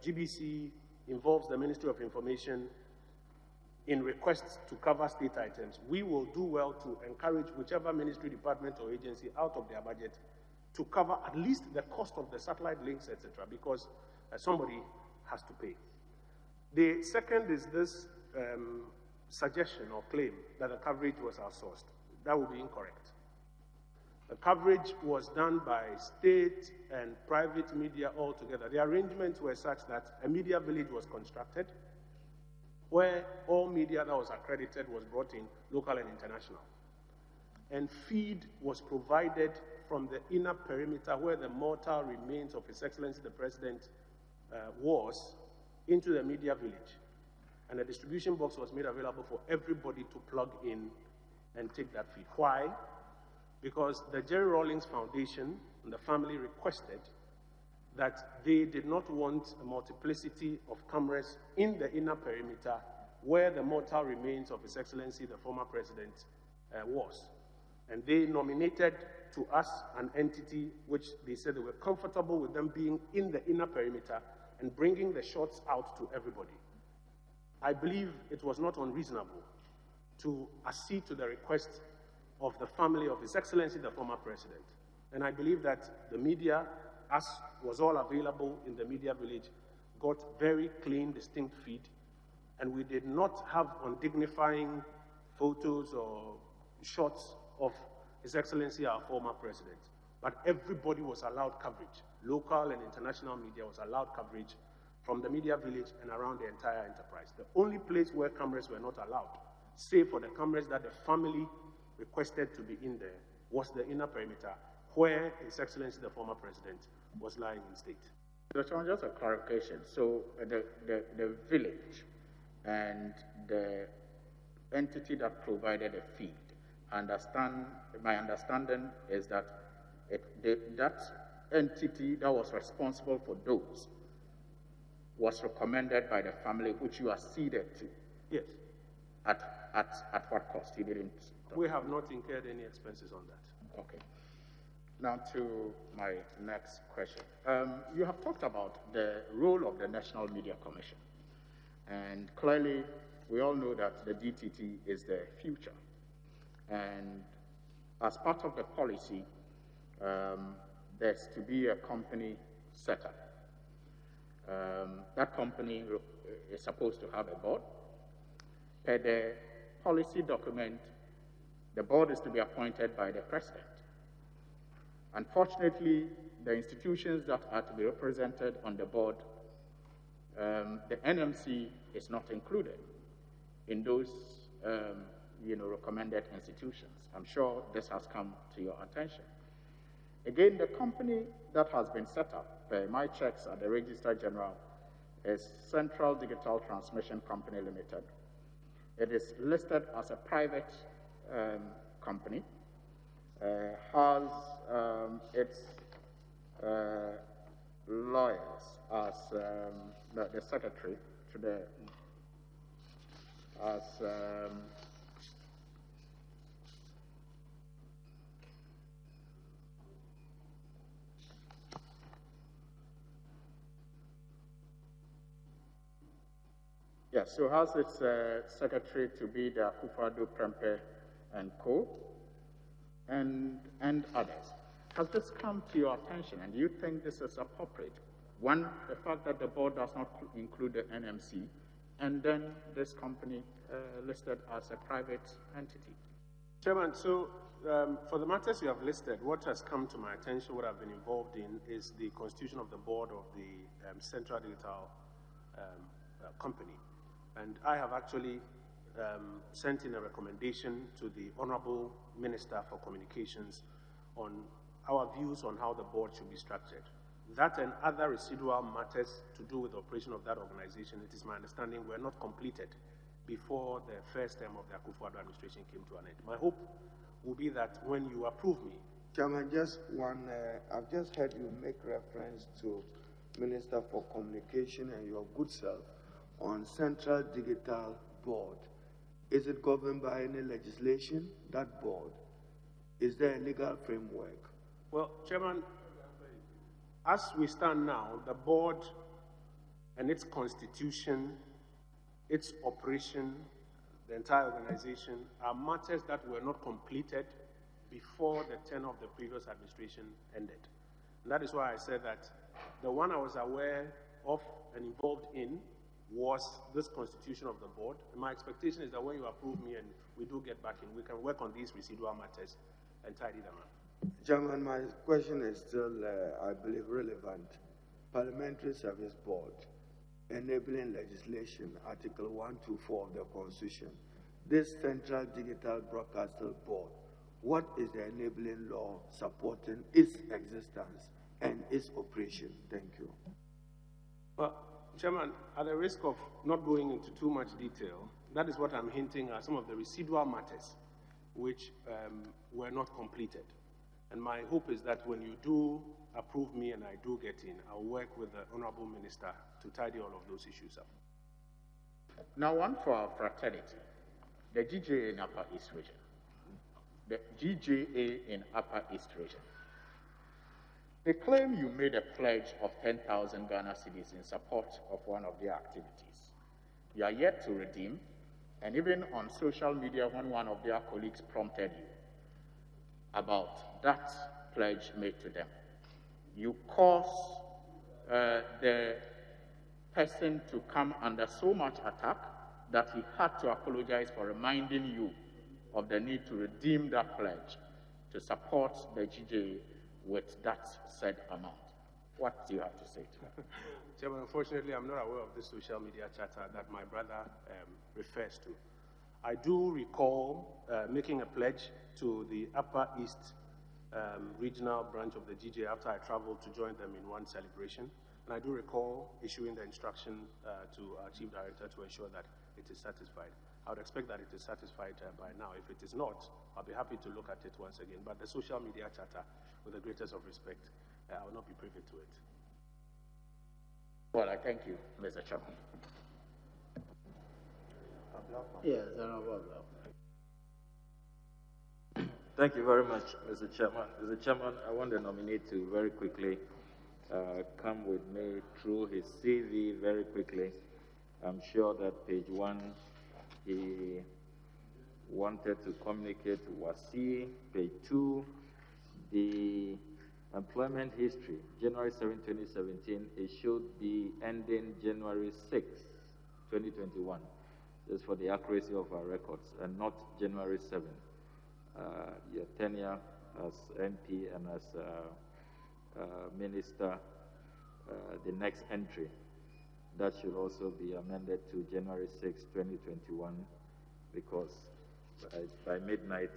GBC involves the Ministry of Information in requests to cover state items, we will do well to encourage whichever ministry, department, or agency out of their budget to cover at least the cost of the satellite links, etc., because somebody has to pay. The second is this suggestion or claim that the coverage was outsourced. That would be incorrect. The coverage was done by state and private media all together. The arrangements were such that a media village was constructed, where all media that was accredited was brought in, local and international. And feed was provided from the inner perimeter where the mortal remains of His Excellency the President was, into the media village. And a distribution box was made available for everybody to plug in and take that feed. Why? Because the Jerry Rawlings Foundation and the family requested that they did not want a multiplicity of cameras in the inner perimeter where the mortal remains of His Excellency the former President was. And they nominated to us an entity which they said they were comfortable with them being in the inner perimeter and bringing the shots out to everybody. I believe it was not unreasonable to accede to the request of the family of His Excellency the former President. And I believe that the media, as was all available in the media village, got very clean, distinct feed, and we did not have undignifying photos or shots of His Excellency our former President. But everybody was allowed coverage. Local and international media was allowed coverage from the media village and around the entire enterprise. The only place where cameras were not allowed, save for the cameras that the family requested to be in there, was the inner perimeter, where His Excellency the former President was lying in state. Just a clarification. So the village and the entity that provided a feed, my understanding is that that entity that was responsible for those was recommended by the family, which you acceded to. Yes. At what cost? You didn't. We have not incurred any expenses on that. Okay. Now to my next question. You have talked about the role of the National Media Commission. And clearly, we all know that the DTT is the future. And as part of the policy, there's to be a company set up. That company is supposed to have a board. Per the policy document, the board is to be appointed by the president. Unfortunately, the institutions that are to be represented on the board, the NMC is not included in those recommended institutions. I'm sure this has come to your attention. Again, the company that has been set up, by my checks at the Registrar General, is Central Digital Transmission Company Limited. It is listed as a private company, has its lawyers as the secretary to the, as yes, so has its secretary to be the Akufo-Addo Prempeh and Co. and others. Has this come to your attention, and do you think this is appropriate? One, the fact that the board does not include the NMC, and then this company listed as a private entity. Chairman, so for the matters you have listed, what has come to my attention, what I've been involved in, is the constitution of the board of the Central Digital Company. And I have actually sent in a recommendation to the Honorable Minister for Communications on our views on how the board should be structured. That and other residual matters to do with the operation of that organization, it is my understanding, were not completed before the first term of the Akufo-Addo administration came to an end. My hope will be that when you approve me. Chairman, just one, I've just heard you make reference to Minister for Communication and your good self on Central Digital Board. Is it governed by any legislation, that board? Is there a legal framework? Well, Chairman, as we stand now, the board and its constitution, its operation, the entire organization, are matters that were not completed before the tenure of the previous administration ended. And that is why I said that the one I was aware of and involved in was this constitution of the board. And my expectation is that when you approve me and we do get back in, we can work on these residual matters and tidy them up. Chairman, my question is still, I believe, relevant. Parliamentary Service Board, enabling legislation, Article 124 of the Constitution. This Central Digital Broadcasting Board, what is the enabling law supporting its existence and its operation? Thank you. Well, Chairman, at the risk of not going into too much detail, that is what I'm hinting at, some of the residual matters which were not completed. And my hope is that when you do approve me and I do get in, I'll work with the Honorable Minister to tidy all of those issues up. Now, one for our fraternity, the GJA in Upper East Region. The GJA in Upper East Region. They claim you made a pledge of 10,000 Ghana cedis in support of one of their activities. You are yet to redeem, and even on social media when one of their colleagues prompted you about that pledge made to them, you caused the person to come under so much attack that he had to apologize for reminding you of the need to redeem that pledge to support the GJA with that said amount. What do you have to say to that? Chairman, unfortunately, I'm not aware of this social media chatter that my brother refers to. I do recall making a pledge to the Upper East regional branch of the GJA after I traveled to join them in one celebration. And I do recall issuing the instruction to our Chief Director to ensure that it is satisfied. I would expect that it is satisfied by now. If it is not, I'll be happy to look at it once again. But the social media chatter, with the greatest of respect, I will not be privy to it. Well, I thank you, Mr. Chairman. Yes, Honorable. Thank you very much, Mr. Chairman. Mr. Chairman, I want the nominee to very quickly come with me through his CV very quickly. I'm sure that page 1, he wanted to communicate to WASI. Page 2, the employment history, January 7, 2017, it should be ending January 6, 2021. This is for the accuracy of our records, and not January 7. Your tenure as MP and as Minister, the next entry, that should also be amended to January 6, 2021, because by midnight,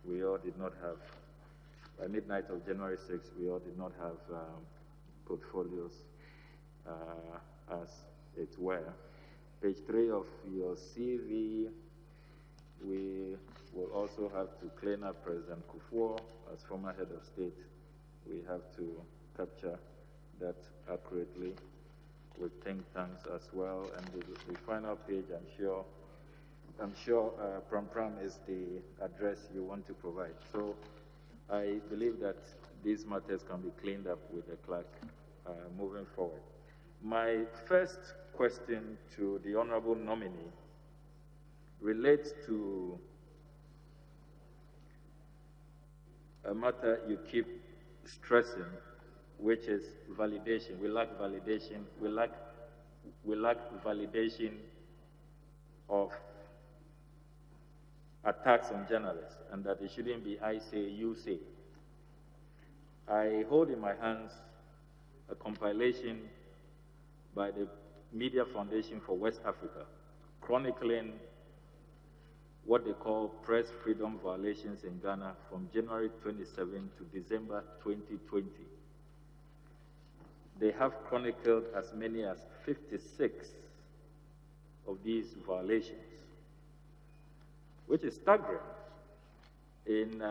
we all did not have, by midnight of January 6, we all did not have portfolios as it were. Page 3 of your CV, we will also have to clean up President Kufuor as former head of state. We have to capture that accurately with think tanks as well. And the final page, I'm sure Pram is the address you want to provide. So I believe that these matters can be cleaned up with the clerk moving forward. My first question to the honorable nominee relates to a matter you keep stressing, which is validation. We lack validation. We lack validation of attacks on journalists, and that it shouldn't be I say, you say. I hold in my hands a compilation by the Media Foundation for West Africa, chronicling what they call press freedom violations in Ghana from January 27 to December 2020. They have chronicled as many as 56 of these violations, which is staggering. In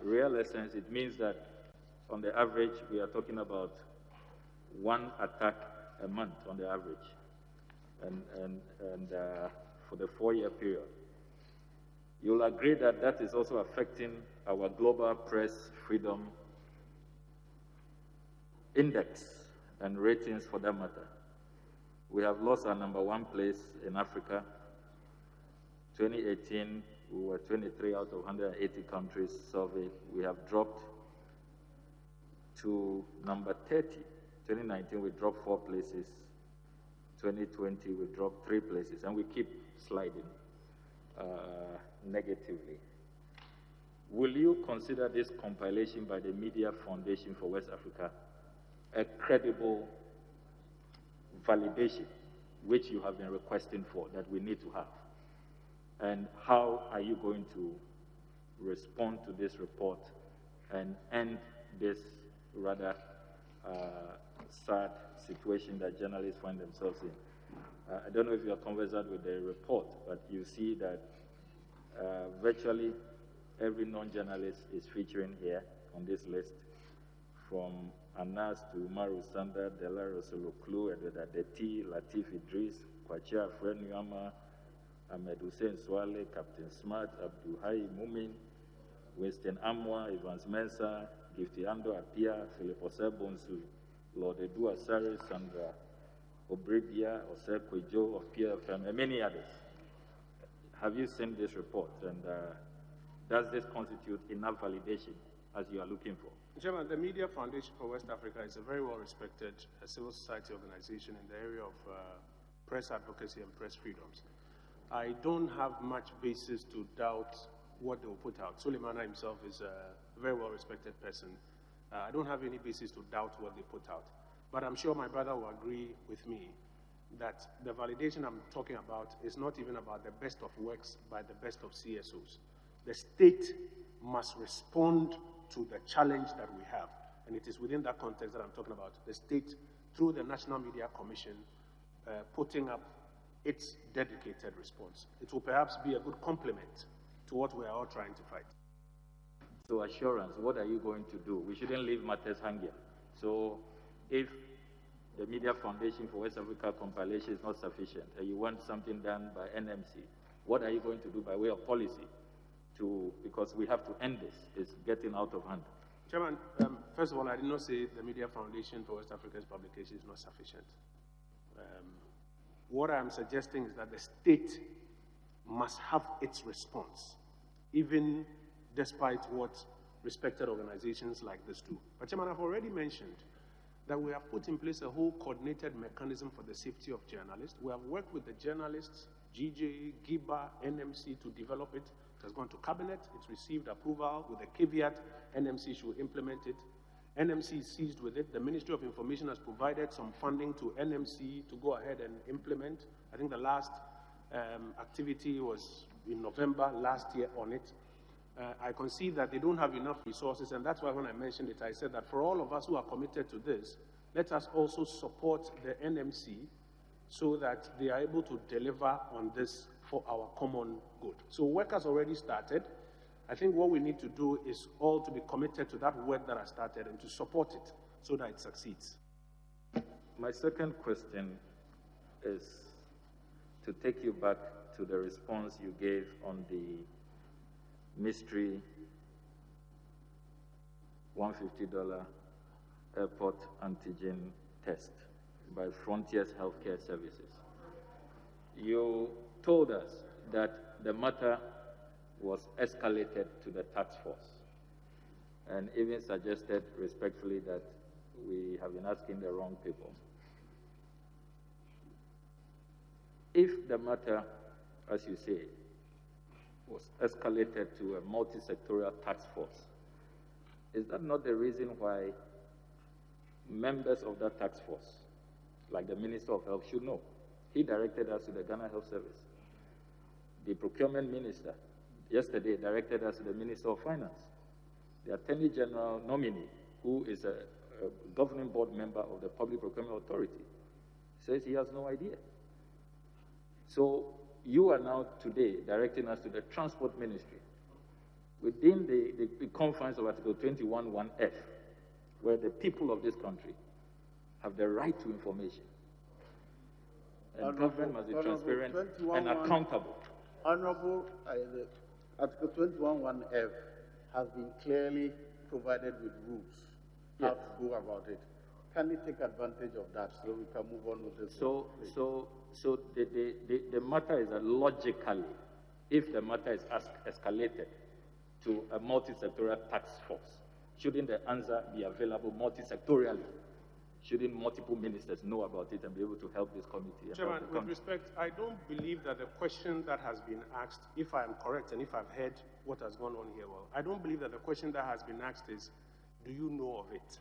real essence, it means that on the average, we are talking about one attack a month on the average, and for the 4-year period. You'll agree that that is also affecting our global press freedom index and ratings for that matter. We have lost our #1 place in Africa. 2018, we were 23 out of 180 countries surveyed. We have dropped to number 30. 2019, we dropped 4 places. 2020, we dropped 3 places, and we keep sliding negatively. Will you consider this compilation by the Media Foundation for West Africa a credible validation, which you have been requesting for, that we need to have? And how are you going to respond to this report and end this rather sad situation that journalists find themselves in? I don't know if you are conversant with the report, but you see that virtually every non-journalist is featuring here on this list, from Anas to Umaru Sanda, Dela Rosoloklu, Edward Adeti, Latif Idris, Kwachia Frenyama, Ahmed Hussein Swale, Captain Smart, Abduhai Mumin, Winston Amwa, Evans Mensah, Gifty Ando Apia, Philip Osebonsu, Lord Edu Asari, Sandra Obribia, Ose Kojo of PFM, and many others. Have you seen this report, and does this constitute enough validation as you are looking for? Chairman, the Media Foundation for West Africa is a very well-respected civil society organization in the area of press advocacy and press freedoms. I don't have much basis to doubt what they will put out. Suleimana himself is a very well-respected person. I don't have any basis to doubt what they put out. But I'm sure my brother will agree with me that the validation I'm talking about is not even about the best of works by the best of CSOs. The state must respond to the challenge that we have. And it is within that context that I'm talking about. The state, through the National Media Commission, putting up its dedicated response. It will perhaps be a good complement to what we are all trying to fight. So assurance, what are you going to do? We shouldn't leave matters hanging. So if the Media Foundation for West Africa compilation is not sufficient and you want something done by NMC, What are you going to do by way of policy because we have to end this? It's getting out of hand. Chairman, first of all, I did not say the Media Foundation for West Africa's publication is not sufficient. What I'm suggesting is that the state must have its response, even despite what respected organizations like this do. But Chairman, I've already mentioned that we have put in place a whole coordinated mechanism for the safety of journalists. We have worked with the journalists, GJ, GIBA, NMC to develop it. It has gone to cabinet, it's received approval with a caveat, NMC should implement it. NMC is seized with it. The Ministry of Information has provided some funding to NMC to go ahead and implement. I think the last activity was in November last year on it. I concede that they don't have enough resources, and that's why when I mentioned it, I said that for all of us who are committed to this, let us also support the NMC so that they are able to deliver on this for our common good. So work has already started. I think what we need to do is all to be committed to that work that has started and to support it so that it succeeds. My second question is to take you back to the response you gave on the mystery $150 airport antigen test by Frontiers Healthcare Services. You told us that the matter was escalated to the task force and even suggested respectfully that we have been asking the wrong people. If the matter, as you say, was escalated to a multi-sectorial task force, is that not the reason why members of that task force, like the Minister of Health, should know? He directed us to the Ghana Health Service. The Procurement Minister yesterday directed us to the Minister of Finance. The Attorney General nominee, who is a governing board member of the Public Procurement Authority, says he has no idea. So you are now today directing us to the Transport Ministry within the confines of Article 21(1)(f), where the people of this country have the right to information. And government must be transparent and accountable. Honorable, Article 21(1)(f) has been clearly provided with rules how to go about it. Can we take advantage of that so we can move on with this? So the matter is that logically, if the matter is escalated to a multi-sectorial task force, shouldn't the answer be available multi-sectorially? Shouldn't multiple ministers know about it and be able to help this committee? Chairman, with respect, I don't believe that the question that has been asked, if I am correct and if I've heard what has gone on here well, I don't believe that the question that has been asked is, do you know of it?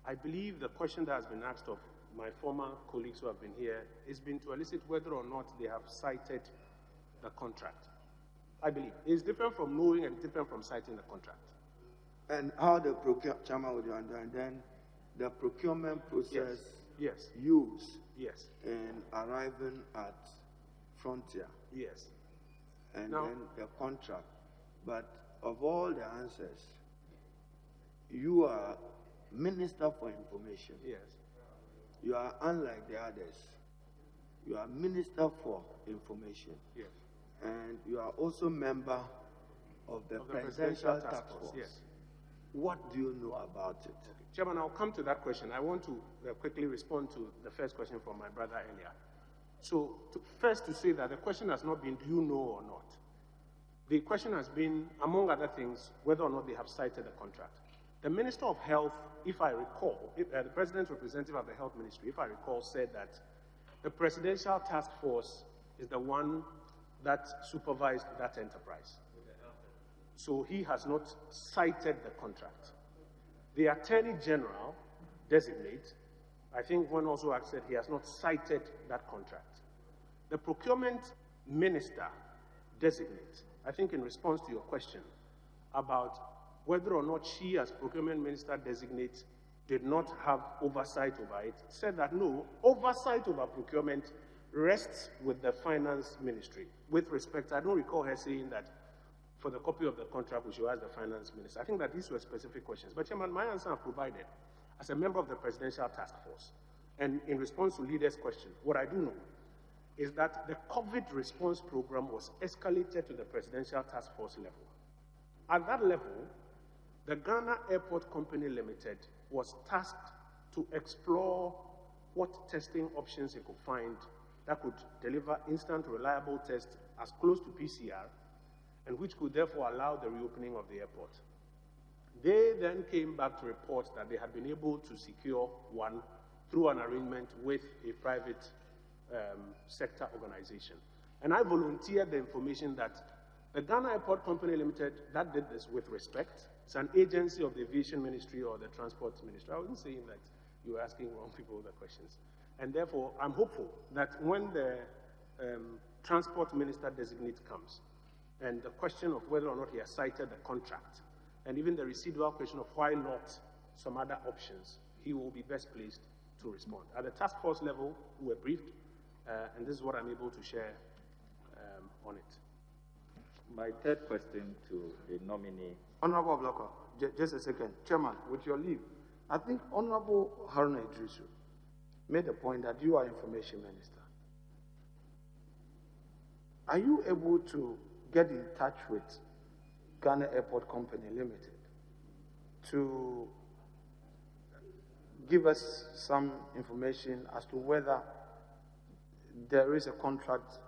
I believe the question that has been asked of my former colleagues who have been here has been to elicit whether or not they have cited the contract. I believe. It's different from knowing and different from citing the contract. And how the procurement, Chairman, would you understand, then the procurement process used in arriving at Frontier. Yes. And now, then the contract. But of all the answers, you are Minister for Information. Yes. You are unlike the others. You are Minister for Information. Yes. And you are also member of the Presidential Task Force. Yes. What do you know about it? Okay. Chairman, I'll come to that question. I want to quickly respond to the first question from my brother earlier. So, first to say that the question has not been, do you know or not? The question has been, among other things, whether or not they have cited the contract. The Minister of Health, if I recall, the President's representative of the Health Ministry, if I recall, said that the Presidential Task Force is the one that supervised that enterprise. So he has not cited the contract. The Attorney General designate, I think one also asked that he has not cited that contract. The Procurement Minister designate, I think in response to your question about whether or not she as Procurement Minister designate did not have oversight over it, said that no, oversight over procurement rests with the Finance Ministry. With respect, I don't recall her saying that for the copy of the contract we should ask the Finance Minister. I think that these were specific questions. But Chairman, my answer I've provided as a member of the Presidential Task Force, and in response to leader's question, what I do know is that the COVID response program was escalated to the Presidential Task Force level. At that level, the Ghana Airport Company Limited was tasked to explore what testing options it could find that could deliver instant, reliable tests as close to PCR, and which could therefore allow the reopening of the airport. They then came back to report that they had been able to secure one through an arrangement with a private sector organization. And I volunteered the information that the Ghana Airport Company Limited, that did this with respect. It's an agency of the Aviation Ministry or the Transport Ministry. I wasn't saying that you were asking wrong people the questions. And therefore, I'm hopeful that when the Transport Minister-Designate comes, and the question of whether or not he has cited the contract, and even the residual question of why not some other options, he will be best placed to respond. At the task force level, we were briefed, and this is what I'm able to share on it. My third question to the nominee. Honorable Blocker, just a second. Chairman, with your leave, I think Honorable Haruna Idrisu made a point that you are Information Minister. Are you able to get in touch with Ghana Airport Company Limited to give us some information as to whether there is a contract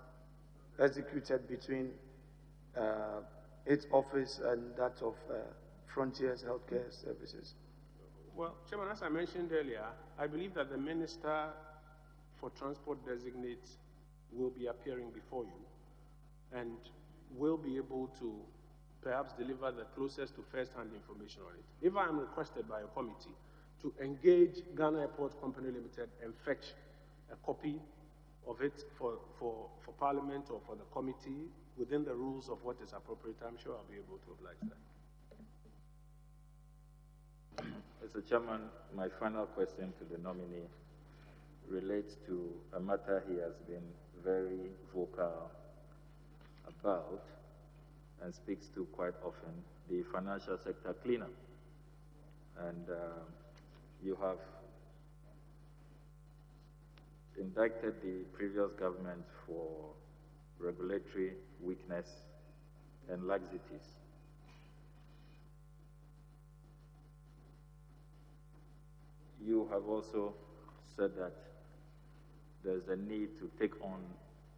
executed between its office and that of Frontiers Healthcare Services? Well, Chairman, as I mentioned earlier, I believe that the Minister for Transport Designate will be appearing before you and will be able to perhaps deliver the closest to first-hand information on it. If I am requested by a committee to engage Ghana Airport Company Limited and fetch a copy of it for Parliament or for the committee within the rules of what is appropriate, I'm sure I'll be able to oblige that. Mr. Chairman, my final question to the nominee relates to a matter he has been very vocal about and speaks to quite often, the financial sector cleanup. And you have indicted the previous government for regulatory weakness and laxities. You have also said that there's a need to take on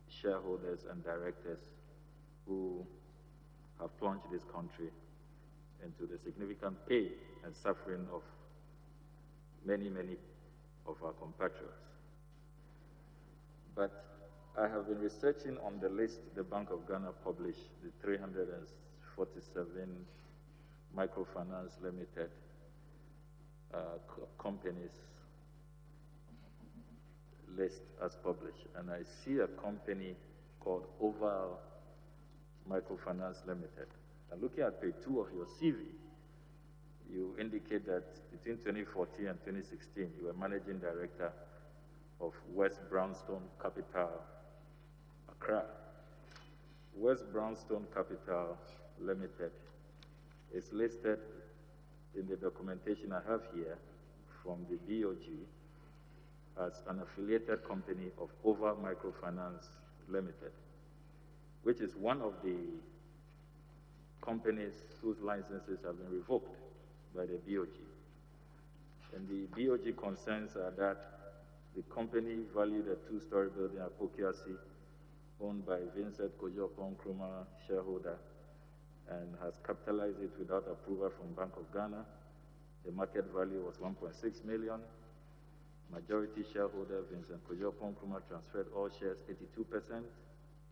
shareholders and directors who have plunged this country into the significant pain and suffering of many, many of our compatriots. But I have been researching on the list the Bank of Ghana published, the 347 microfinance limited companies list as published, and I see a company called Oval Microfinance Limited. And looking at page 2 of your CV, you indicate that between 2014 and 2016, you were managing director of West Brownstone Capital, Accra. West Brownstone Capital Limited is listed in the documentation I have here from the BOG as an affiliated company of Oval Microfinance Limited, which is one of the companies whose licenses have been revoked by the BOG. And the BOG concerns are that the company valued a 2-story building at Pokiasi, owned by Vincent Kojo Oppong Nkrumah, shareholder, and has capitalized it without approval from Bank of Ghana. The market value was 1.6 million. Majority shareholder Vincent Kojo Oppong Nkrumah transferred all shares 82%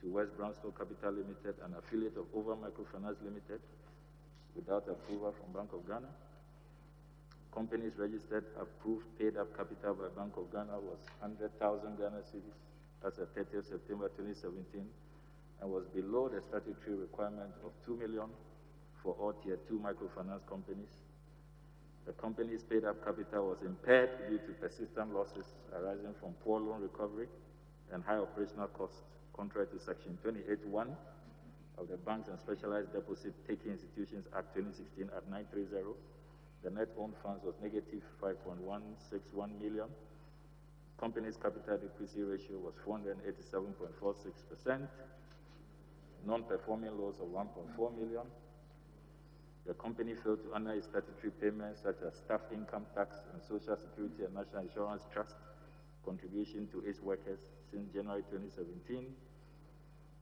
to West Brownstone Capital Limited, an affiliate of Oval Microfinance Limited, without approval from Bank of Ghana. Companies registered, approved, paid up capital by Bank of Ghana was 100,000 Ghana cedis as of 30th September 2017, and was below the statutory requirement of 2 million for all Tier 2 microfinance companies. The company's paid up capital was impaired due to persistent losses arising from poor loan recovery and high operational costs, contrary to Section 28(1) of the Banks and Specialized Deposit Taking Institutions Act 2016 at 930. The net owned funds was negative 5.161 million. Company's capital adequacy ratio was 487.46%. Non-performing loans of 1.4 million. The company failed to honor its statutory payments such as staff income tax and Social Security and National Insurance Trust contribution to its workers since January 2017.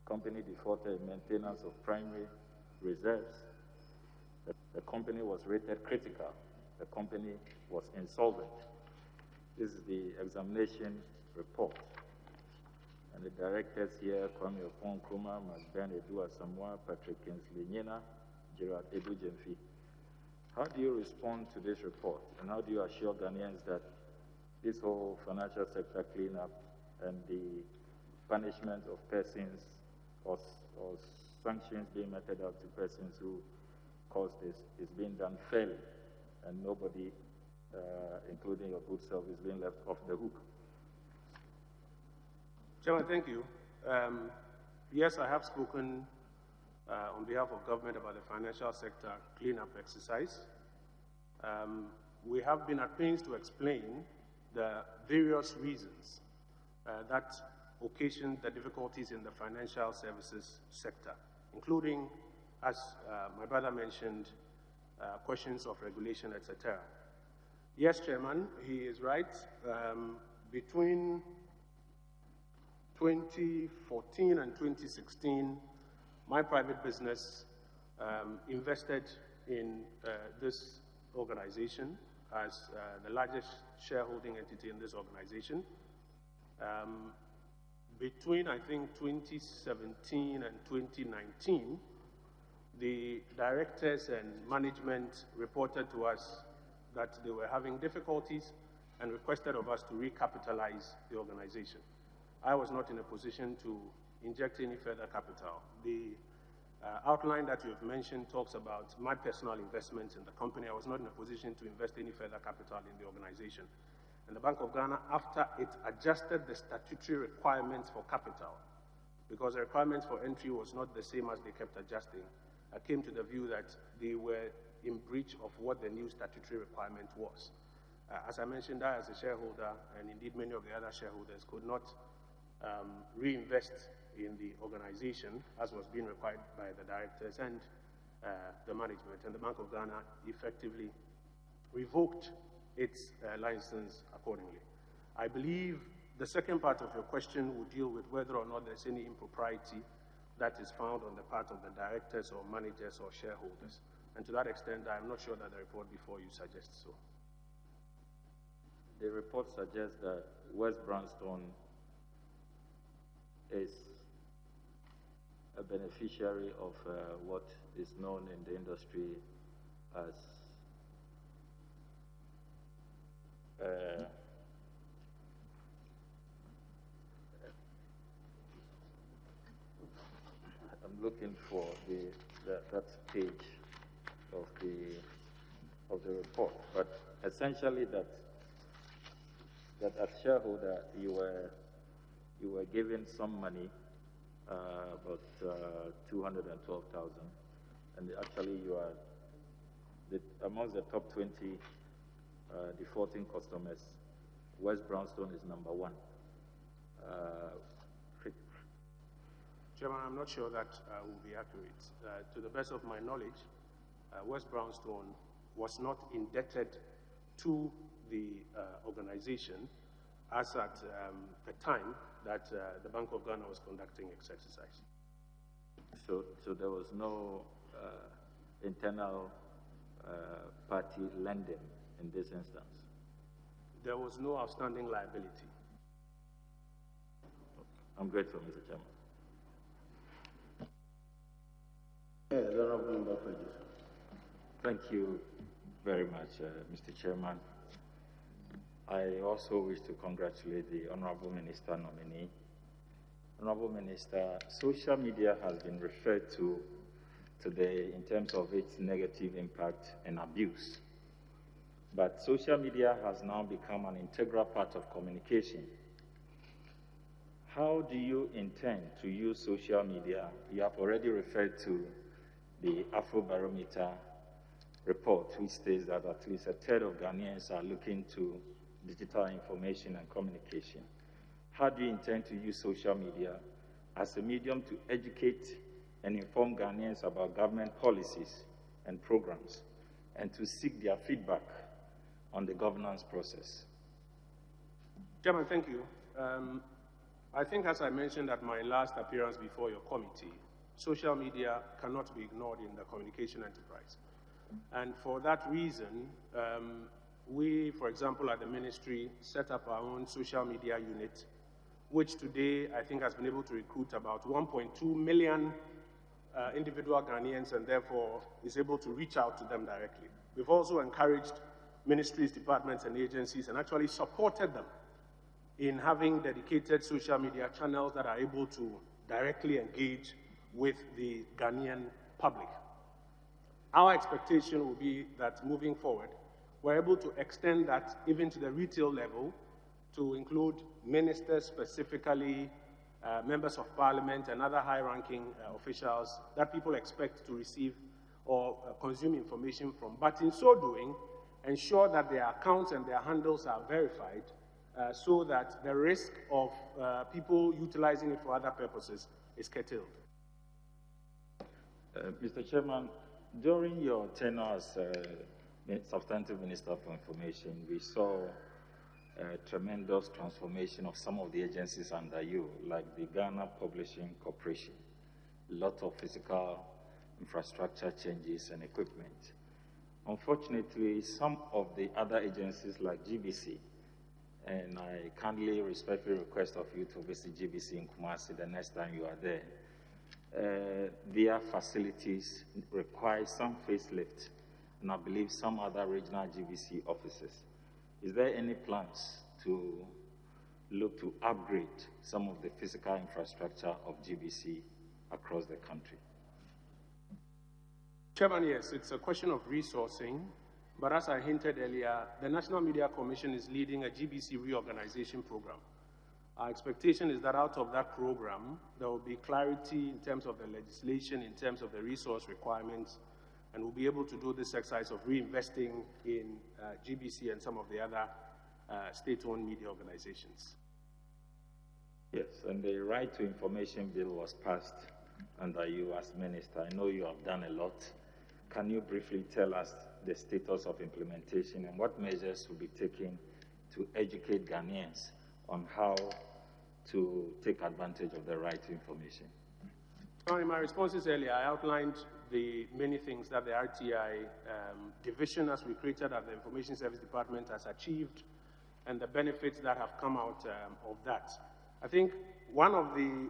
Company defaulted in maintenance of primary reserves. The company was rated critical. The company was insolvent. This is the examination report. And the directors here, Kojo Oppong Nkrumah, Ben Edu Asamoah, Patrick Kinsley Nyena, Gerard Edu Jemfi. How do you respond to this report? And how do you assure Ghanaians that this whole financial sector cleanup and the punishment of persons or sanctions being meted out to persons who caused this is being done fairly and nobody, including your good self, is being left off the hook? Chairman, thank you. Yes, I have spoken on behalf of government about the financial sector cleanup exercise. We have been at pains to explain the various reasons that occasioned the difficulties in the financial services sector, including, as my brother mentioned, questions of regulation, etc. Yes, Chairman, he is right. Between 2014 and 2016, my private business invested in this organization as the largest shareholding entity in this organization. Between, I think, 2017 and 2019, the directors and management reported to us that they were having difficulties and requested of us to recapitalize the organization. I was not in a position to inject any further capital. The outline that you've mentioned talks about my personal investments in the company. I was not in a position to invest any further capital in the organization. And the Bank of Ghana, after it adjusted the statutory requirements for capital, because the requirements for entry was not the same as they kept adjusting, I came to the view that they were in breach of what the new statutory requirement was. As I mentioned, I as a shareholder, and indeed many of the other shareholders, could not reinvest in the organization as was being required by the directors and the management. And the Bank of Ghana effectively revoked its license accordingly. I believe the second part of your question would deal with whether or not there's any impropriety that is found on the part of the directors or managers or shareholders. And to that extent, I'm not sure that the report before you suggests so. The report suggests that West Brownstone is a beneficiary of what is known in the industry as I'm looking for that page of the report, but essentially that as shareholder you were given some money, about 212,000, and actually you are amongst the top 20 defaulting customers. West Brownstone is number 1. Chairman, I'm not sure that will be accurate. To the best of my knowledge, West Brownstone was not indebted to the organization as at the time that the Bank of Ghana was conducting its exercise. So there was no internal party lending in this instance? There was no outstanding liability. I'm grateful, Mr. Chairman. Thank you very much, Mr. Chairman. I also wish to congratulate the Honorable Minister nominee. Honorable Minister, social media has been referred to today in terms of its negative impact and abuse. But social media has now become an integral part of communication. How do you intend to use social media? You have already referred to the Afrobarometer report, which states that at least a third of Ghanaians are looking to digital information and communication. How do you intend to use social media as a medium to educate and inform Ghanaians about government policies and programs, and to seek their feedback on the governance process? Chairman, thank you. I think, as I mentioned at my last appearance before your committee, social media cannot be ignored in the communication enterprise. And for that reason, we, for example, at the ministry, set up our own social media unit, which today I think has been able to recruit about 1.2 million individual Ghanaians, and therefore is able to reach out to them directly. We've also encouraged ministries, departments, and agencies, and actually supported them in having dedicated social media channels that are able to directly engage with the Ghanaian public. Our expectation will be that moving forward, we're able to extend that even to the retail level, to include ministers specifically, members of parliament, and other high-ranking officials that people expect to receive or consume information from. But in so doing, ensure that their accounts and their handles are verified so that the risk of people utilizing it for other purposes is curtailed. Mr. Chairman, during your tenure as Substantive Minister for Information, we saw a tremendous transformation of some of the agencies under you, like the Ghana Publishing Corporation. A lot of physical infrastructure changes and equipment. Unfortunately, some of the other agencies like GBC, and I kindly, respectfully request of you to visit GBC in Kumasi the next time you are there. Their facilities require some facelift, and I believe some other regional GBC offices. Is there any plans to look to upgrade some of the physical infrastructure of GBC across the country? Chairman, yes, it's a question of resourcing, but as I hinted earlier, the National Media Commission is leading a GBC reorganization program. Our expectation is that out of that program, there will be clarity in terms of the legislation, in terms of the resource requirements, and we'll be able to do this exercise of reinvesting in GBC and some of the other state-owned media organizations. Yes, and the Right to Information Bill was passed under you as minister. I know you have done a lot. Can you briefly tell us the status of implementation and what measures will be taken to educate Ghanaians on how to take advantage of the right to information? Well, in my responses earlier, I outlined the many things that the RTI division, as we created at the Information Service Department, has achieved and the benefits that have come out of that. I think one of the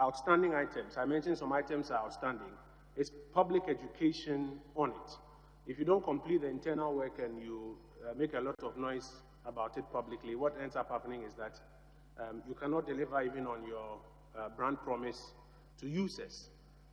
outstanding items, I mentioned some items are outstanding, is public education on it. If you don't complete the internal work and you make a lot of noise about it publicly, what ends up happening is that you cannot deliver even on your brand promise to users.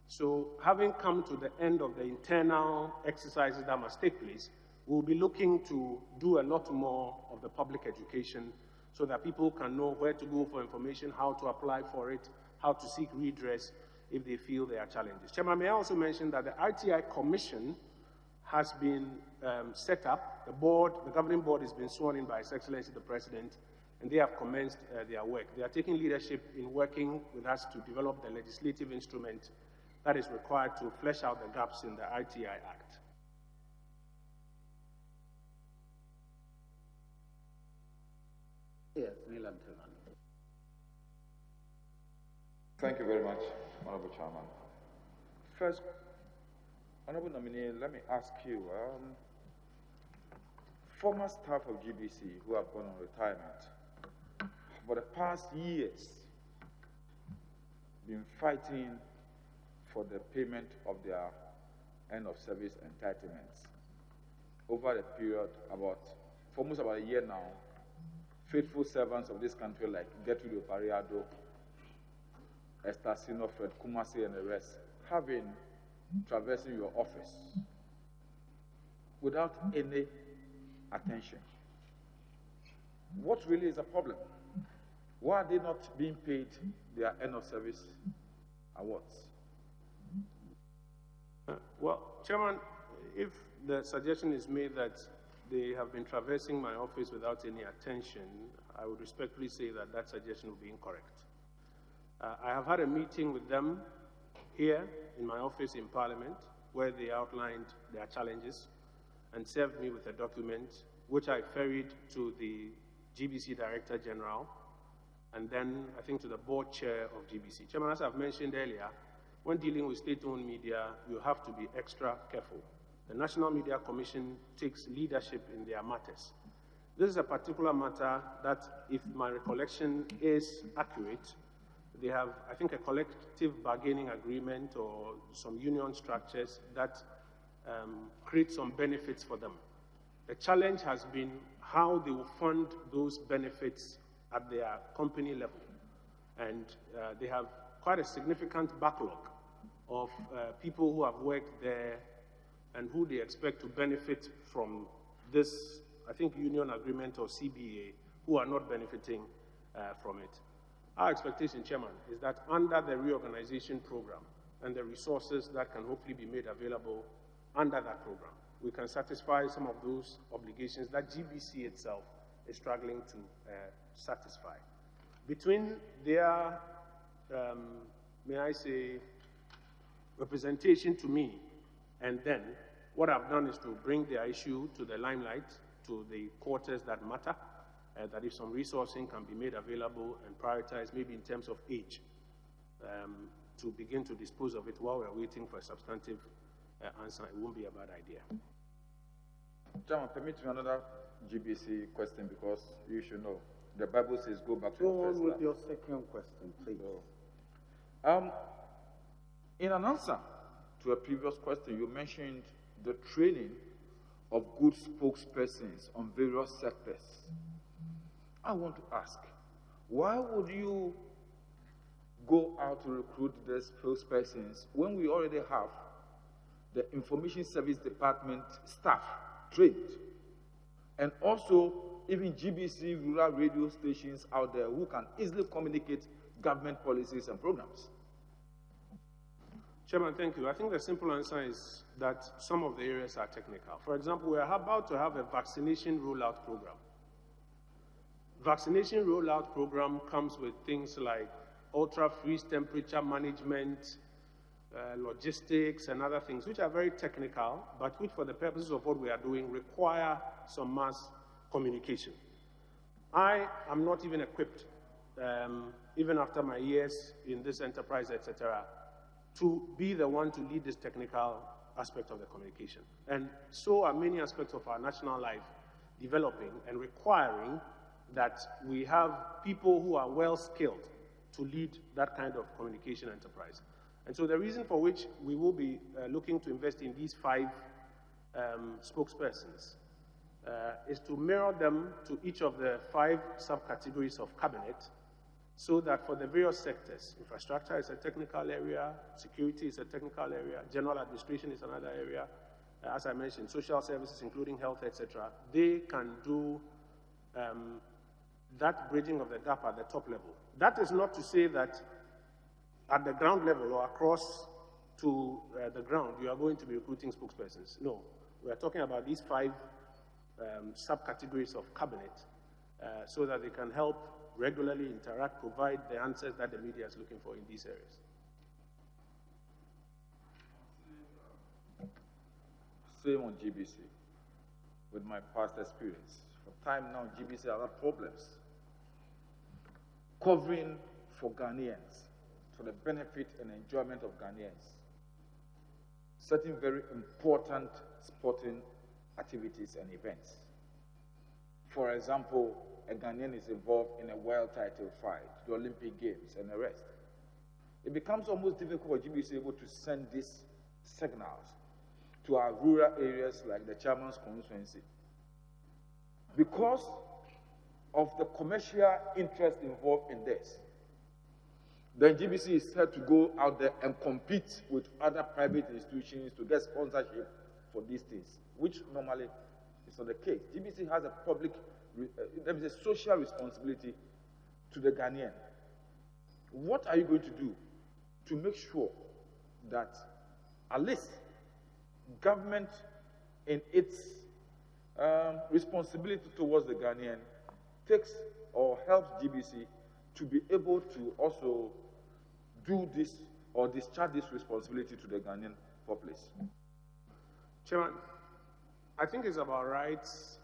So having come to the end of the internal exercises that must take place, we'll be looking to do a lot more of the public education so that people can know where to go for information, how to apply for it, how to seek redress if they feel there are challenges. Chairman, may I also mention that the RTI Commission has been set up. The board, the governing board, has been sworn in by His Excellency the President, and they have commenced their work. They are taking leadership in working with us to develop the legislative instrument that is required to flesh out the gaps in the RTI Act. Yes, Neil Antoine. Thank you very much, Honorable Chairman. First, Honorable nominee, let me ask you, former staff of GBC who have gone on retirement, for the past years, been fighting for the payment of their end-of-service entitlements. Over the period, for almost about a year now, faithful servants of this country like Gertrude Opariado, Esther Sinofred, Kumasi, and the rest have been traversing your office without any attention. What really is the problem? Why are they not being paid their end-of-service awards? Well, Chairman, if the suggestion is made that they have been traversing my office without any attention, I would respectfully say that that suggestion would be incorrect. I have had a meeting with them here in my office in Parliament where they outlined their challenges and served me with a document which I ferried to the GBC Director General and then I think to the board chair of GBC. Chairman, as I've mentioned earlier, when dealing with state-owned media, you have to be extra careful. The National Media Commission takes leadership in their matters. This is a particular matter that, if my recollection is accurate, they have, I think, a collective bargaining agreement or some union structures that create some benefits for them. The challenge has been how they will fund those benefits at their company level. And they have quite a significant backlog of people who have worked there and who they expect to benefit from this, I think, union agreement or CBA, who are not benefiting from it. Our expectation, Chairman, is that under the reorganization program and the resources that can hopefully be made available under that program, we can satisfy some of those obligations that GBC itself is struggling to satisfy. Between their, may I say, representation to me and then, what I've done is to bring their issue to the limelight, to the quarters that matter, that if some resourcing can be made available and prioritized, maybe in terms of age, to begin to dispose of it while we're waiting for a substantive answer, it won't be a bad idea. Chairman, permit me another GBC question because you should know. The Bible says go back to Go the first on with love. your second question, please. In an answer to a previous question, you mentioned the training of good spokespersons on various sectors. I want to ask, why would you go out to recruit the spokespersons when we already have the Information Service Department staff trained? And also, even GBC rural radio stations out there who can easily communicate government policies and programs. Chairman, thank you. I think the simple answer is that some of the areas are technical. For example, we are about to have a vaccination rollout program. Vaccination rollout program comes with things like ultra-freeze temperature management, logistics, and other things, which are very technical, but which, for the purposes of what we are doing, require some mass communication. I am not even equipped, even after my years in this enterprise, etc., to be the one to lead this technical aspect of the communication. And so are many aspects of our national life developing and requiring that we have people who are well-skilled to lead that kind of communication enterprise. And so the reason for which we will be looking to invest in these 5 spokespersons is to mirror them to each of the 5 subcategories of cabinet, so that for the various sectors, infrastructure is a technical area, security is a technical area, general administration is another area, as I mentioned, social services, including health, etc., they can do that bridging of the gap at the top level. That is not to say that at the ground level or across to the ground, you are going to be recruiting spokespersons. No, we are talking about these 5 subcategories of cabinet so that they can help regularly interact, provide the answers that the media is looking for in these areas. Same on GBC, with my past experience. For time now, GBC has problems covering for Ghanaians, for the benefit and enjoyment of Ghanaians, certain very important sporting activities and events. For example, a Ghanaian is involved in a world title fight, the Olympic Games, and the rest. It becomes almost difficult for GBC able to send these signals to our rural areas like the chairman's constituency. Because of the commercial interest involved in this, then GBC is set to go out there and compete with other private institutions to get sponsorship for these things, which normally is not the case. GBC has a public, there is a social responsibility to the Ghanaian. What are you going to do to make sure that at least government in its responsibility towards the Ghanaian takes or helps GBC to be able to also do this or discharge this responsibility to the Ghanaian populace? Chairman, I think it's about rights,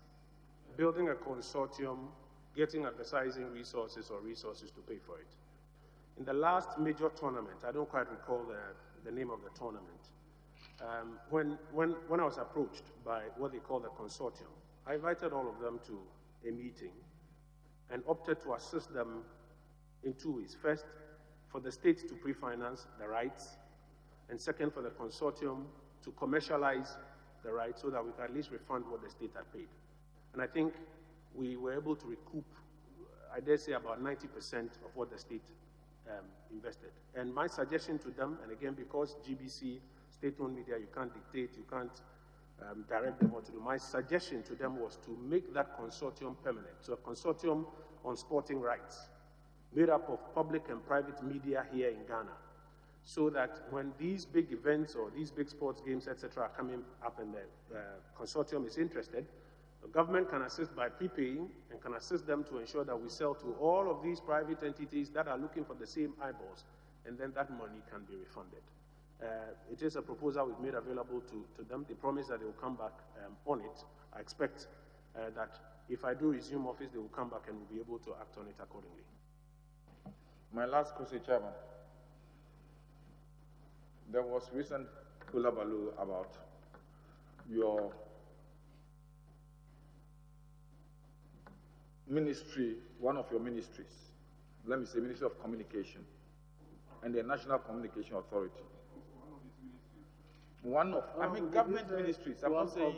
building a consortium, getting advertising resources or resources to pay for it. In the last major tournament, I don't quite recall the name of the tournament, when I was approached by what they call the consortium, I invited all of them to a meeting and opted to assist them in two ways. First, for the state to pre-finance the rights, and second, for the consortium to commercialize the rights so that we can at least refund what the state had paid. And I think we were able to recoup, I dare say, about 90% of what the state invested. And my suggestion to them, and again, because GBC, state-owned media, you can't dictate, you can't direct them what to do. My suggestion to them was to make that consortium permanent. So a consortium on sporting rights, made up of public and private media here in Ghana, so that when these big events or these big sports games, etc., are coming up and the consortium is interested, the government can assist by prepaying and can assist them to ensure that we sell to all of these private entities that are looking for the same eyeballs, and then that money can be refunded. It is a proposal we've made available to them. They promise that they will come back on it. I expect that if I do resume office, they will come back and we'll be able to act on it accordingly. My last question, Chairman. There was recent hullabaloo about your ministry, one of your ministries, let me say Ministry of Communication, and the National Communication Authority. One of, I mean, government ministries. I'm not saying,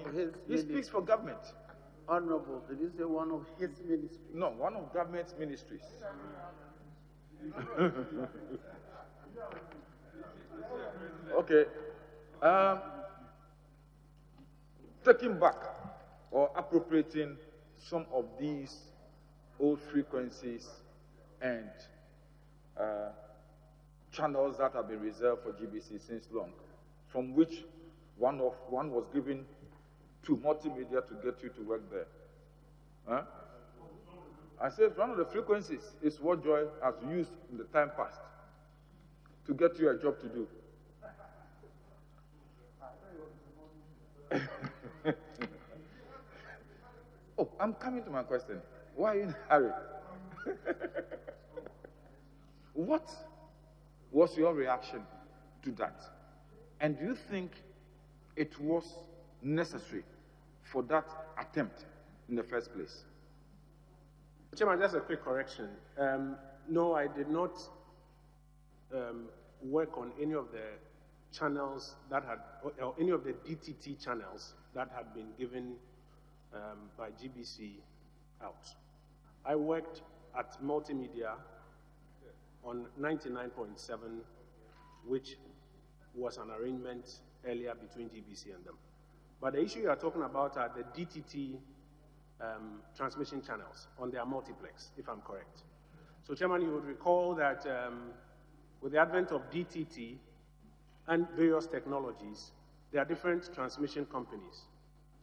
he speaks for government. Honorable, did you say one of his ministries? No, one of government ministries. Okay. Taking back or appropriating some of these old frequencies and channels that have been reserved for GBC since long, from which one was given to multimedia to get you to work there. Huh? I said one of the frequencies is what Joy has used in the time past to get you a job to do. Oh, I'm coming to my question. Why are you in a hurry? What was your reaction to that? And do you think it was necessary for that attempt in the first place? Chairman, just a quick correction. No, I did not work on any of the channels that had, or any of the DTT channels that had been given by GBC out. I worked at Multimedia on 99.7, which was an arrangement earlier between GBC and them. But the issue you are talking about are the DTT transmission channels on their multiplex, if I'm correct. So, Chairman, you would recall that with the advent of DTT and various technologies, there are different transmission companies.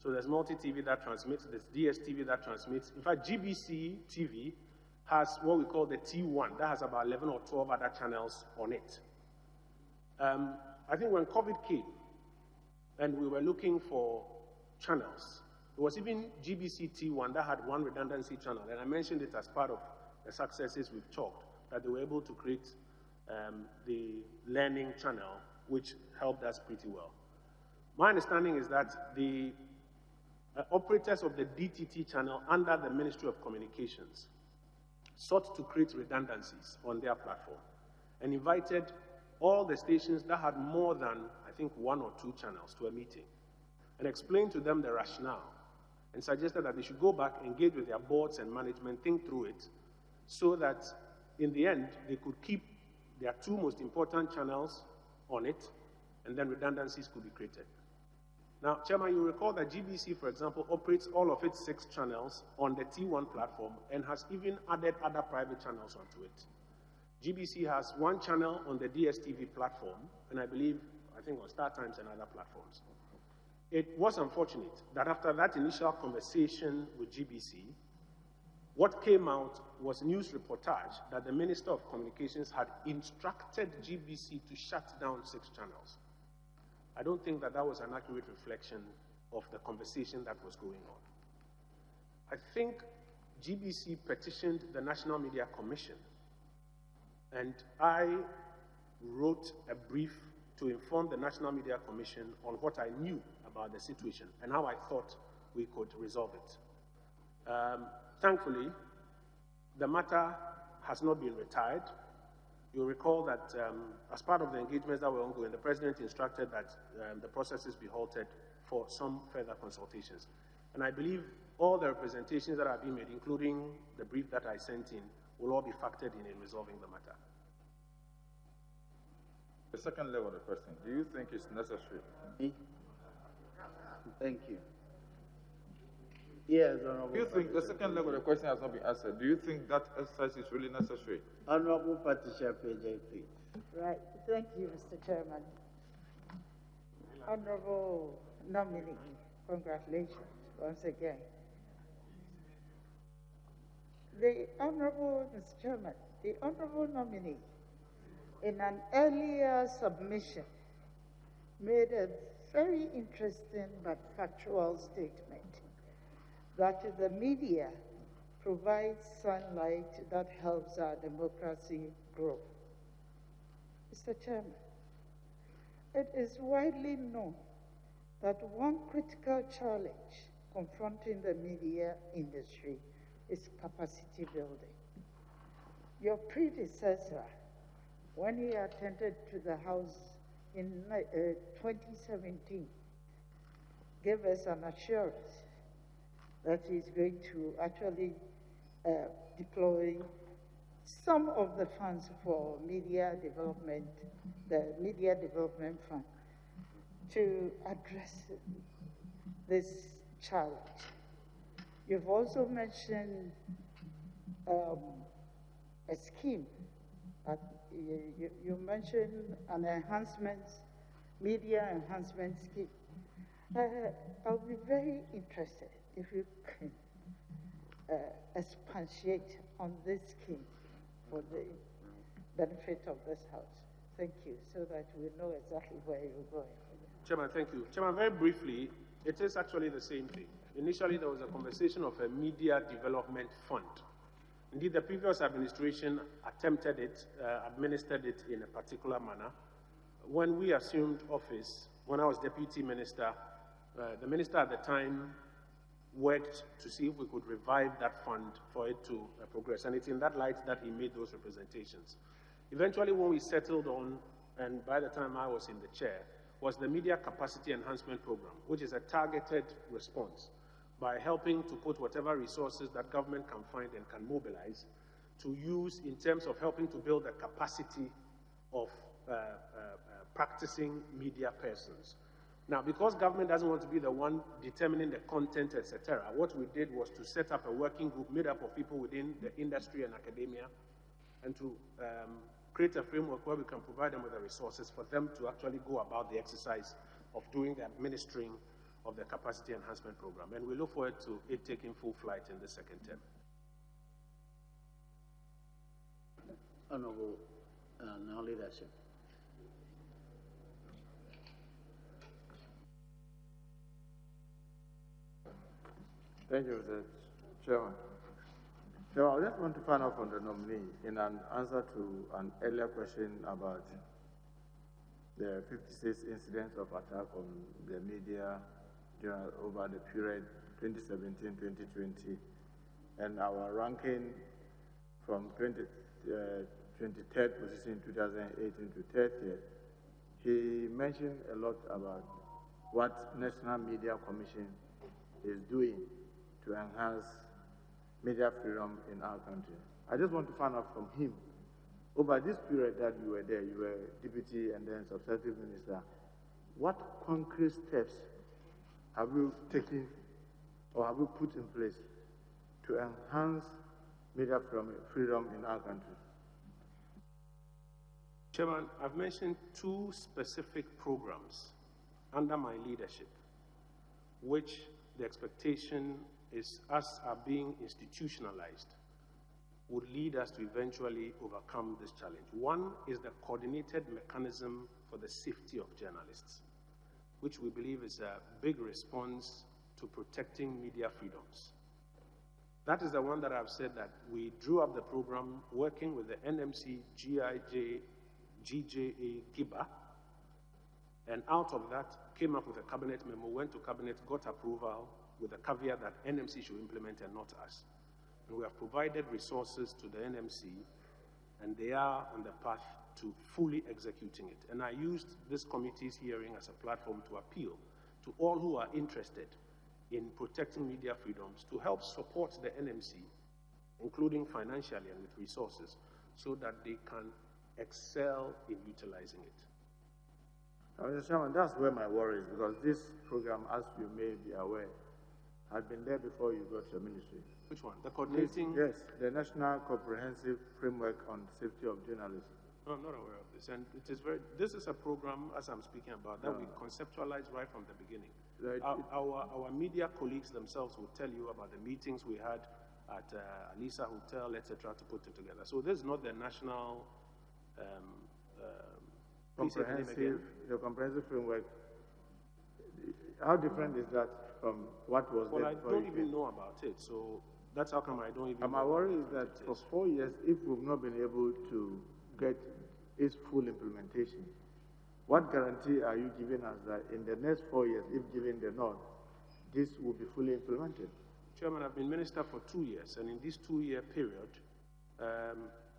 So there's Multi-TV that transmits, there's DSTV that transmits. In fact, GBC TV has what we call the T1, that has about 11 or 12 other channels on it. I think when COVID came and we were looking for channels, there was even GBC T1 that had one redundancy channel, and I mentioned it as part of the successes we've chalked, that they were able to create the learning channel, which helped us pretty well. My understanding is that the operators of the DTT channel under the Ministry of Communications sought to create redundancies on their platform and invited all the stations that had more than, I think, 1 or 2 channels to a meeting and explained to them the rationale and suggested that they should go back, engage with their boards and management, think through it, so that in the end, they could keep their 2 most important channels on it, and then redundancies could be created. Now, Chairman, you recall that GBC, for example, operates all of its 6 channels on the T1 platform and has even added other private channels onto it. GBC has 1 channel on the DSTV platform, and I think on Star Times and other platforms. it was unfortunate that after that initial conversation with GBC, what came out was news reportage that the Minister of Communications had instructed GBC to shut down 6 channels. I don't think that that was an accurate reflection of the conversation that was going on. I think GBC petitioned the National Media Commission, and I wrote a brief to inform the National Media Commission on what I knew about the situation and how I thought we could resolve it. Thankfully, the matter has not been retired. You'll recall that as part of the engagements that were ongoing, the President instructed that the processes be halted for some further consultations. And I believe all the representations that have been made, including the brief that I sent in, will all be factored in resolving the matter. The second level of the question, do you think it's necessary? Thank you. Yes, Honorable. Do you think the second level of the question has not been answered? Do you think that exercise is really necessary? Honorable Patricia PJ, please. Right. Thank you, Mr. Chairman. Honorable nominee, congratulations once again. The Honorable, Mr. Chairman, the Honorable nominee, in an earlier submission, made a very interesting but factual statement that the media provides sunlight that helps our democracy grow. Mr. Chairman, it is widely known that one critical challenge confronting the media industry is capacity building. Your predecessor, when he attended to the House in 2017, gave us an assurance that he's going to actually deploy some of the funds for media development, the Media Development Fund, to address this challenge. You've also mentioned a scheme. You mentioned an enhancement, media enhancement scheme. I'll be very interested if you can expatiate on this scheme for the benefit of this House. Thank you, so that we know exactly where you're going. Chairman, thank you. Chairman, very briefly, it is actually the same thing. Initially, there was a conversation of a media development fund. Indeed, the previous administration attempted it, administered it in a particular manner. When we assumed office, when I was deputy minister, the minister at the time worked to see if we could revive that fund for it to progress. And it's in that light that he made those representations. Eventually, when we settled on, and by the time I was in the chair, was the Media Capacity Enhancement Program, which is a targeted response by helping to put whatever resources that government can find and can mobilize to use in terms of helping to build the capacity of practicing media persons. Now, because government doesn't want to be the one determining the content, etc., what we did was to set up a working group made up of people within the industry and academia, and to create a framework where we can provide them with the resources for them to actually go about the exercise of doing the administering of the capacity enhancement program. And we look forward to it taking full flight in the second term. Honorable, now leadership. Thank you, Mr. Chairman. So I just want to find out from the nominee in an answer to an earlier question about the 56 incidents of attack on the media over the period 2017-2020, and our ranking from 23rd position in 2018 to 30th. He mentioned a lot about what National Media Commission is doing to enhance media freedom in our country. I just want to find out from him, over this period that you were there, you were deputy and then substantive minister, what concrete steps have you taken or have you put in place to enhance media freedom in our country? Chairman, I've mentioned 2 specific programs under my leadership which the expectation is us are being institutionalized, would lead us to eventually overcome this challenge. One is the coordinated mechanism for the safety of journalists, which we believe is a big response to protecting media freedoms. That is the one that I've said that we drew up the program working with the NMC, GIJ, GJA, GIBA, and out of that came up with a cabinet memo, went to cabinet, got approval with a caveat that NMC should implement and not us. And we have provided resources to the NMC, and they are on the path to fully executing it. And I used this committee's hearing as a platform to appeal to all who are interested in protecting media freedoms to help support the NMC, including financially and with resources, so that they can excel in utilizing it. Mr. Chairman, that's where my worry is, because this program, as you may be aware, had been there before you got your ministry. Which one? The coordinating? Yes, the National Comprehensive Framework on Safety of Journalism. No, I'm not aware of this. And it is this is a program, as I'm speaking about, that we conceptualized right from the beginning. Right. Our media colleagues themselves will tell you about the meetings we had at Alisa Hotel, etc., to put it together. So this is not the national the comprehensive framework. How different is that from what was there? Well, I don't even know about it, so that's how come I don't even know. My worry is that for 4 years, if we've not been able to get its full implementation, what guarantee are you giving us that in the next 4 years, if given the nod, this will be fully implemented? Chairman, I've been minister for 2 years, and in this 2-year period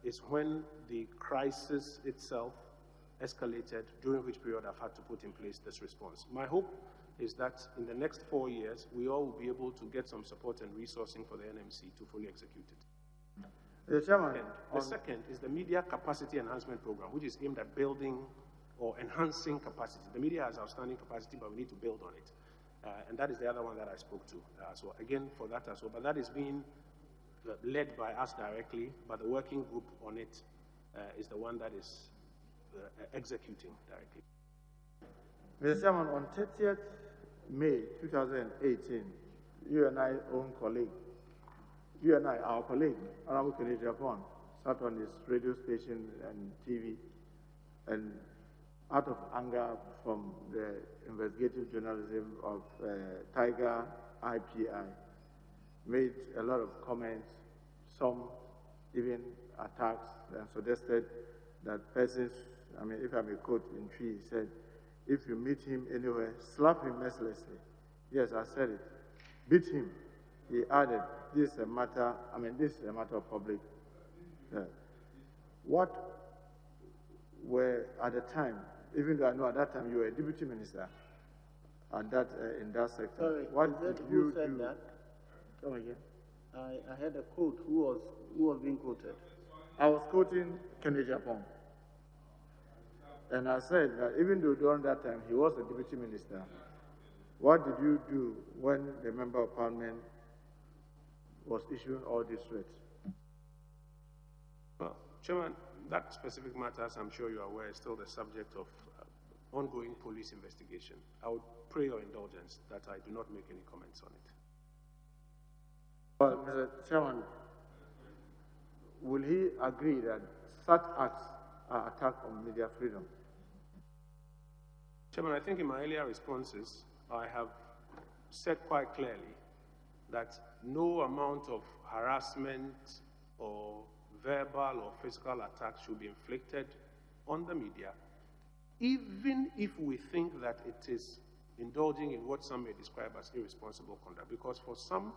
is when the crisis itself escalated, during which period I've had to put in place this response. My hope is that in the next 4 years, we all will be able to get some support and resourcing for the NMC to fully execute it. The Chairman, the second is the Media Capacity Enhancement Program, which is aimed at building or enhancing capacity. The media has outstanding capacity, but we need to build on it. And that is the other one that I spoke to. So again, for that as well. But that is being led by us directly, but the working group on it is the one that is executing directly. Mr. Chairman, on 30th May 2018, you and I, our colleague, Honorable Kojo Oppong, sat on his radio station and TV, and out of anger from the investigative journalism of Tiger IPI, made a lot of comments, some even attacks, and suggested that persons, I mean, if I may quote in tree, he said, if you meet him anywhere, slap him mercilessly. Yes, I said it. Beat him. He added, this is a matter, this is a matter of public. What were at the time, even though I know at that time you were a deputy minister at that, in that sector. Sorry, what did you do? That? Come again. I had a quote. Who was being quoted? I was quoting Kojo Oppong. And I said that even though during that time he was a deputy minister, what did you do when the member of parliament was issuing all these threats? Well, Chairman, that specific matter, as I'm sure you are aware, is still the subject of ongoing police investigation. I would pray your indulgence that I do not make any comments on it. Well, Mr. Chairman, will he agree that such acts are attack on media freedom? Chairman, I think in my earlier responses, I have said quite clearly that no amount of harassment or verbal or physical attack should be inflicted on the media, even if we think that it is indulging in what some may describe as irresponsible conduct. Because for some,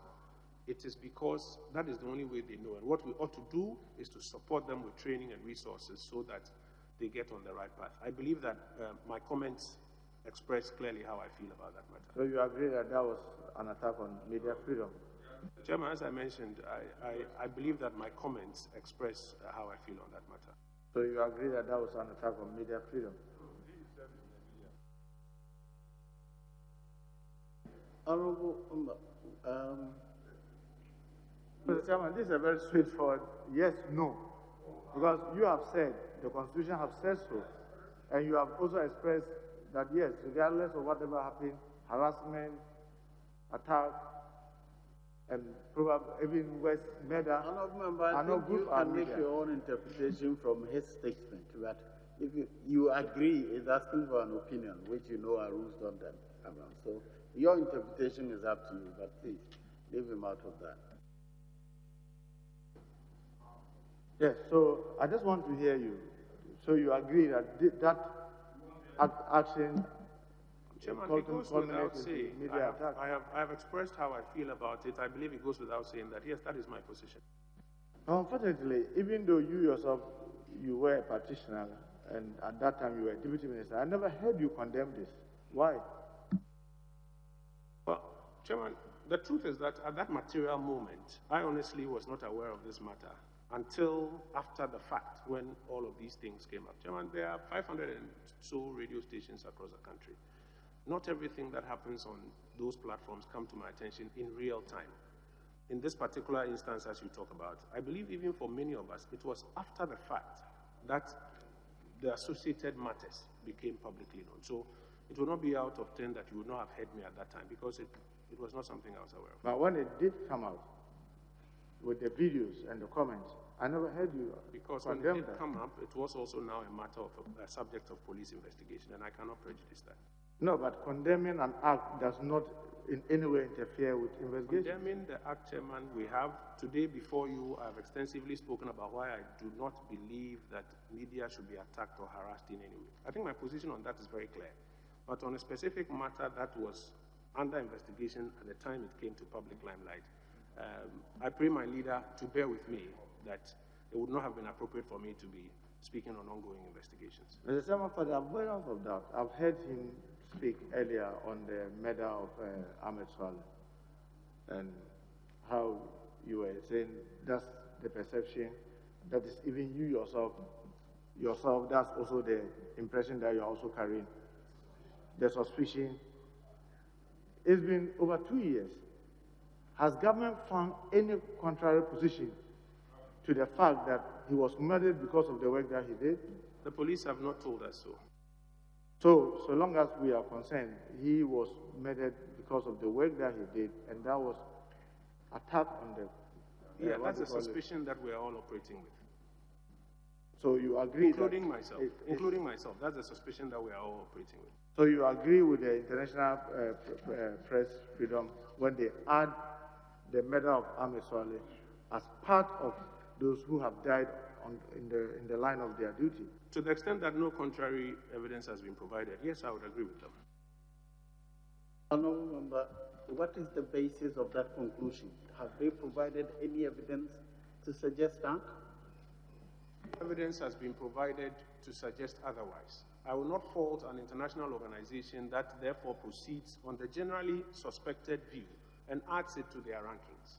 it is because that is the only way they know. And what we ought to do is to support them with training and resources so that they get on the right path. I believe that my comments express clearly how I feel about that matter. So you agree that that was an attack on media freedom? Chairman, as I mentioned, I believe that my comments express how I feel on that matter. So you agree that that was an attack on media freedom? Honorable, Mr. Chairman, this is a very straightforward yes, no. Because you have said, the Constitution has said so, and you have also expressed that yes, regardless of whatever happened, harassment, attack, and probably even worse, murder are not good you for our can make media. your own interpretation from his statement, but if you agree, is asking for an opinion, which you know are rules don't around. So your interpretation is up to you, but please leave him out of that. Yes, so I just want to hear you. So you agree that action Chairman, it goes without saying. I have expressed how I feel about it. I believe it goes without saying that, yes, that is my position. Unfortunately, even though you yourself, you were a practitioner, and at that time you were deputy minister, I never heard you condemn this. Why? Well, Chairman, the truth is that at that material moment, I honestly was not aware of this matter until after the fact, when all of these things came up. Chairman, there are 500 and so radio stations across the country. Not everything that happens on those platforms come to my attention in real time. In this particular instance, as you talk about, I believe even for many of us, it was after the fact that the associated matters became publicly known. So it will not be out of 10 that you would not have heard me at that time, because it was not something I was aware of. But when it did come out, with the videos and the comments, I never heard you because when it did come up, it was also now a matter of a subject of police investigation, and I cannot prejudice that. No, but condemning an act does not in any way interfere with investigation. Condemning the act, Chairman, we have today before you, I have extensively spoken about why I do not believe that media should be attacked or harassed in any way. I think my position on that is very clear. But on a specific matter that was under investigation at the time it came to public limelight, I pray my leader to bear with me that it would not have been appropriate for me to be speaking on ongoing investigations. Mr. Chairman, for the avoidance of doubt, I've heard him speak earlier on the murder of Ahmed Saleh and how you were saying that's the perception, that is even you yourself, that's also the impression that you're also carrying, the suspicion. It's been over 2 years. Has government found any contrary position to the fact that he was murdered because of the work that he did? The police have not told us so. So long as we are concerned, he was murdered because of the work that he did, and that was attack on the... Yeah, that's a suspicion that we are all operating with. So you agree including myself, that's a suspicion that we are all operating with. So you agree with the international press freedom when they add the murder of Ahmed Saleh as part of those who have died in the line of their duty? To the extent that no contrary evidence has been provided, yes, I would agree with them. Honourable Member, what is the basis of that conclusion? Have they provided any evidence to suggest that? Evidence has been provided to suggest otherwise. I will not fault an international organization that therefore proceeds on the generally suspected view and adds it to their rankings.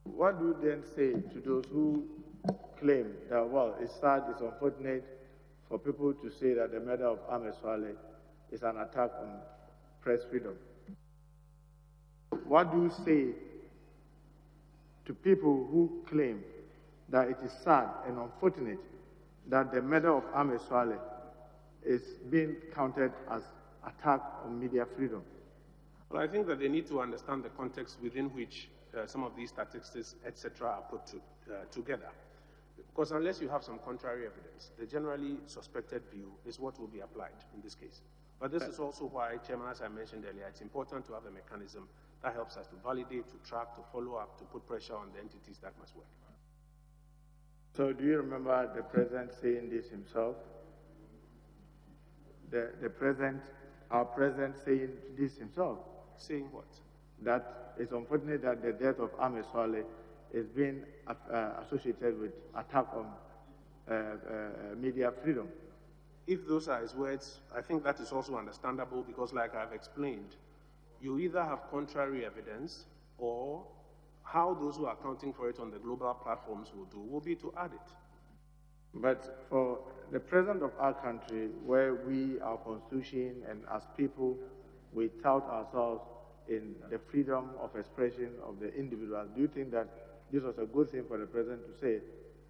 What do you then say to those who claim that, well, it's sad, it's unfortunate for people to say that the murder of Ahmed Saleh is an attack on press freedom? What do you say to people who claim that it is sad and unfortunate that the murder of Ahmed Saleh is being counted as attack on media freedom? Well, I think that they need to understand the context within which some of these statistics, etc., are put together. Because unless you have some contrary evidence, the generally suspected view is what will be applied in this case. But this is also why, Chairman, as I mentioned earlier, it's important to have a mechanism that helps us to validate, to track, to follow up, to put pressure on the entities that must work. So do you remember the president saying this himself? Our president saying this himself? Saying what? That it's unfortunate that the death of Ahmed Saleh is being associated with attack on media freedom. If those are his words, I think that is also understandable because, like I've explained, you either have contrary evidence or how those who are accounting for it on the global platforms will be to add it. But for the president of our country, where we, our constitution, and as people, we tout ourselves in the freedom of expression of the individual, do you think that this was a good thing for the president to say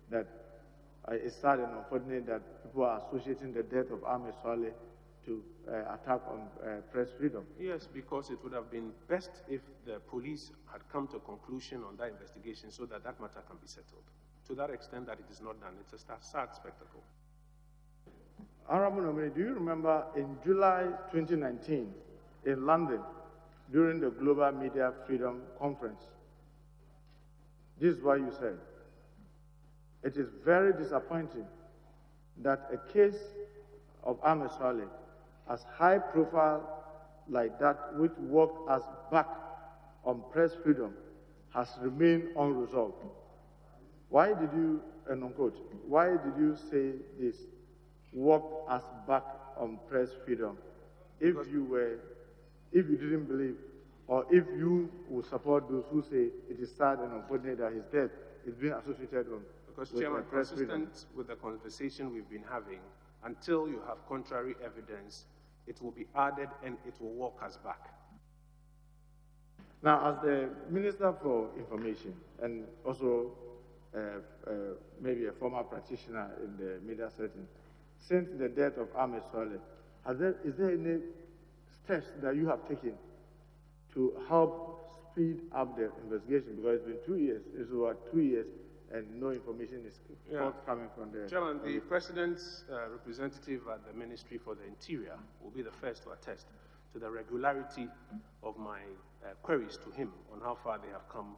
that it's sad and unfortunate that people are associating the death of Ahmed Saleh to attack on press freedom? Yes, because it would have been best if the police had come to a conclusion on that investigation so that that matter can be settled. To that extent that it is not done, it's a sad spectacle. Honorable nominee, do you remember in July 2019 in London during the Global Media Freedom Conference? This is what you said. It is very disappointing that a case of Ahmed Saleh, as high profile like that, which worked us back on press freedom, has remained unresolved. Why did you, and unquote, why did you say this, worked us back on press freedom, if you didn't believe, or if you would support those who say it is sad and unfortunate that his death is being associated because with Chairman, press freedom? consistent with the conversation we've been having, until you have contrary evidence, it will be added and it will walk us back. Now, as the Minister for Information and also maybe a former practitioner in the media setting, since the death of Ahmed Saleh, is there any steps that you have taken to help speed up the investigation? Because it's been 2 years, it's over 2 years, and no information is forthcoming from the... Chairman, the President's representative at the Ministry for the Interior will be the first to attest to the regularity of my queries to him on how far they have come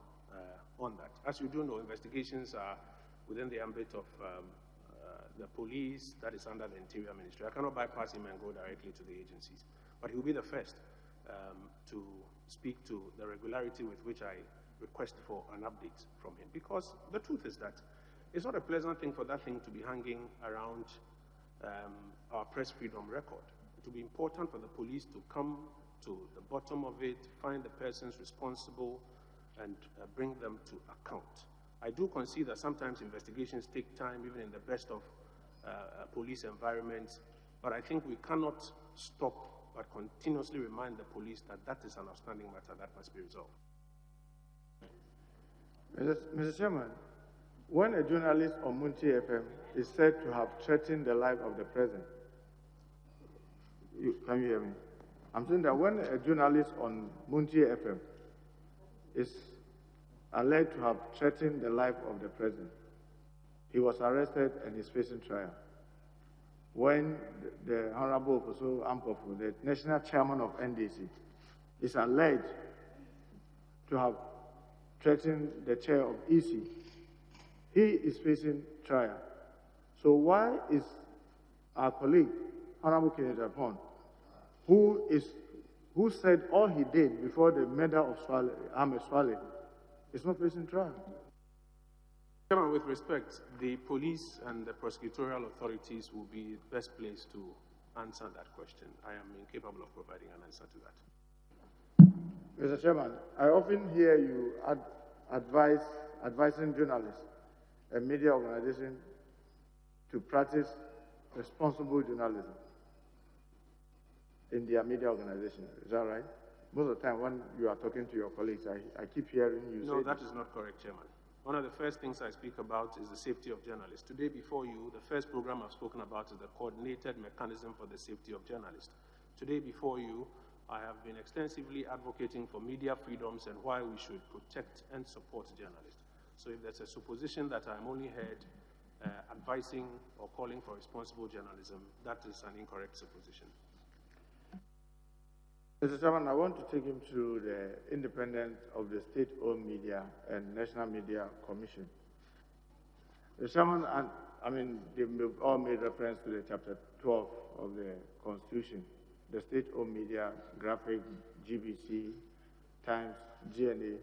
on that. As you do know, investigations are within the ambit of the police, that is under the Interior Ministry. I cannot bypass him and go directly to the agencies, but he will be the first to speak to the regularity with which I request for an update from him. Because the truth is that it's not a pleasant thing for that thing to be hanging around our press freedom record. It will be important for the police to come to the bottom of it, find the persons responsible, and bring them to account. I do concede that sometimes investigations take time, even in the best of police environments, but I think we cannot stop but continuously remind the police that that is an outstanding matter that must be resolved. Mr. Chairman, when a journalist on Munti FM is said to have threatened the life of the president, can you hear me? I'm saying that when a journalist on Munti FM is alleged to have threatened the life of the president, he was arrested and is facing trial. When the Honorable Kojo Oppong, the national chairman of NDC, is alleged to have threatened the chair of EC, he is facing trial. So why is our colleague, Honorable Kojo Oppong, who said all he did before the murder of Ahmed Saleh, is not facing trial? Chairman, with respect, the police and the prosecutorial authorities will be best placed to answer that question. I am incapable of providing an answer to that. Mr. Chairman, I often hear you advising journalists and media organizations to practice responsible journalism in their media organization. Is that right? Most of the time when you are talking to your colleagues, I keep hearing you say... No, that is not correct, Chairman. One of the first things I speak about is the safety of journalists. Today before you, the first program I've spoken about is the coordinated mechanism for the safety of journalists. Today before you, I have been extensively advocating for media freedoms and why we should protect and support journalists. So if there's a supposition that I'm only heard advising or calling for responsible journalism, that is an incorrect supposition. Mr. Chairman, I want to take him through the independence of the state-owned media and National Media Commission. Mr. Chairman, they've all made reference to the Chapter 12 of the Constitution. The state-owned media, Graphic, GBC, Times, GNA,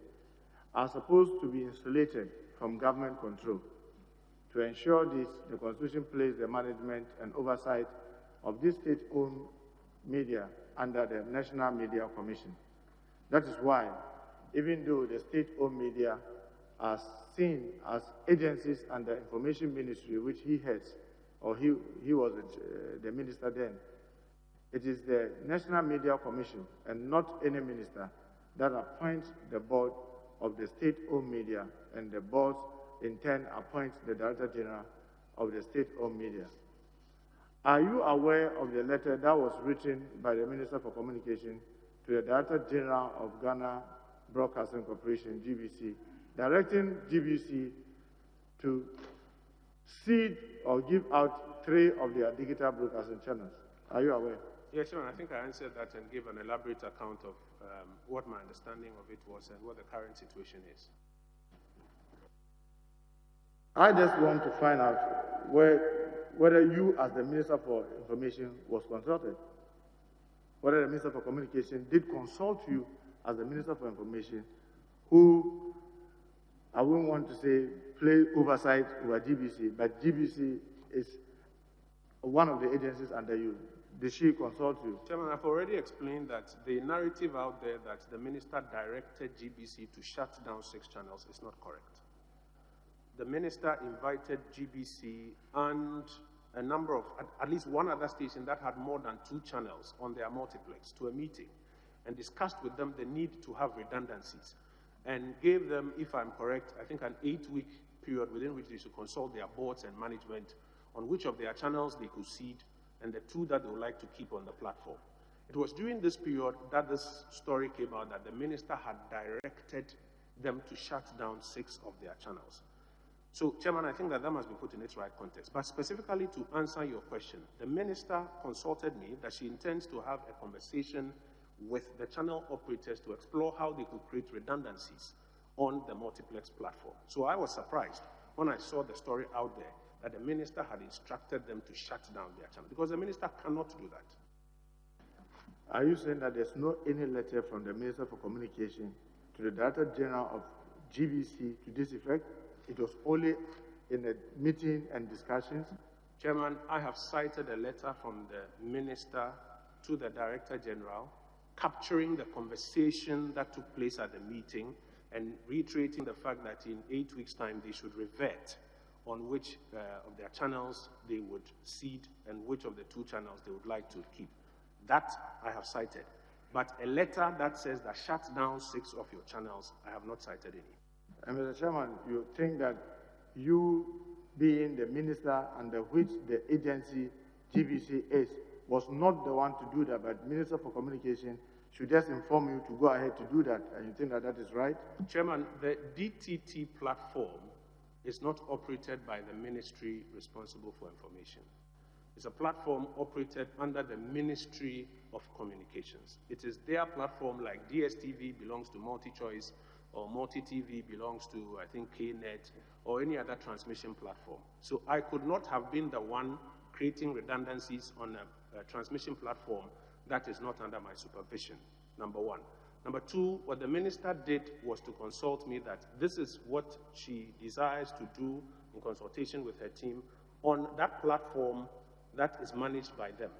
are supposed to be insulated from government control. To ensure this, the Constitution placed the management and oversight of this state-owned media under the National Media Commission. That is why, even though the state-owned media are seen as agencies under Information Ministry, which he heads, or he was the minister then, it is the National Media Commission and not any minister that appoints the board of the state-owned media, and the board in turn appoints the Director General of the state-owned media. Are you aware of the letter that was written by the Minister for Communication to the Director General of Ghana Broadcasting Corporation, GBC, directing GBC to cede or give out 3 of their digital broadcasting channels? Are you aware? Yes, Chairman, I think I answered that and gave an elaborate account of what my understanding of it was and what the current situation is. I just want to find out whether you, as the Minister for Information, was consulted. Whether the Minister for Communication did consult you as the Minister for Information, who, I wouldn't want to say play oversight over GBC, but GBC is one of the agencies under you. Did she consult you? Chairman, I've already explained that the narrative out there that the Minister directed GBC to shut down 6 channels is not correct. The Minister invited GBC and a number of, at least one other station that had more than 2 channels on their multiplex to a meeting and discussed with them the need to have redundancies and gave them, if I'm correct, I think an 8-week period within which they should consult their boards and management on which of their channels they could cede and the 2 that they would like to keep on the platform. It was during this period that this story came out that the Minister had directed them to shut down 6 of their channels. So, Chairman, I think that must be put in its right context. But specifically to answer your question, the Minister consulted me that she intends to have a conversation with the channel operators to explore how they could create redundancies on the multiplex platform. So I was surprised when I saw the story out there that the Minister had instructed them to shut down their channel, because the Minister cannot do that. Are you saying that there's no any letter from the Minister for Communication to the Director General of GBC to this effect? It was only in a meeting and discussions? Chairman, I have cited a letter from the Minister to the Director General capturing the conversation that took place at the meeting and reiterating the fact that in 8 weeks' time they should revert on which of their channels they would cede and which of the 2 channels they would like to keep. That I have cited. But a letter that says that shut down 6 of your channels, I have not cited any. And Mr. Chairman, you think that you, being the minister under which the agency GBC is, was not the one to do that, but Minister for Communication should just inform you to go ahead to do that, and you think that that is right? Chairman, the DTT platform is not operated by the ministry responsible for information. It's a platform operated under the Ministry of Communications. It is their platform, like DSTV belongs to MultiChoice, or MultiTV belongs to, I think, KNet, or any other transmission platform. So I could not have been the one creating redundancies on a transmission platform that is not under my supervision, number 1. Number 2, what the Minister did was to consult me that this is what she desires to do in consultation with her team on that platform that is managed by them,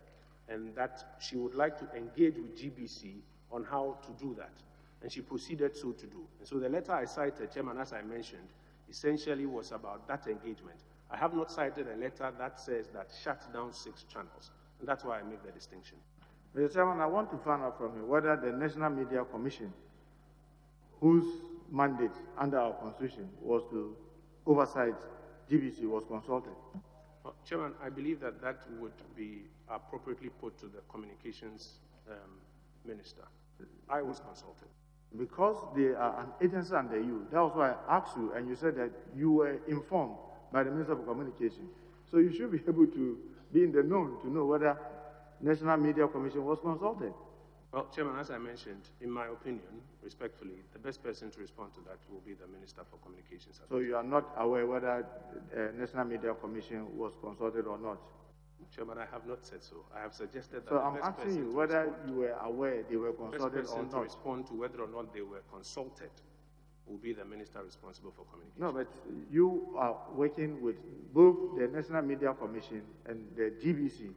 and that she would like to engage with GBC on how to do that. And she proceeded so to do. And so the letter I cited, Chairman, as I mentioned, essentially was about that engagement. I have not cited a letter that says that shut down 6 channels, and that's why I make the distinction. Mr. Chairman, I want to find out from you whether the National Media Commission, whose mandate under our Constitution was to oversight GBC, was consulted. Well, Chairman, I believe that that would be appropriately put to the Communications Minister. I was consulted. Because they are an agency under you, that was why I asked you, and you said that you were informed by the Minister for Communication. So you should be able to be in the know to know whether National Media Commission was consulted. Well, Chairman, as I mentioned, in my opinion, respectfully, the best person to respond to that will be the Minister for Communications. So you are not aware whether National Media Commission was consulted or not? Chairman, I have not said so. I have suggested that so I'm asking you whether you were aware they were consulted or not. To respond to whether or not they were consulted will be the Minister responsible for communication. No, but you are working with both the National Media Commission and the GBC,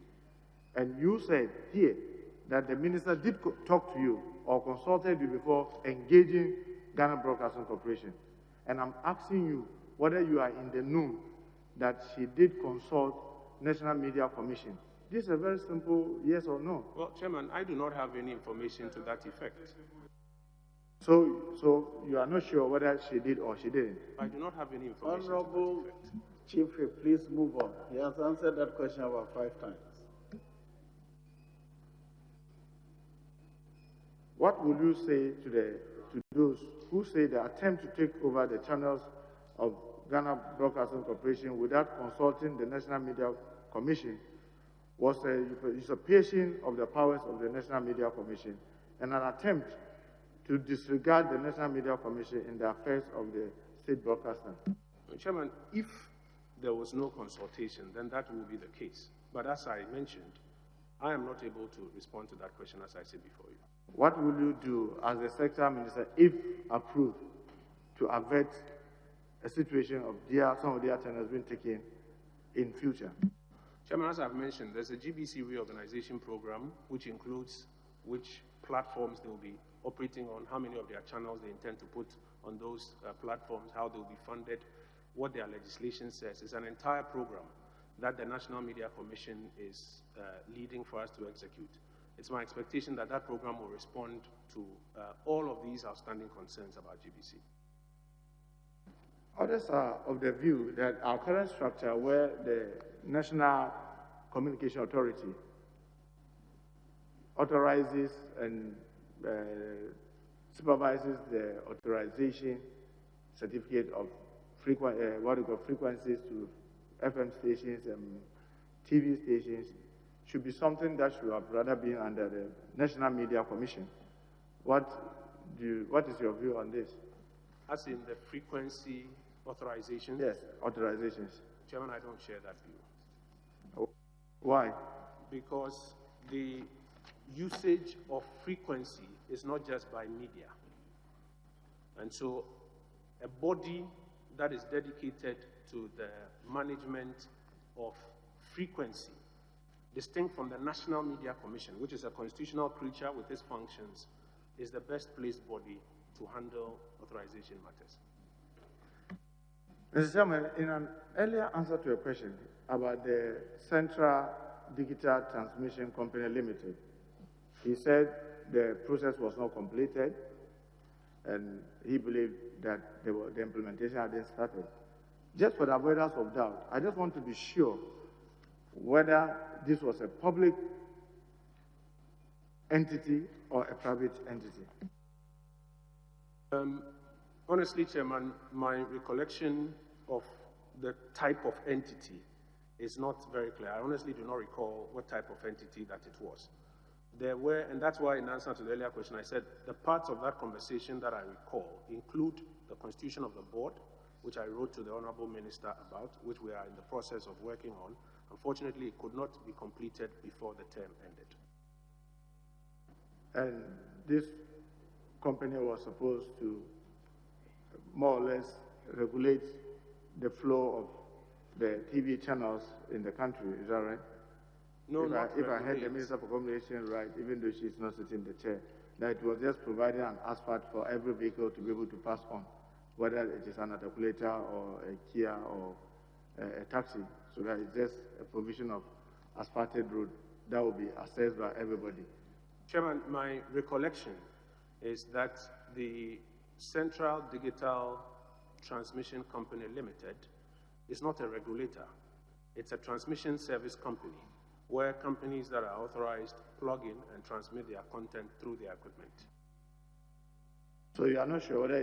and you said here that the Minister did talk to you or consulted you before engaging Ghana Broadcasting Corporation. And I'm asking you whether you are in the know that she did consult National Media Commission. This is a very simple yes or no. Well, Chairman, I do not have any information to that effect. So you are not sure whether she did or she didn't? I do not have any information Honorable to that effect. Chief Whip, please move on. He has answered that question about 5 times. what will you say to those who say the attempt to take over the channels of Ghana Broadcasting Corporation without consulting the National Media Commission was a usurpation of the powers of the National Media Commission and an attempt to disregard the National Media Commission in the affairs of the state broadcaster? Chairman, if there was no consultation, then that will be the case. But as I mentioned, I am not able to respond to that question as I said before you. What will you do as the sector minister, if approved, to avert a situation of some of their channels being taken in future? Chairman, as I've mentioned, there's a GBC reorganization program which includes which platforms they will be operating on, how many of their channels they intend to put on those platforms, how they will be funded, what their legislation says. It's an entire program that the National Media Commission is leading for us to execute. It's my expectation that that program will respond to all of these outstanding concerns about GBC. Others are of the view that our current structure, where the National Communication Authority authorizes and supervises the authorization certificate of frequencies to FM stations and TV stations, should be something that should have rather been under the National Media Commission. What is your view on this? As in the frequency authorization? Yes, authorizations. Chairman, I don't share that view. Why? Because the usage of frequency is not just by media. And so a body that is dedicated to the management of frequency, distinct from the National Media Commission, which is a constitutional creature with its functions, is the best placed body to handle authorization matters. Mr. Chairman, in an earlier answer to a question about the Central Digital Transmission Company Limited, he said the process was not completed and he believed that the implementation hadn't started. Just for the avoidance of doubt, I just want to be sure whether this was a public entity or a private entity. Honestly, Chairman, my recollection of the type of entity is not very clear. I honestly do not recall what type of entity that it was. There were, and that's why in answer to the earlier question, I said the parts of that conversation that I recall include the constitution of the board, which I wrote to the Honorable Minister about, which we are in the process of working on. Unfortunately, it could not be completed before the term ended. And this company was supposed to more or less regulate the flow of the TV channels in the country, is that right? No, if I heard the Minister for Communication right, even though she's not sitting in the chair, that it was just providing an asphalt for every vehicle to be able to pass on, whether it is an articulator or a Kia or a taxi, so that it's just a provision of asphalted road that will be accessed by everybody. Chairman, my recollection is that the Central Digital Transmission Company Limited is not a regulator. It's a transmission service company where companies that are authorized plug in and transmit their content through their equipment. So you are not sure whether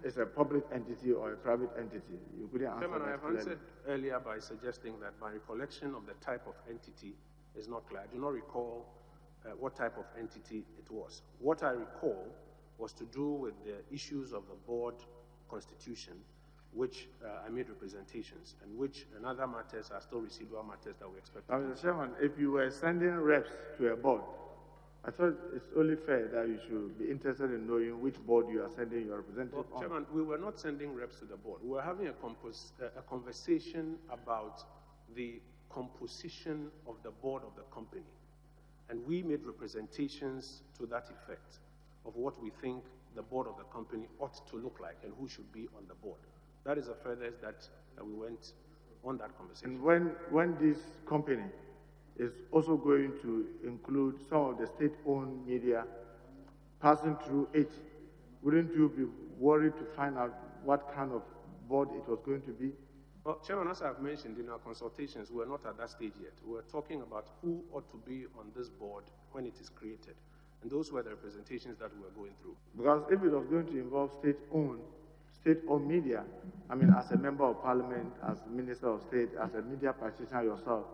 it's a public entity or a private entity? You couldn't answer Chairman, that I have clearly. answered earlier by suggesting that my recollection of the type of entity is not clear. I do not recall what type of entity it was. What I recall was to do with the issues of the board constitution, which I made representations, and which and other matters are still residual matters that we expect. Mr. Chairman, if you were sending reps to a board, I thought it's only fair that you should be interested in knowing which board you are sending your representative on. Chairman, we were not sending reps to the board. We were having a conversation about the composition of the board of the company. And we made representations to that effect of what we think the board of the company ought to look like and who should be on the board. That is the furthest that we went on that conversation. And when this company is also going to include some of the state-owned media passing through it, wouldn't you be worried to find out what kind of board it was going to be? Well, Chairman, as I've mentioned in our consultations, we're not at that stage yet. We're talking about who ought to be on this board when it is created. And those were the representations that we were going through. Because if it was going to involve state-owned media, I mean, as a member of parliament, as Minister of State, as a media practitioner yourself,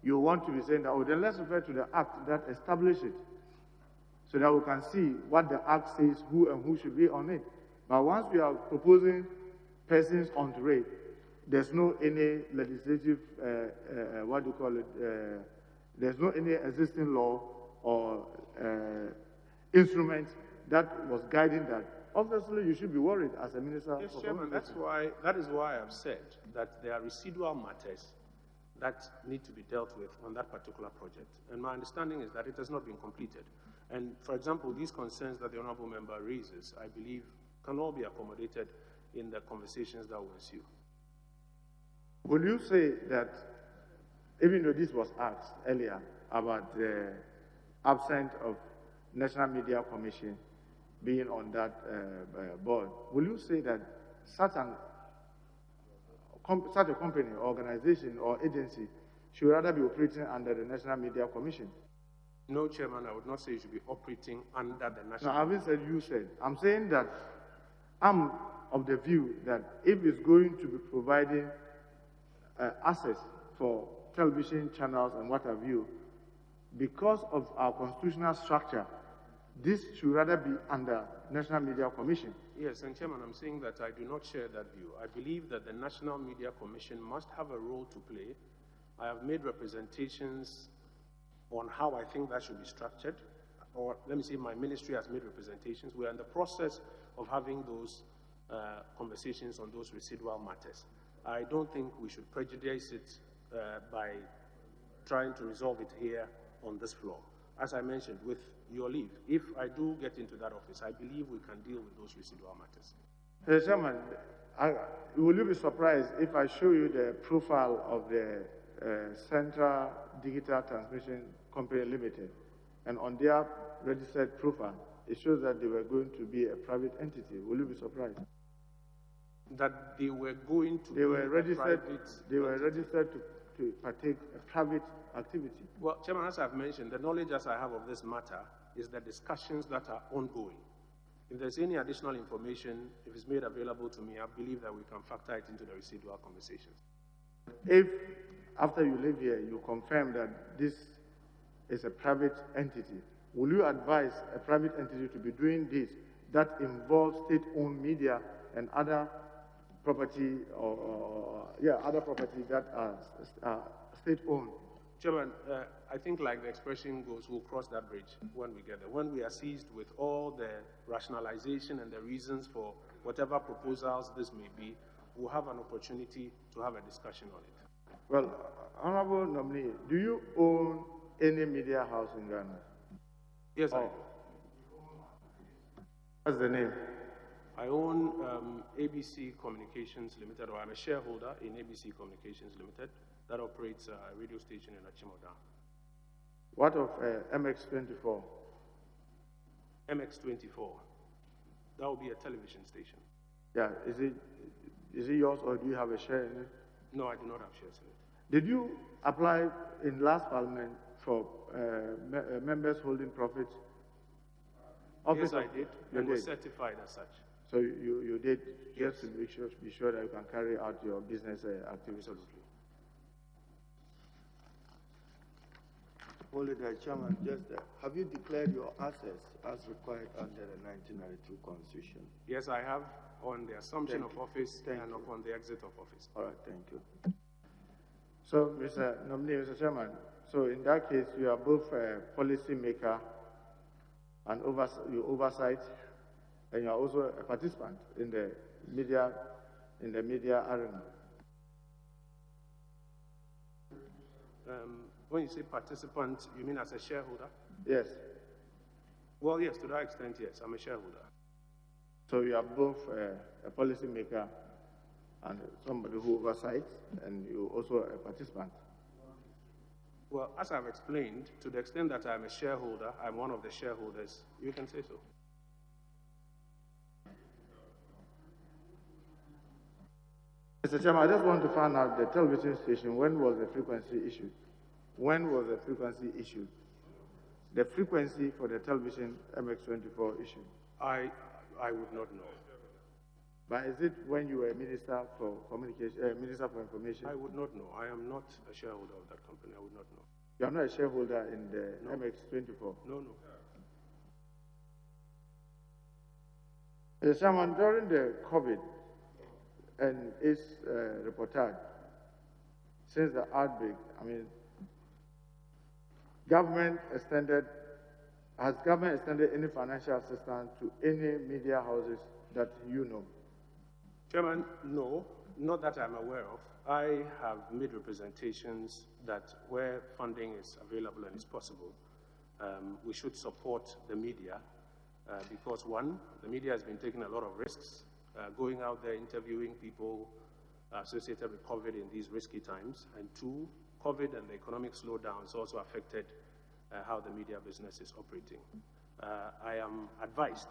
you want to be saying that, oh, then let's refer to the act that established it, so that we can see what the act says, who and who should be on it. But once we are proposing persons onto it, there's no any legislative, what do you call it, there's no any existing law or instrument that was guiding that. Obviously, you should be worried as a minister. Yes, Chairman, that is why I've said that there are residual matters that need to be dealt with on that particular project. And my understanding is that it has not been completed. And for example, these concerns that the Honorable Member raises, I believe, can all be accommodated in the conversations that will ensue. Will you say that, even though this was asked earlier about the absence of National Media Commission being on that board, will you say that such a company, organization, or agency should rather be operating under the National Media Commission? No, Chairman, I would not say you should be operating under the National. No, I haven't said you said. I'm saying that I'm of the view that if it's going to be providing access for television channels and what have you, because of our constitutional structure, this should rather be under National Media Commission. Yes, and Chairman, I'm saying that I do not share that view. I believe that the National Media Commission must have a role to play. I have made representations on how I think that should be structured, or let me say my ministry has made representations. We are in the process of having those conversations on those residual matters. I don't think we should prejudice it by trying to resolve it here on this floor. As I mentioned, with your leave, if I do get into that office, I believe we can deal with those residual matters. Mr. Chairman, will you be surprised if I show you the profile of the Central Digital Transmission Company Limited, and on their registered profile, it shows that they were going to be a private entity? Will you be surprised? That they were going to they were registered to partake a private activity. Well, Chairman, as I've mentioned, the knowledge as I have of this matter is the discussions that are ongoing. If there's any additional information, if it's made available to me, I believe that we can factor it into the residual conversations. If, after you leave here, you confirm that this is a private entity, will you advise a private entity to be doing this that involves state-owned media and other property other property that are state-owned? Chairman, I think like the expression goes, we'll cross that bridge when we get there. When we are seized with all the rationalization and the reasons for whatever proposals this may be, we'll have an opportunity to have a discussion on it. Well, Honorable Nominee, do you own any media house in Ghana? Yes, I do. What's the name? I own ABC Communications Limited, or I'm a shareholder in ABC Communications Limited that operates a radio station in Achimota. What of MX24? MX24, that will be a television station. Yeah, is it yours, or do you have a share in it? No, I do not have shares in it. Did you apply in last parliament for members holding profit? Yes, I did, and was certified as such. So you did, yes, just to be sure that you can carry out your business activities. Absolutely. Only the Chairman, have you declared your assets as required under the 1992 Constitution? Yes, I have, on the assumption of office and upon the exit of office. All right, thank you. So, Mr. Nominee, Mr. Chairman, so in that case, you are both a policy maker and you oversight, and you are also a participant in the media arena. When you say participant, you mean as a shareholder? Yes. Well, yes, to that extent, yes, I'm a shareholder. So you are both a policy maker and somebody who oversights, and you're also a participant. Well, as I've explained, to the extent that I'm a shareholder, I'm one of the shareholders, you can say so. Mr. Chairman, I just want to find out the television station, when was the frequency issued? When was the frequency issued? the frequency for the television MX24 issue? I would not know. But is it when you were Minister for Communication, Minister for Information? I would not know. I am not a shareholder of that company. I would not know. You are not a shareholder in the MX24? No. Mr. Chairman, during the COVID and its reportage, since the outbreak, I mean, has government extended any financial assistance to any media houses that you know? Chairman, no, not that I'm aware of. I have made representations that where funding is available and is possible, we should support the media because, one, the media has been taking a lot of risks, going out there interviewing people associated with COVID in these risky times, and two, COVID and the economic slowdown has also affected how the media business is operating. I am advised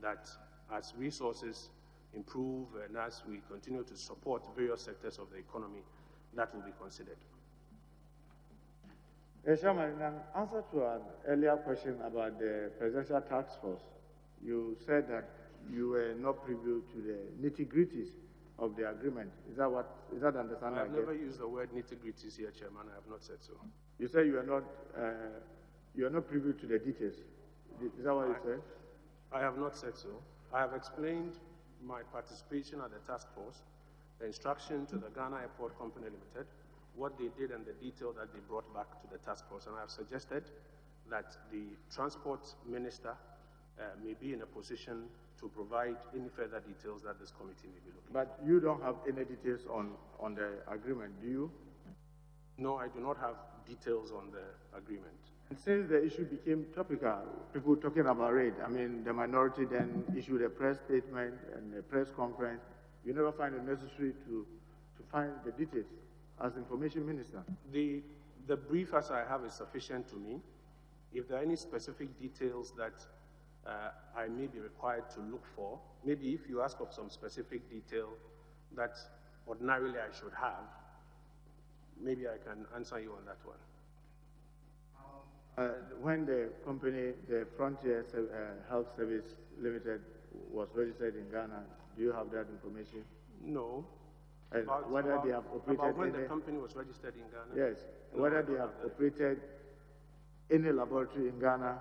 that as resources improve and as we continue to support various sectors of the economy, that will be considered. Chairman, in an answer to an earlier question about the Presidential Task Force, you said that you were not privy to the nitty-gritties of the agreement. Is that the understanding? I have never used the word nitty-gritties here, Chairman. I have not said so. You said you are not privy to the details. Is that what you said? I have not said so. I have explained my participation at the task force, the instruction to the Ghana Airport Company Limited, what they did and the detail that they brought back to the task force. And I have suggested that the transport minister may be in a position to provide any further details that this committee may be looking But you don't have any details on the agreement, do you? No, I do not have details on the agreement. And since the issue became topical, people talking about it, I mean, the minority then issued a press statement and a press conference. You never find it necessary to find the details as information minister. The brief as I have is sufficient to me. If there are any specific details that I may be required to look for, maybe if you ask of some specific detail that ordinarily I should have, maybe I can answer you on that one. When the company, the Frontier Health Service Limited, was registered in Ghana, do you have that information? No. And whether they have operated about when the company was registered in Ghana? Yes. No, whether they have operated any laboratory in Ghana?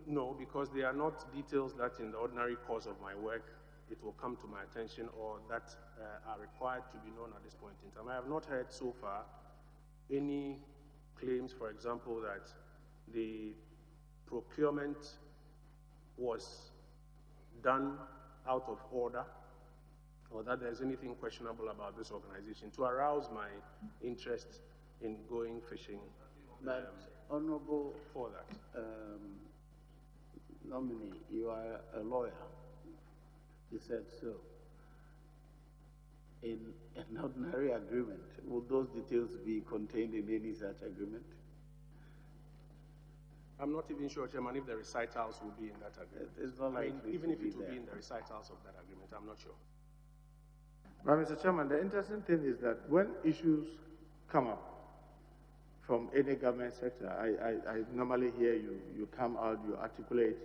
No, because they are not details that in the ordinary course of my work it will come to my attention or that are required to be known at this point in time. I have not heard so far any claims, for example, that the procurement was done out of order or that there's anything questionable about this organization to arouse my interest in going fishing. But, Honorable, for that. Nominee, you are a lawyer. You said so. In an ordinary agreement, will those details be contained in any such agreement? I'm not even sure, Chairman, if the recitals will be in that agreement. It's not likely even if it will there. be in the recitals of that agreement, I'm not sure. But Mr. Chairman, the interesting thing is that when issues come up from any government sector, I normally hear you come out, you articulate,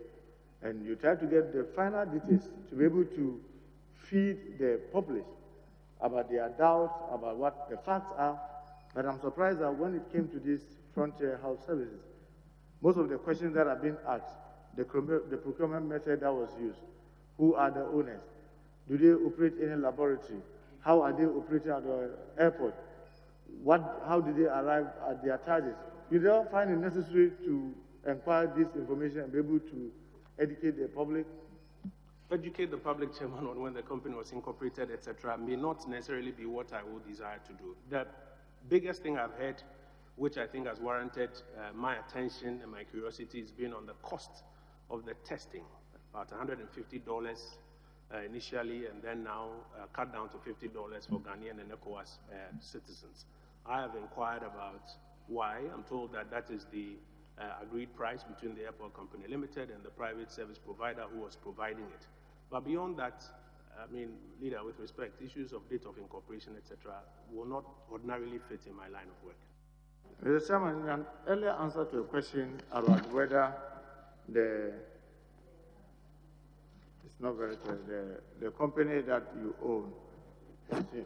and you try to get the final details to be able to feed the public about their doubts, about what the facts are. But I'm surprised that when it came to this Frontier Health Services, most of the questions that have been asked, the procurement method that was used, who are the owners, do they operate any laboratory, how are they operating at the airport, how do they arrive at their charges? You don't find it necessary to inquire this information and be able to educate the public? Educate the public, Chairman, on when the company was incorporated, etc., may not necessarily be what I would desire to do. The biggest thing I've heard, which I think has warranted my attention and my curiosity, has been on the cost of the testing, about $150 initially, and then now cut down to $50 for Ghanaian and ECOWAS citizens. I have inquired about why. I'm told that that is the agreed price between the Airport Company Limited and the private service provider who was providing it. But beyond that, I mean, Leader, with respect, issues of date of incorporation, etc., will not ordinarily fit in my line of work. Mr. Chairman, in an earlier answer to a question about whether it's not very clear, the company that you own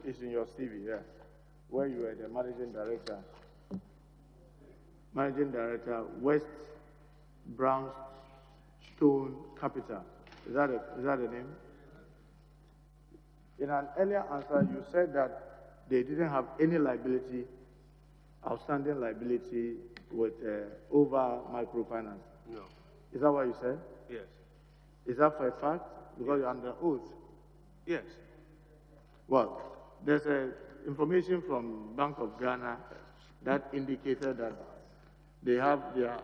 is in your CV, yeah, where you were the managing director, West Brownstone Capital. Is that the name? In an earlier answer, you said that they didn't have any liability, outstanding liability with over microfinance. No. Is that what you said? Yes. Is that for a fact? Because you're under oath. Yes. Well, there's information from Bank of Ghana that indicated that they have their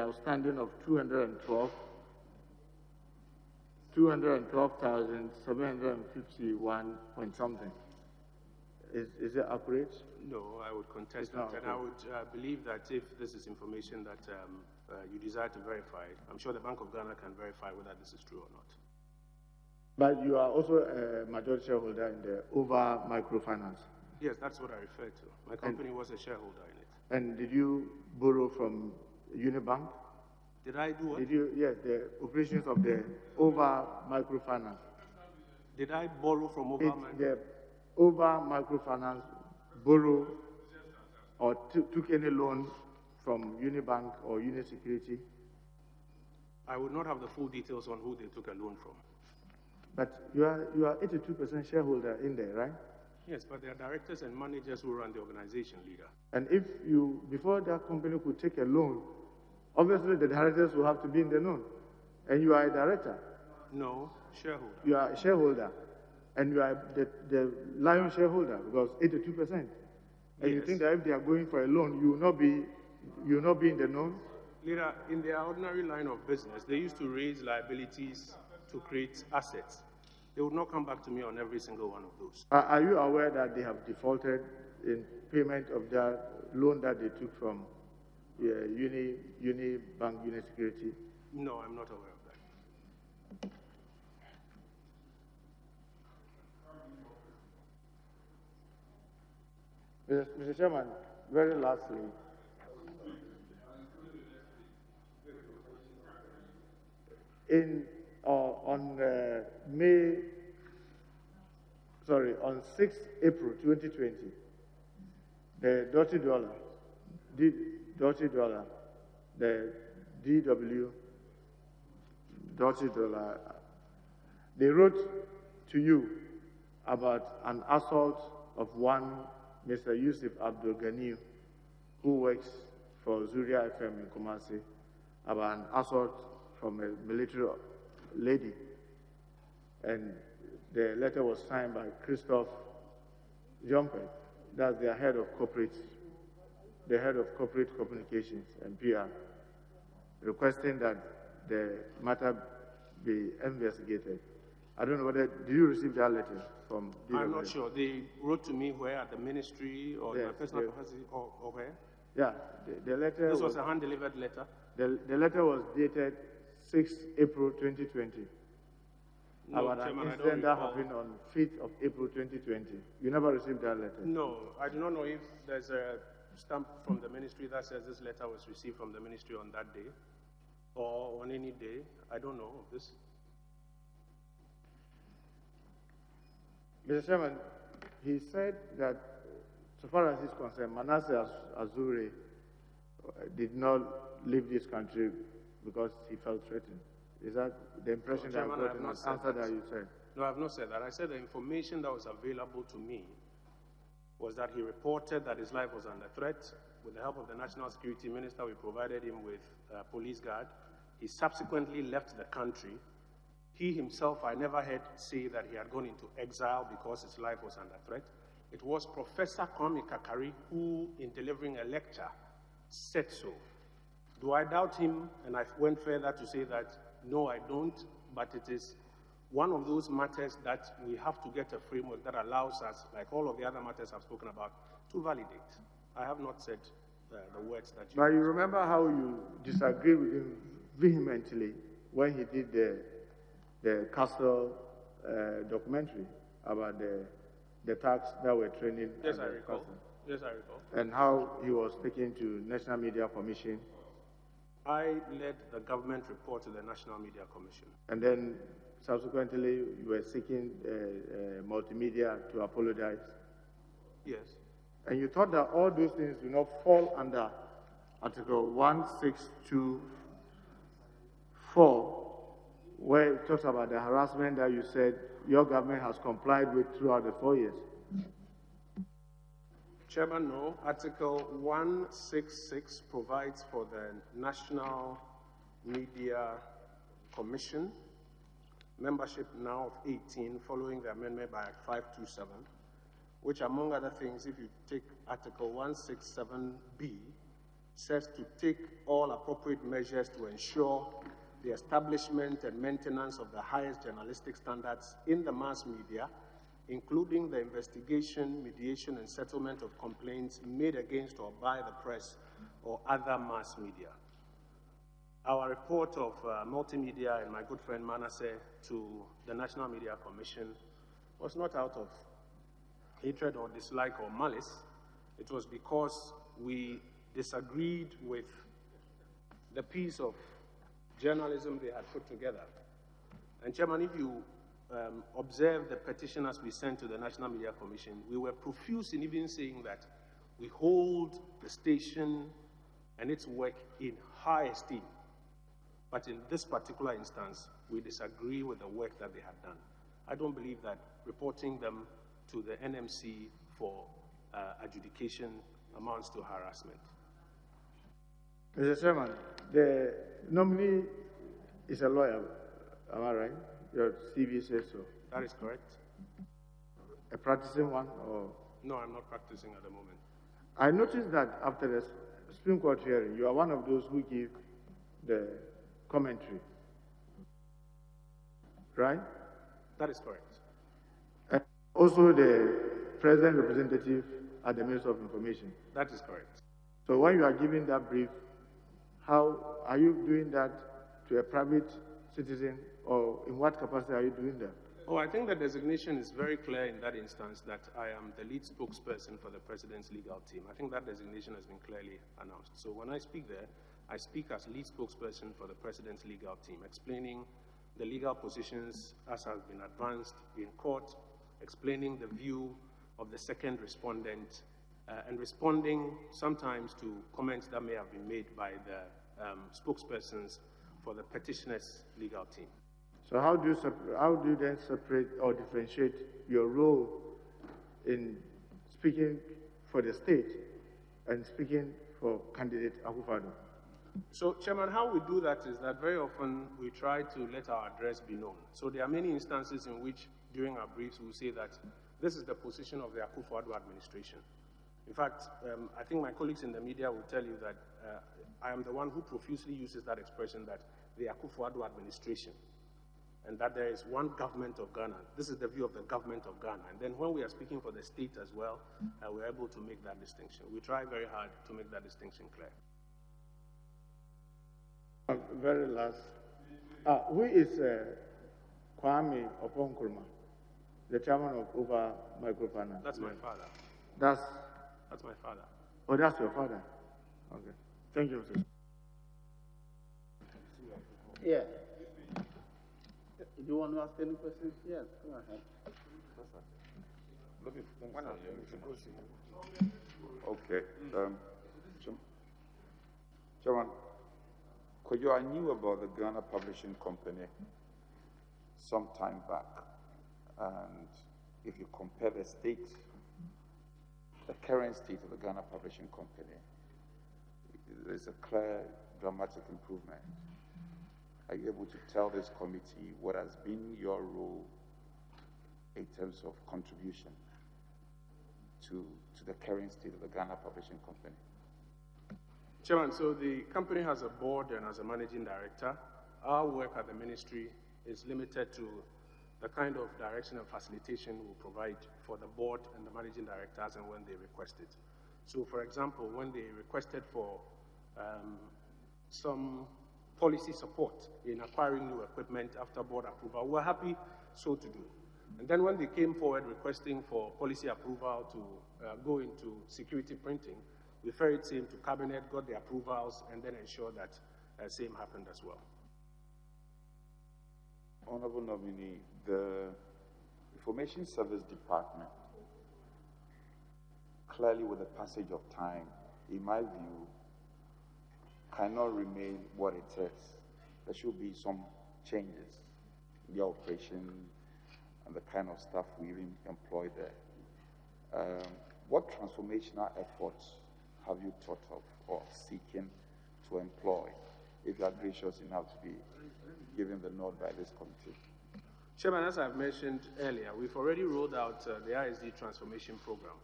outstanding of 212,751 point something. Is it accurate? No, I would contest that. And I would believe that if this is information that you desire to verify, I'm sure the Bank of Ghana can verify whether this is true or not. But you are also a majority shareholder in the over microfinance. Yes, that's what I referred to. My company was a shareholder in it. And did you borrow from Unibank? Did I do what? Yes, the operations of the over microfinance. Did I borrow from over microfinance? The over microfinance borrow or took any loan from Unibank or Unisecurity? I would not have the full details on who they took a loan from. But you are 82% shareholder in there, right? Yes, but there are directors and managers who run the organization, leader. And if you, before that company could take a loan, obviously the directors will have to be in the loan. And you are a director. No, shareholder. You are a shareholder. And you are the lion shareholder, because 82%. And yes. You think that if they are going for a loan, you will not be in the loan? Leader, in their ordinary line of business, they used to raise liabilities to create assets. They would not come back to me on every single one of those. Are you aware that they have defaulted in payment of their loan that they took from Unibank, Unisecurity? No, I'm not aware of that. Mr. Chairman, very lastly, on 6 April 2020, the Dirty Dollar, the DW Dirty Dollar, they wrote to you about an assault of one Mr. Yusuf Abdul Ghani, who works for Zuria FM in Kumasi, about an assault from a military lady. And the letter was signed by Christophe Jumper, that's the head of corporate communications and PR, requesting that the matter be investigated. I don't know whether, did you receive that letter from DW? I'm not sure. They wrote to me where, at the ministry or my personal capacity or where? Yeah, the letter. This was a hand-delivered letter? The letter was dated 6 April 2020. No, about Chairman, an incident that happened on 5th of April 2020. You never received that letter? No, I do not know if there's a stamp from the ministry that says this letter was received from the ministry on that day or on any day. I don't know of this. Mr. Chairman, he said that, so far as he's concerned, Manasseh Azure did not leave this country because he felt threatened. Is that the impression that I got in the answer that you said? No, I have not said that. I said the information that was available to me was that he reported that his life was under threat. With the help of the National Security Minister, we provided him with a police guard. He subsequently left the country. He himself, I never heard say that he had gone into exile because his life was under threat. It was Professor Kwame Kakari who, in delivering a lecture, said so. Do I doubt him? And I went further to say that, no, I don't, but it is one of those matters that we have to get a framework that allows us, like all of the other matters I've spoken about, to validate. I have not said the words that you... But you remember how you disagreed with him vehemently when he did the Castle documentary about the tax that were training. Yes, I recall. Yes, I recall. And how he was taken to National Media Commission. I led the government report to the National Media Commission. And then subsequently, you were seeking multimedia to apologize. Yes. And you thought that all those things do not fall under Article 1624, where it talks about the harassment that you said your government has complied with throughout the 4 years. Chairman, no. Article 166 provides for the National Media Commission, membership now of 18, following the amendment by Act 527, which, among other things, if you take Article 167B, says to take all appropriate measures to ensure the establishment and maintenance of the highest journalistic standards in the mass media, including the investigation, mediation, and settlement of complaints made against or by the press or other mass media. Our report of multimedia and my good friend Manasseh to the National Media Commission was not out of hatred or dislike or malice. It was because we disagreed with the piece of journalism they had put together. And Chairman, if you observe the petitioners we sent to the National Media Commission, we were profuse in even saying that we hold the station and its work in high esteem. But in this particular instance, we disagree with the work that they had done. I don't believe that reporting them to the NMC for adjudication amounts to harassment. Mr. Chairman, the nominee is a lawyer, am I right? Your CV says so. That is correct. A practicing one, or? No, I'm not practicing at the moment. I noticed that after the Supreme Court hearing, you are one of those who give the commentary, right? That is correct. And also the President representative at the Minister of Information. That is correct. So when you are giving that brief, how are you doing that to a private citizen, or in what capacity are you doing that? Oh, I think the designation is very clear in that instance that I am the lead spokesperson for the President's legal team. I think that designation has been clearly announced. So when I speak there, I speak as lead spokesperson for the President's legal team, explaining the legal positions as has been advanced in court, explaining the view of the second respondent, and responding sometimes to comments that may have been made by the spokespersons for the petitioner's legal team. So how do you then separate or differentiate your role in speaking for the state and speaking for candidate Akufo-Addo? So, Chairman, how we do that is that very often we try to let our address be known. So there are many instances in which, during our briefs, we say that this is the position of the Akufo-Addo administration. In fact, I think my colleagues in the media will tell you that I am the one who profusely uses that expression, that the Akufo-Addo administration, and that there is one government of Ghana. This is the view of the government of Ghana. And then when we are speaking for the state as well, we're able to make that distinction. We try very hard to make that distinction clear. Very last. Who is Kojo Oppong Nkrumah, the chairman of Over Microfinance? That's my father. That's my father. Oh, that's your father. Okay. Thank you, sir. Yeah. Do you want to ask any questions? Yes, go ahead. Okay. Chairman, Kojo, I knew about the Ghana Publishing Company some time back, and if you compare the current state of the Ghana Publishing Company, there's a clear, dramatic improvement. Are you able to tell this committee what has been your role in terms of contribution to the current state of the Ghana Publishing Company? Chairman, so the company has a board and has a managing director. Our work at the ministry is limited to the kind of direction and facilitation we provide for the board and the managing directors and when they request it. So, for example, when they requested for some policy support in acquiring new equipment after board approval, we're happy so to do. And then when they came forward requesting for policy approval to go into security printing, we ferried same to cabinet, got the approvals, and then ensured that same happened as well. Honorable nominee, the Information Service Department, clearly with the passage of time, in my view, cannot remain what it is. There should be some changes in the operation and the kind of staff we even employ there. What transformational efforts have you thought of or seeking to employ, if you are gracious enough to be given the nod by this committee? Chairman, as I've mentioned earlier, we've already rolled out the ISD transformation program,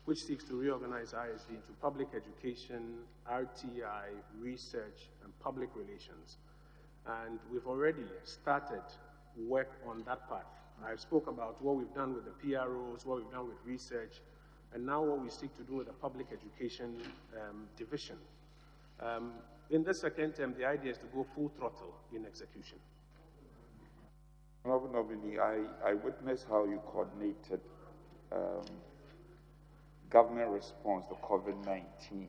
which seeks to reorganize ISD into public education, RTI, research, and public relations. And we've already started work on that path. I spoke about what we've done with the PROs, what we've done with research, and now what we seek to do with the public education division. In the second term, the idea is to go full throttle in execution. Honorable nominee, I witnessed how you coordinated government response to COVID-19.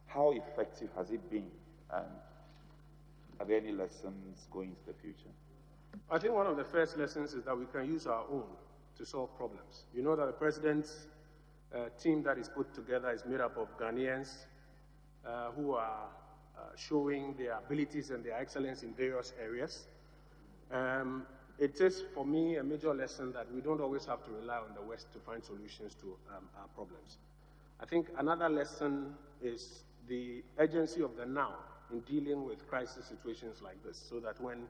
How effective has it been, and are there any lessons going into the future? I think one of the first lessons is that we can use our own to solve problems. You know that the president's team that is put together is made up of Ghanaians who are showing their abilities and their excellence in various areas. It is, for me, a major lesson that we don't always have to rely on the West to find solutions to our problems. I think another lesson is the urgency of the now in dealing with crisis situations like this, so that when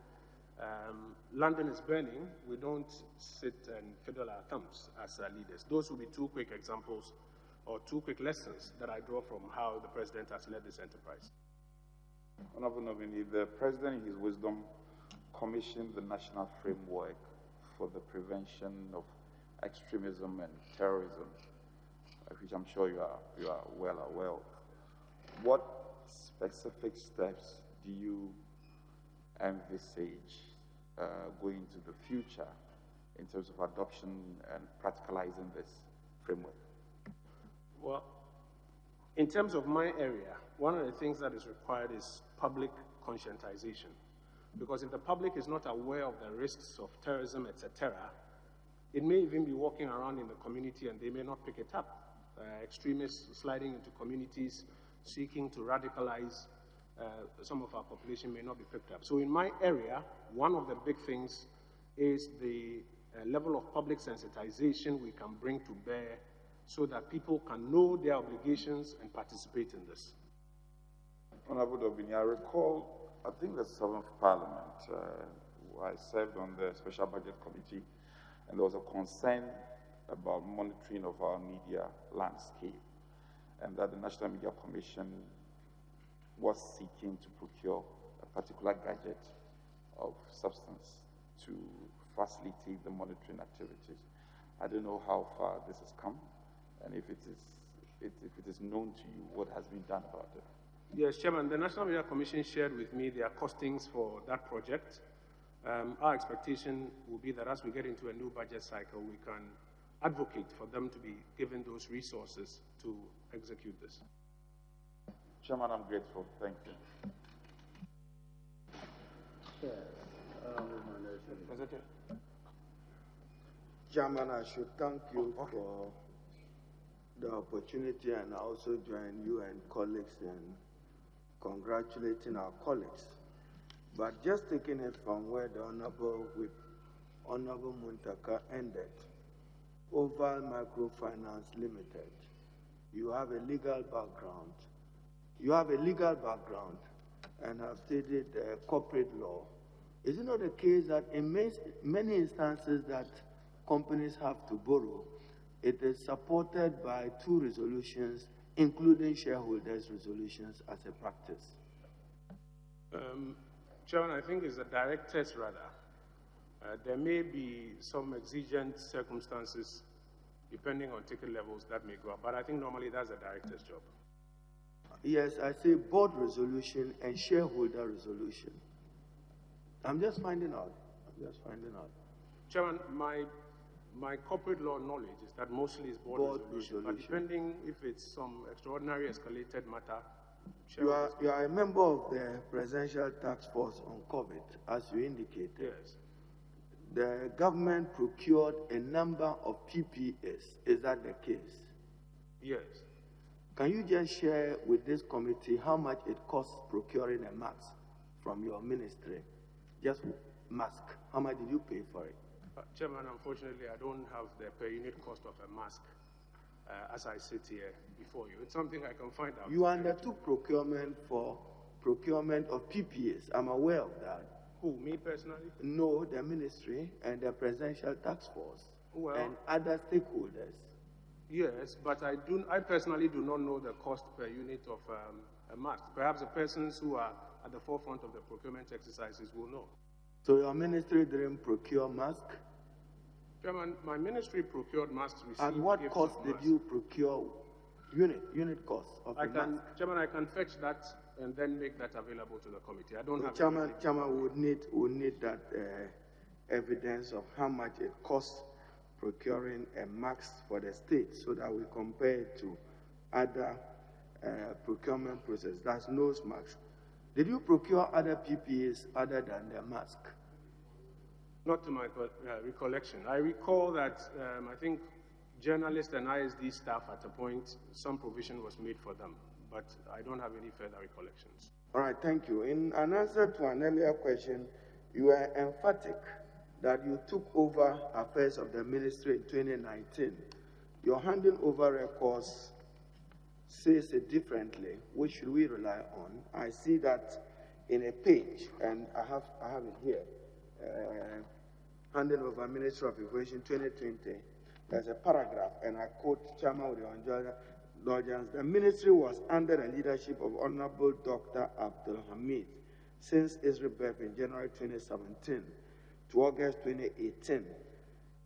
London is burning, we don't sit and fiddle our thumbs as leaders. Those will be two quick examples or two quick lessons that I draw from how the president has led this enterprise. Honorable nominee, the president, in his wisdom, commissioned the national framework for the prevention of extremism and terrorism, which I'm sure you are well aware of. What specific steps do you envisage going into the future in terms of adoption and practicalizing this framework? Well, in terms of my area, one of the things that is required is public conscientization. Because if the public is not aware of the risks of terrorism, etc., it may even be walking around in the community and they may not pick it up. Extremists sliding into communities, seeking to radicalize some of our population may not be picked up. So in my area, one of the big things is the level of public sensitization we can bring to bear so that people can know their obligations and participate in this. Honorable Dobini, I recall, I think the 7th Parliament, I served on the Special Budget Committee, and there was a concern about monitoring of our media landscape, and that the National Media Commission was seeking to procure a particular gadget of substance to facilitate the monitoring activities. I don't know how far this has come, and if it is known to you, what has been done about it. Yes, Chairman, the National Media Commission shared with me their costings for that project. Our expectation will be that as we get into a new budget cycle, we can advocate for them to be given those resources to execute this. Chairman, I'm grateful. Thank you. Chairman, I should thank you for the opportunity, and I also join you and colleagues in congratulating our colleagues. But just taking it from where the Honorable Muntaka ended, Oval Microfinance Limited, you have a legal background. You have a legal background and have studied corporate law. Is it not the case that in many instances that companies have to borrow, it is supported by 2 resolutions, including shareholders' resolutions as a practice? Chairman, I think it's a direct test rather. There may be some exigent circumstances depending on ticket levels that may go up, but I think normally that's a director's job. Yes, I say board resolution and shareholder resolution. I'm just finding out. Chairman, my corporate law knowledge is that mostly it's board resolution, but depending if it's some extraordinary escalated matter. You are a member of the Presidential Task Force on COVID, as you indicated. Yes. The government procured a number of PPEs. Is that the case? Yes. Can you just share with this committee how much it costs procuring a mask from your ministry? Just mask. How much did you pay for it? Chairman, unfortunately, I don't have the per unit cost of a mask as I sit here before you. It's something I can find out. You undertook procurement for procurement of PPEs. I'm aware of that. Who, me personally? No, the ministry and the Presidential Task Force and other stakeholders. Yes, but I personally do not know the cost per unit of a mask. Perhaps the persons who are at the forefront of the procurement exercises will know. So your ministry didn't procure masks? Chairman, my ministry procured masks. At what cost did you procure unit cost of the mask? Chairman, I can fetch that and then make that available to the committee. I don't have Chairman would need that evidence of how much it costs procuring a mask for the state so that we compare it to other procurement process. That's nose mask. Did you procure other PPEs other than the mask? Not to my recollection. I recall that I think journalists and ISD staff at a point, some provision was made for them, but I don't have any further recollections. All right, thank you. In an answer to an earlier question, you were emphatic that you took over affairs of the ministry in 2019. Your handing over records says it differently. Which should we rely on? I see that in a page, and I have it here. Handing over Ministry of Information 2020. There's a paragraph, and I quote Chairman with your indulgence. The ministry was under the leadership of Honorable Dr. Abdul Hamid since its rebirth in January 2017 to August 2018.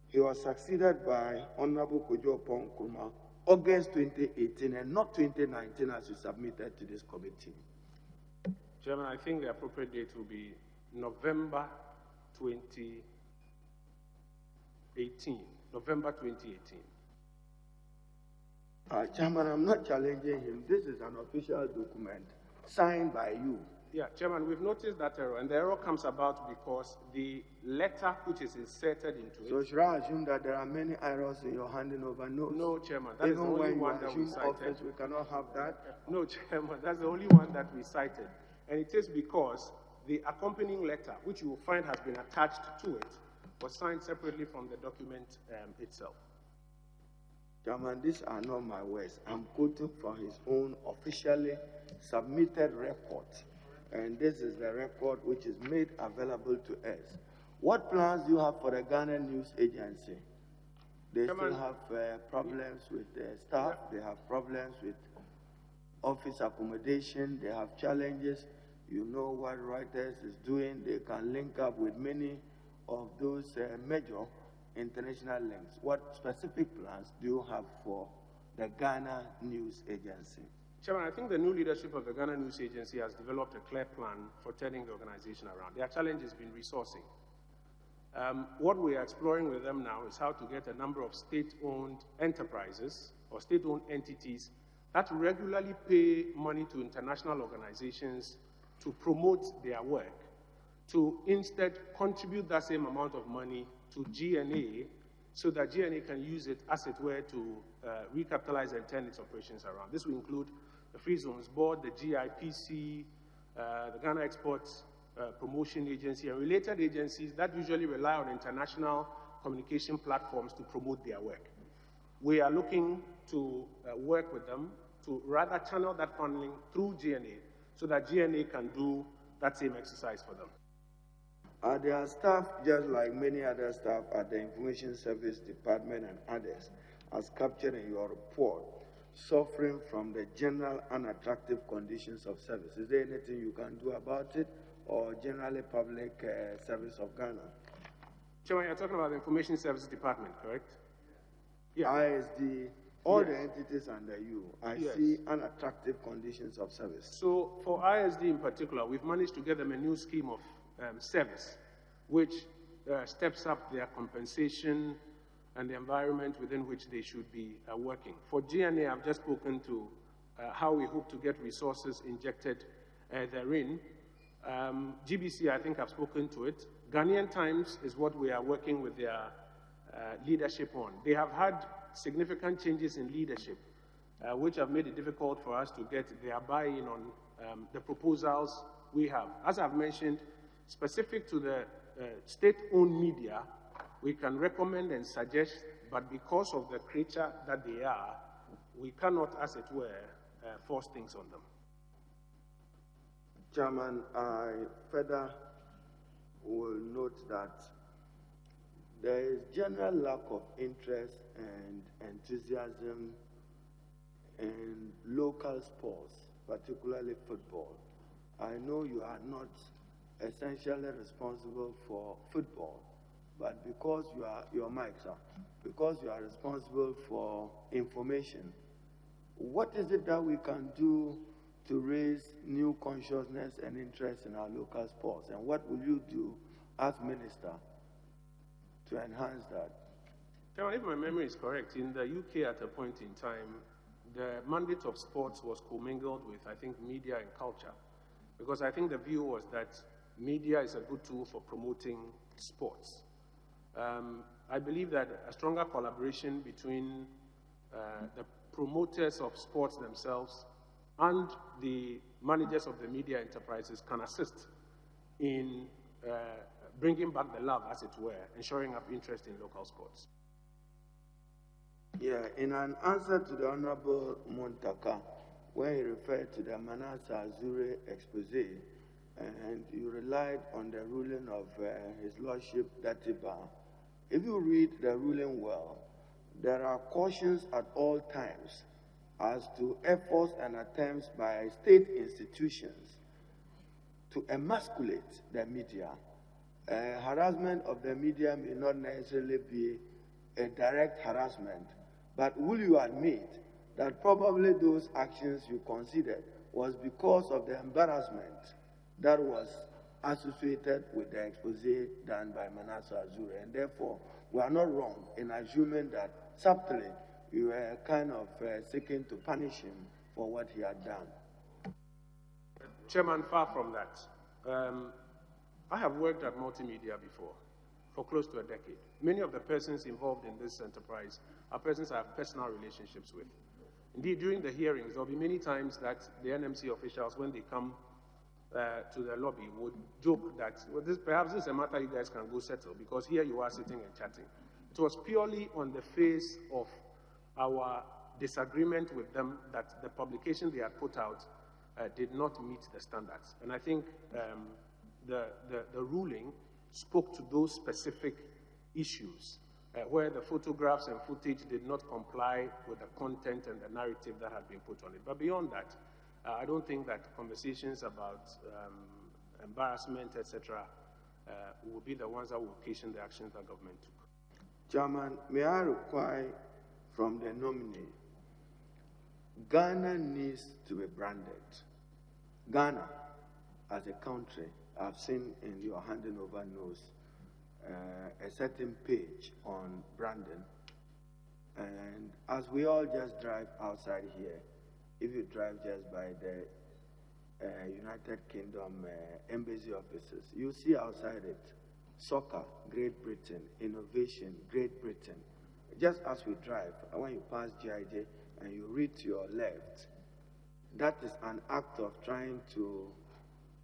He was succeeded by Honorable Kojo Oppong Nkrumah, August 2018, and not 2019 as you submitted to this committee. Chairman, I think the appropriate date will be November 2018. November 2018. Chairman, I'm not challenging him. This is an official document signed by you. Yeah, Chairman, we've noticed that error, and the error comes about because the letter which is inserted into it. So should I assume that there are many errors in your handing over notes? No, Chairman, that is the only one that we cited. Office, we cannot have that? No, Chairman, that's the only one that we cited. And it is because the accompanying letter, which you will find has been attached to it, was signed separately from the document itself. Chairman, these are not my words. I'm quoting from his own officially submitted report. And this is the record which is made available to us. What plans do you have for the Ghana News Agency? They still have problems with the staff. They have problems with office accommodation. They have challenges. You know what Reuters is doing. They can link up with many of those major international links. What specific plans do you have for the Ghana News Agency? Chairman, I think the new leadership of the Ghana News Agency has developed a clear plan for turning the organization around. Their challenge has been resourcing. What we are exploring with them now is how to get a number of state-owned enterprises or state-owned entities that regularly pay money to international organizations to promote their work, to instead contribute that same amount of money to GNA so that GNA can use it, as it were, to recapitalize and turn its operations around. This will include the Free Zones Board, the GIPC, the Ghana Exports Promotion Agency, and related agencies that usually rely on international communication platforms to promote their work. We are looking to work with them to rather channel that funding through GNA so that GNA can do that same exercise for them. Are their staff, just like many other staff at the Information Service Department and others, as captured in your report, suffering from the general unattractive conditions of service? Is there anything you can do about it, or generally public service of Ghana? Chairman, you're talking about the Information Service Department, correct? Yeah. ISD, all the entities under you, I see unattractive conditions of service. So for ISD in particular, we've managed to get them a new scheme of service, which steps up their compensation and the environment within which they should be working. For GNA, I've just spoken to how we hope to get resources injected therein. GBC, I think I've spoken to it. Ghanaian Times is what we are working with their leadership on. They have had significant changes in leadership, which have made it difficult for us to get their buy-in on the proposals we have. As I've mentioned, specific to the state-owned media, we can recommend and suggest, but because of the creature that they are, we cannot, as it were, force things on them. Chairman, I further will note that there is general lack of interest and enthusiasm in local sports, particularly football. I know you are not essentially responsible for football, but because you are, your mics are, because you are responsible for information, what is it that we can do to raise new consciousness and interest in our local sports? And what will you do as minister to enhance that? If my memory is correct, in the UK at a point in time, the mandate of sports was commingled with, I think, media and culture. Because I think the view was that media is a good tool for promoting sports. I believe that a stronger collaboration between the promoters of sports themselves and the managers of the media enterprises can assist in bringing back the love, as it were, and shoring up interest in local sports. Yeah, in an answer to the Honorable Montaka, when he referred to the Manasseh Azure expose, and you relied on the ruling of His Lordship Datiba, if you read the ruling well, there are cautions at all times as to efforts and attempts by state institutions to emasculate the media. Harassment of the media may not necessarily be a direct harassment, but will you admit that probably those actions you considered was because of the embarrassment that was associated with the expose done by Manasseh Azure, and therefore we are not wrong in assuming that subtly you were kind of seeking to punish him for what he had done? Chairman, far from that. I have worked at multimedia before, for close to a decade. Many of the persons involved in this enterprise are persons I have personal relationships with. Indeed, during the hearings, there will be many times that the NMC officials, when they come to the lobby, would joke that, well, perhaps this is a matter you guys can go settle, because here you are sitting and chatting. It was purely on the face of our disagreement with them that the publication they had put out did not meet the standards. And I think the ruling spoke to those specific issues where the photographs and footage did not comply with the content and the narrative that had been put on it. But beyond that, I don't think that conversations about embarrassment, etc., will be the ones that will occasion the actions that government took. Chairman, may I require from the nominee, Ghana needs to be branded. Ghana, as a country, I've seen in your handing over notes a certain page on branding. And as we all just drive outside here, if you drive just by the United Kingdom embassy offices, you see outside it, soccer, Great Britain, innovation, Great Britain. Just as we drive, when you pass GIJ and you read to your left, that is an act of trying to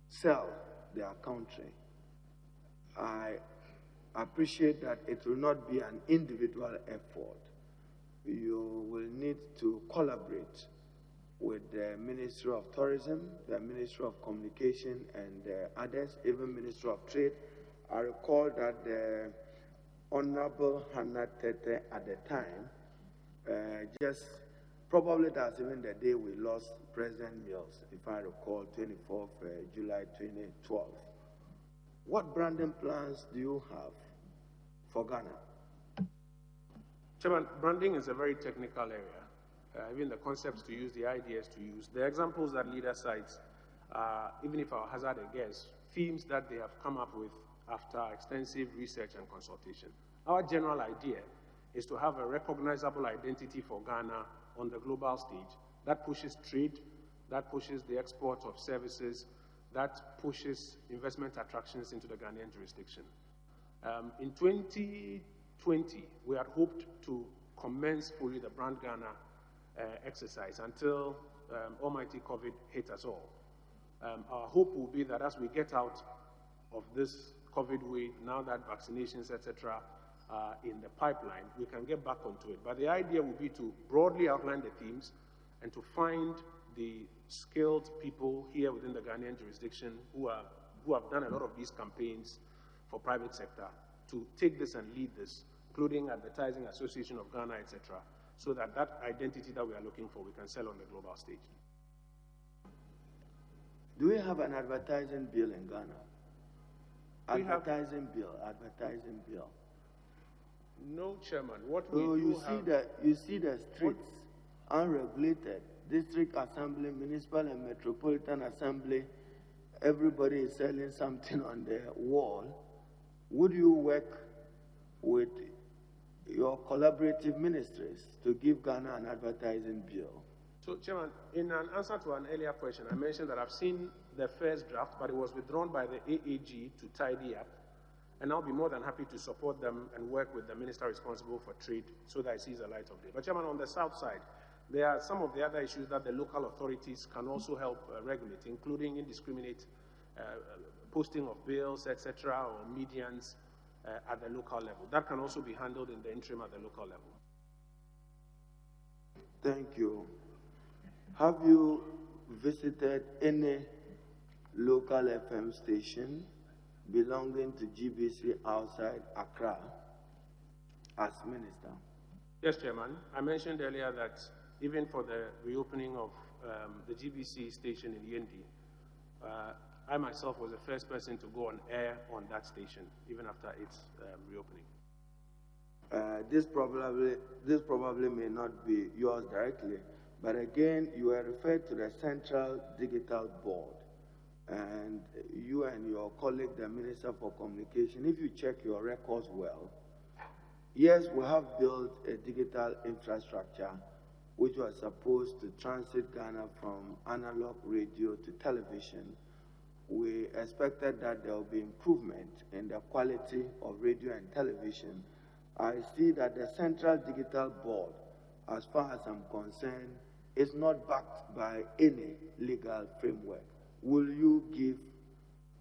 sell their country. I appreciate that it will not be an individual effort. You will need to collaborate with the Ministry of Tourism, the Ministry of Communication, and others, even Ministry of Trade. I recall that the Honorable Hannah Tete at the time, just probably that's even the day we lost President Mills, if I recall, 24th July 2012. What branding plans do you have for Ghana? Chairman, branding is a very technical area. Even the concepts to use, the ideas to use. The examples that leader cites, even if I'll hazard a guess, themes that they have come up with after extensive research and consultation. Our general idea is to have a recognizable identity for Ghana on the global stage that pushes trade, that pushes the export of services, that pushes investment attractions into the Ghanaian jurisdiction. In 2020, we had hoped to commence fully the Brand Ghana exercise until almighty COVID hit us all. Our hope will be that as we get out of this COVID wave, now that vaccinations, etc., are in the pipeline, we can get back onto it. But the idea will be to broadly outline the themes and to find the skilled people here within the Ghanaian jurisdiction who have done a lot of these campaigns for private sector to take this and lead this, including Advertising Association of Ghana, etc., so that that identity that we are looking for, we can sell on the global stage. Do we have an advertising bill in Ghana? Advertising bill. No, Chairman. What so we you see the streets, unregulated, district assembly, municipal and metropolitan assembly, everybody is selling something on the wall. Would you work with your collaborative ministries to give Ghana an advertising bill? So, Chairman, in an answer to an earlier question, I mentioned that I've seen the first draft, but it was withdrawn by the AAG to tidy up, and I'll be more than happy to support them and work with the minister responsible for trade so that it sees the light of day. But, Chairman, on the south side, there are some of the other issues that the local authorities can also help regulate, including indiscriminate posting of bills, etc., or medians at the local level. That can also be handled in the interim at the local level. Thank you. Have you visited any local FM station belonging to GBC outside Accra as minister? Yes, Chairman. I mentioned earlier that even for the reopening of the GBC station in Yendi, I myself was the first person to go on air on that station, even after its reopening. This probably may not be yours directly, but again, you were referred to the Central Digital Board, and you and your colleague, the Minister for Communication, if you check your records well, yes, we have built a digital infrastructure which was supposed to transit Ghana from analog radio to television. We expected that there will be improvement in the quality of radio and television. I see that the Central Digital Board, as far as I'm concerned, is not backed by any legal framework. Will you give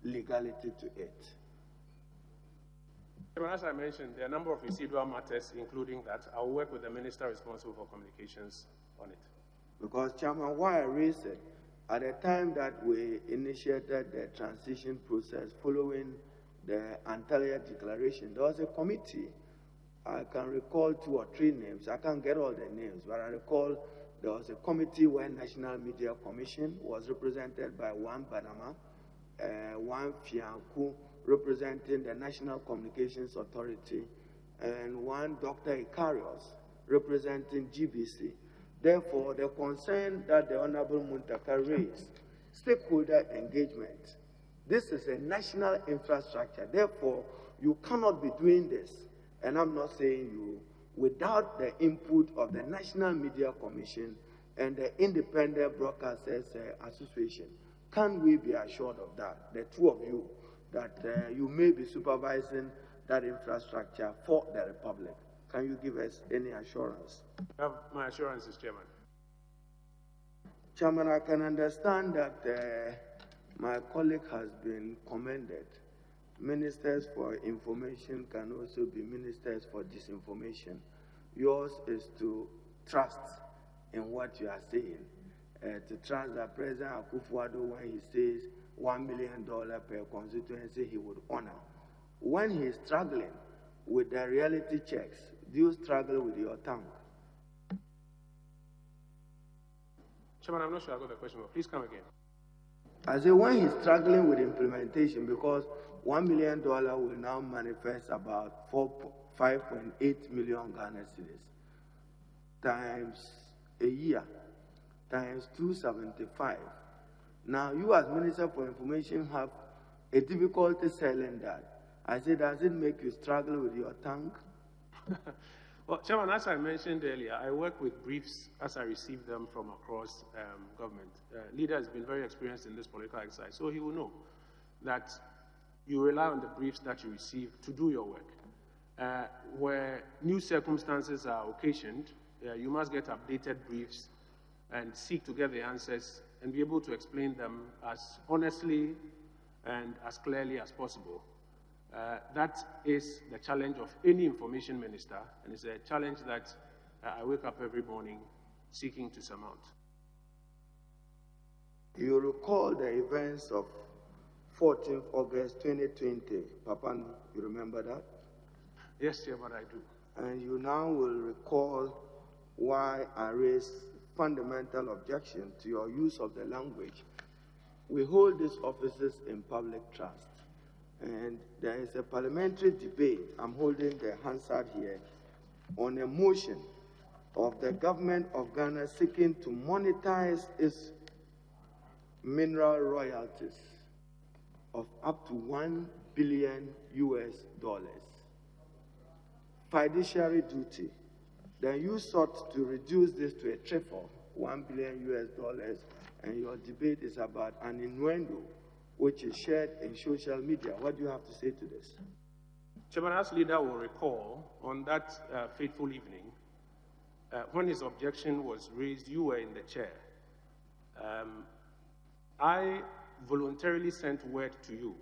legality to it? As I mentioned, there are a number of residual matters, including that. I'll work with the minister responsible for communications on it. Because, Chairman, why I raised it, at the time that we initiated the transition process following the Antalya Declaration, there was a committee. I can recall 2 or 3 names. I can't get all the names, but I recall there was a committee where National Media Commission was represented by one Banama, one Fianku, representing the National Communications Authority, and one Dr. Ikarios, representing GBC. Therefore, the concern that the Honorable Muntaka raised, stakeholder engagement. This is a national infrastructure. Therefore, you cannot be doing this, and I'm not saying you, without the input of the National Media Commission and the Independent Broadcasters Association. Can we be assured of that, the 2 of you, that you may be supervising that infrastructure for the Republic? Can you give us any assurance? My assurances, Chairman. Chairman, I can understand that my colleague has been commended. Ministers for information can also be ministers for disinformation. Yours is to trust in what you are saying, to trust that President Akufo-Addo, when he says $1 million per constituency, he would honor. When he is struggling with the reality checks, do you struggle with your tongue? Chairman, I'm not sure I got the question, but please come again. I say when he's struggling with implementation, because $1 million will now manifest about 5.8 million Ghana cedis times a year, times 275. Now, you as Minister for Information have a difficulty selling that. I said, does it make you struggle with your tongue? Well, Chairman, as I mentioned earlier, I work with briefs as I receive them from across government. Leader has been very experienced in this political exercise, so he will know that you rely on the briefs that you receive to do your work. Where new circumstances are occasioned, you must get updated briefs and seek to get the answers and be able to explain them as honestly and as clearly as possible. That is the challenge of any information minister, and it's a challenge that I wake up every morning seeking to surmount. You recall the events of 14th August 2020, Papa, you remember that? Yes, Chairman, I do. And you now will recall why I raised fundamental objection to your use of the language. We hold these offices in public trust. And there is a parliamentary debate, I'm holding the Hansard here, on a motion of the government of Ghana seeking to monetize its mineral royalties of up to $1 billion US. Fiduciary duty. Then you sought to reduce this to a triple, $1 billion US, and your debate is about an innuendo which is shared in social media. What do you have to say to this? Chairman, as leader will recall, on that fateful evening, when his objection was raised, you were in the chair. I voluntarily sent word to you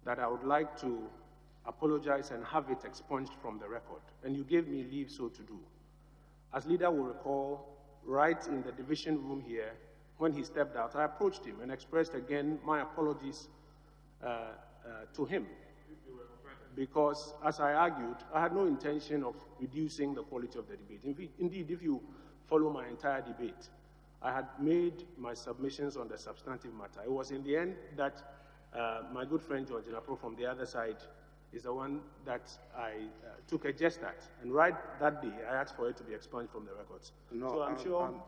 that I would like to apologize and have it expunged from the record, and you gave me leave so to do. As leader will recall, right in the division room here, when he stepped out, I approached him and expressed again my apologies to him. Because, as I argued, I had no intention of reducing the quality of the debate. Indeed, if you follow my entire debate, I had made my submissions on the substantive matter. It was in the end that my good friend George Napro from the other side is the one that I took a jest at. And right that day, I asked for it to be expunged from the records. No, so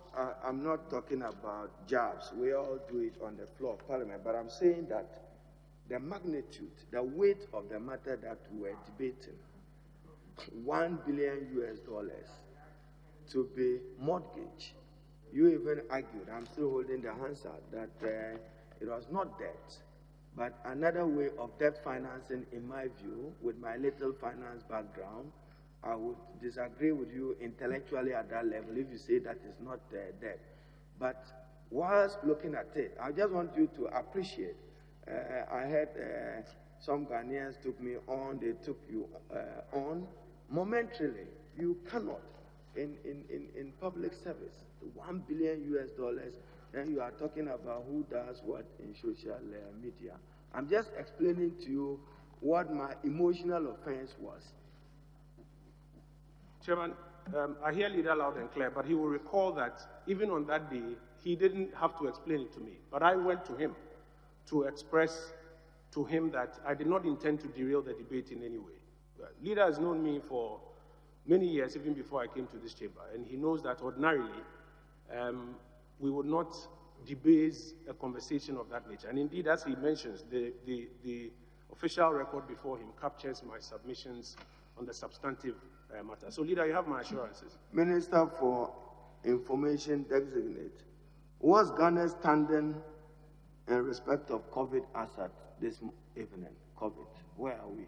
I'm not talking about jabs. We all do it on the floor of Parliament. But I'm saying that the magnitude, the weight of the matter that we were debating, $1 billion US to be mortgaged. You even argued, I'm still holding the Hansard, that it was not debt, but another way of debt financing, in my view, with my little finance background. I would disagree with you intellectually at that level if you say that it's not debt. But whilst looking at it, I just want you to appreciate. I heard some Ghanaians took me on, they took you on. Momentarily, you cannot, in public service, $1 billion US, then you are talking about who does what in social media. I'm just explaining to you what my emotional offense was. Chairman, I hear leader loud and clear, but he will recall that even on that day, he didn't have to explain it to me. But I went to him to express to him that I did not intend to derail the debate in any way. Leader has known me for many years, even before I came to this chamber, and he knows that ordinarily we would not debase a conversation of that nature. And indeed, as he mentions, the official record before him captures my submissions on the substantive matter. So, Leader, you have my assurances. Minister for Information-Designate, what's Ghana's standing in respect of COVID as at this evening? COVID, where are we?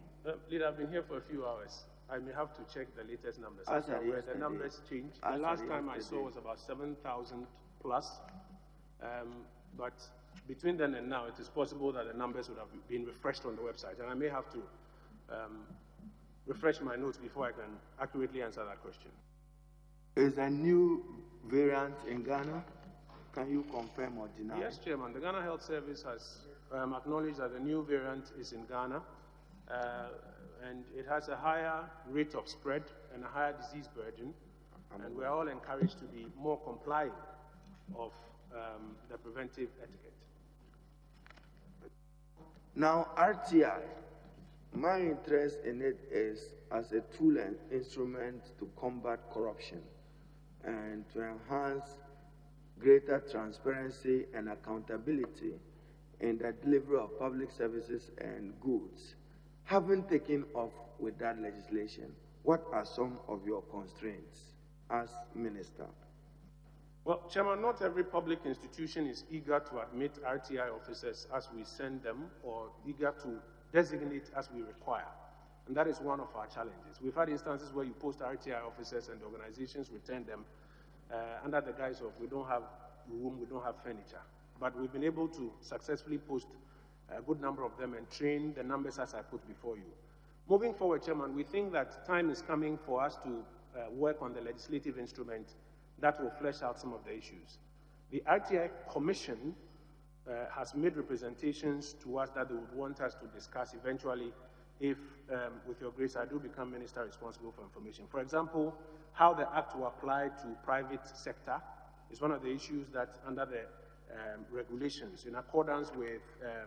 Leader, I've been here for a few hours. I may have to check the latest numbers. Where the numbers changed. The last time I saw was about 7,000 plus. But between then and now, it is possible that the numbers would have been refreshed on the website. And I may have to refresh my notes before I can accurately answer that question. Is a new variant in Ghana? Can you confirm or deny? Yes, Chairman. The Ghana Health Service has acknowledged that the new variant is in Ghana. And it has a higher rate of spread and a higher disease burden. And we're all encouraged to be more compliant of the preventive etiquette. Now, RTI, my interest in it is as a tool and instrument to combat corruption and to enhance greater transparency and accountability in the delivery of public services and goods. Having taken off with that legislation, what are some of your constraints as minister? Well, Chairman, not every public institution is eager to admit RTI officers as we send them or eager to designate as we require. And that is one of our challenges. We've had instances where you post RTI officers and the organizations return them under the guise of we don't have room, we don't have furniture. But we've been able to successfully post a good number of them and train the numbers as I put before you. Moving forward, Chairman, we think that time is coming for us to work on the legislative instrument that will flesh out some of the issues. The RTI Commission has made representations to us that they would want us to discuss eventually if, with your grace, I do become Minister responsible for information. For example, how the Act will apply to private sector is one of the issues that under the regulations, in accordance with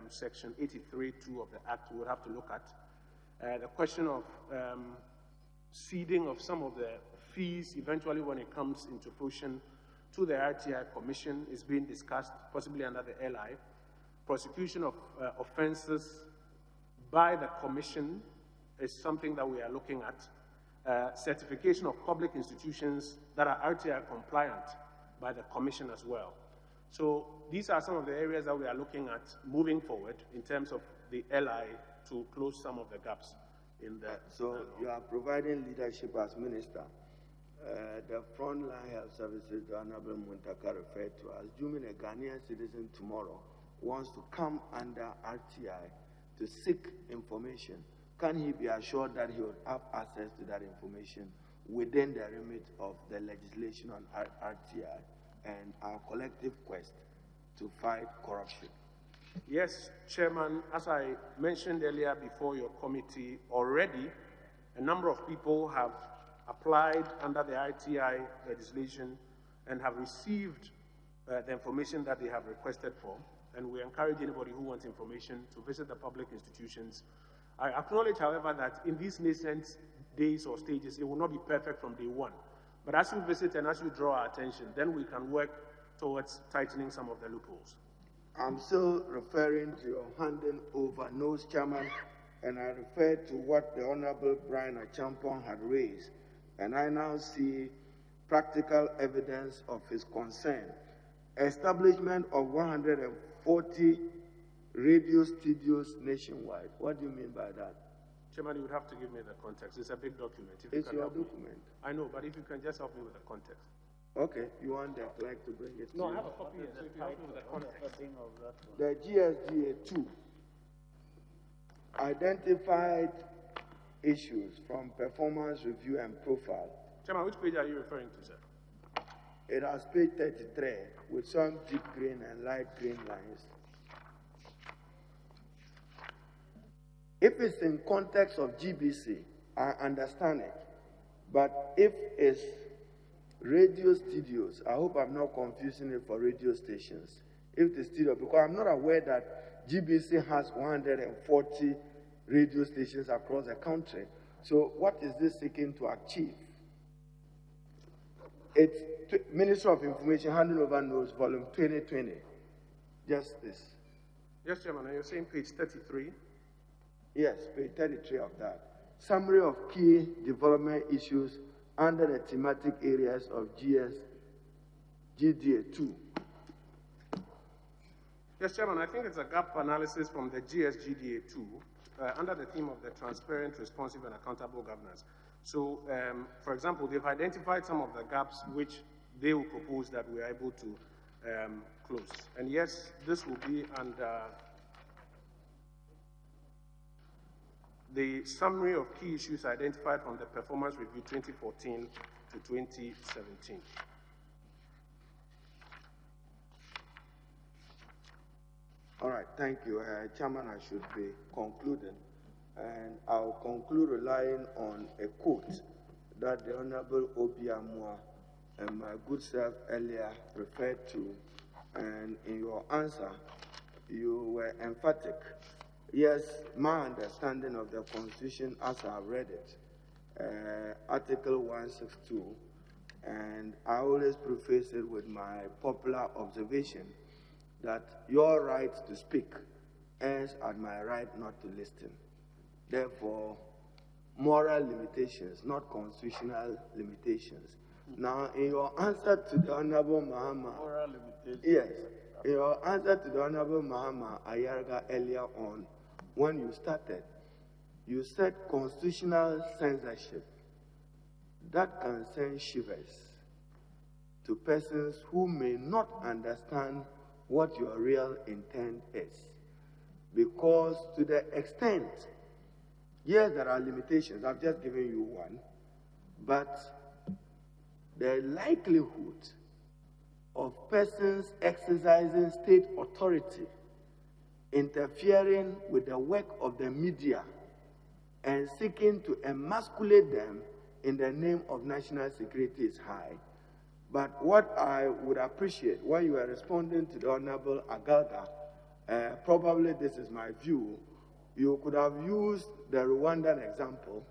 Section 83(2) of the Act, we would have to look at. The question of ceding of some of the fees eventually when it comes into fruition to the RTI Commission is being discussed, possibly under the LI. Prosecution of offenses by the Commission is something that we are looking at. Certification of public institutions that are RTI compliant by the Commission as well. So these are some of the areas that we are looking at moving forward in terms of the LI to close some of the gaps in that. So you are providing leadership as minister. The frontline health services, the Honorable Muntaka referred to, assuming a Ghanaian citizen tomorrow wants to come under RTI to seek information, can he be assured that he would have access to that information within the remit of the legislation on RTI and our collective quest to fight corruption? Yes, Chairman, as I mentioned earlier before your committee, already a number of people have applied under the RTI legislation and have received the information that they have requested for. And we encourage anybody who wants information to visit the public institutions. I acknowledge, however, that in these nascent days or stages, it will not be perfect from day one. But as you visit and as you draw our attention, then we can work towards tightening some of the loopholes. I'm still referring to your handing over notes, Chairman, and I refer to what the Honorable Brian Achampong had raised, and I now see practical evidence of his concern. Establishment of 140 radio studios nationwide. What do you mean by that? Chairman, you would have to give me the context. It's a big document. It's your document. I know, but if you can just help me with the context. Okay, you want the clerk to bring it to you? No, I have a copy here, so if you help me with the context. The GSGA 2 identified issues from performance review and profile. Chairman, which page are you referring to, sir? It has page 33 with some deep green and light green lines. If it's in context of GBC, I understand it. But if it's radio studios, I hope I'm not confusing it for radio stations. If the studio, because I'm not aware that GBC has 140 radio stations across the country. So what is this seeking to achieve? It's Minister of Information handing over notes, volume 2020. Just this. Yes, Chairman, and you're saying page 33? Yes, page 33 of that. Summary of key development issues under the thematic areas of GDA 2. Yes, Chairman, I think it's a gap analysis from the GSGDA 2 under the theme of the transparent, responsive, and accountable governance. So, for example, they've identified some of the gaps which they will propose that we are able to close. And yes, this will be under the summary of key issues identified from the Performance Review 2014 to 2017. All right, thank you. Chairman, I should be concluding. And I'll conclude relying on a quote that the Honorable Obi Amwa and my good self earlier referred to. And in your answer, you were emphatic. Yes, my understanding of the Constitution as I read it, Article 162, and I always preface it with my popular observation that your right to speak ends at my right not to listen. therefore moral limitations, not constitutional limitations. Now, in your answer to the Honorable Mahama, Moral limitations. yes, in your answer to the Honorable Mahama Ayarga earlier on, when you started, you said constitutional censorship that can send shivers to persons who may not understand what your real intent is. Because to the extent, yes, there are limitations, I've just given you one, but the likelihood of persons exercising state authority interfering with the work of the media and seeking to emasculate them in the name of national security is high. But what I would appreciate when you are responding to the Honorable Agalga, probably this is my view, you could have used the Rwandan example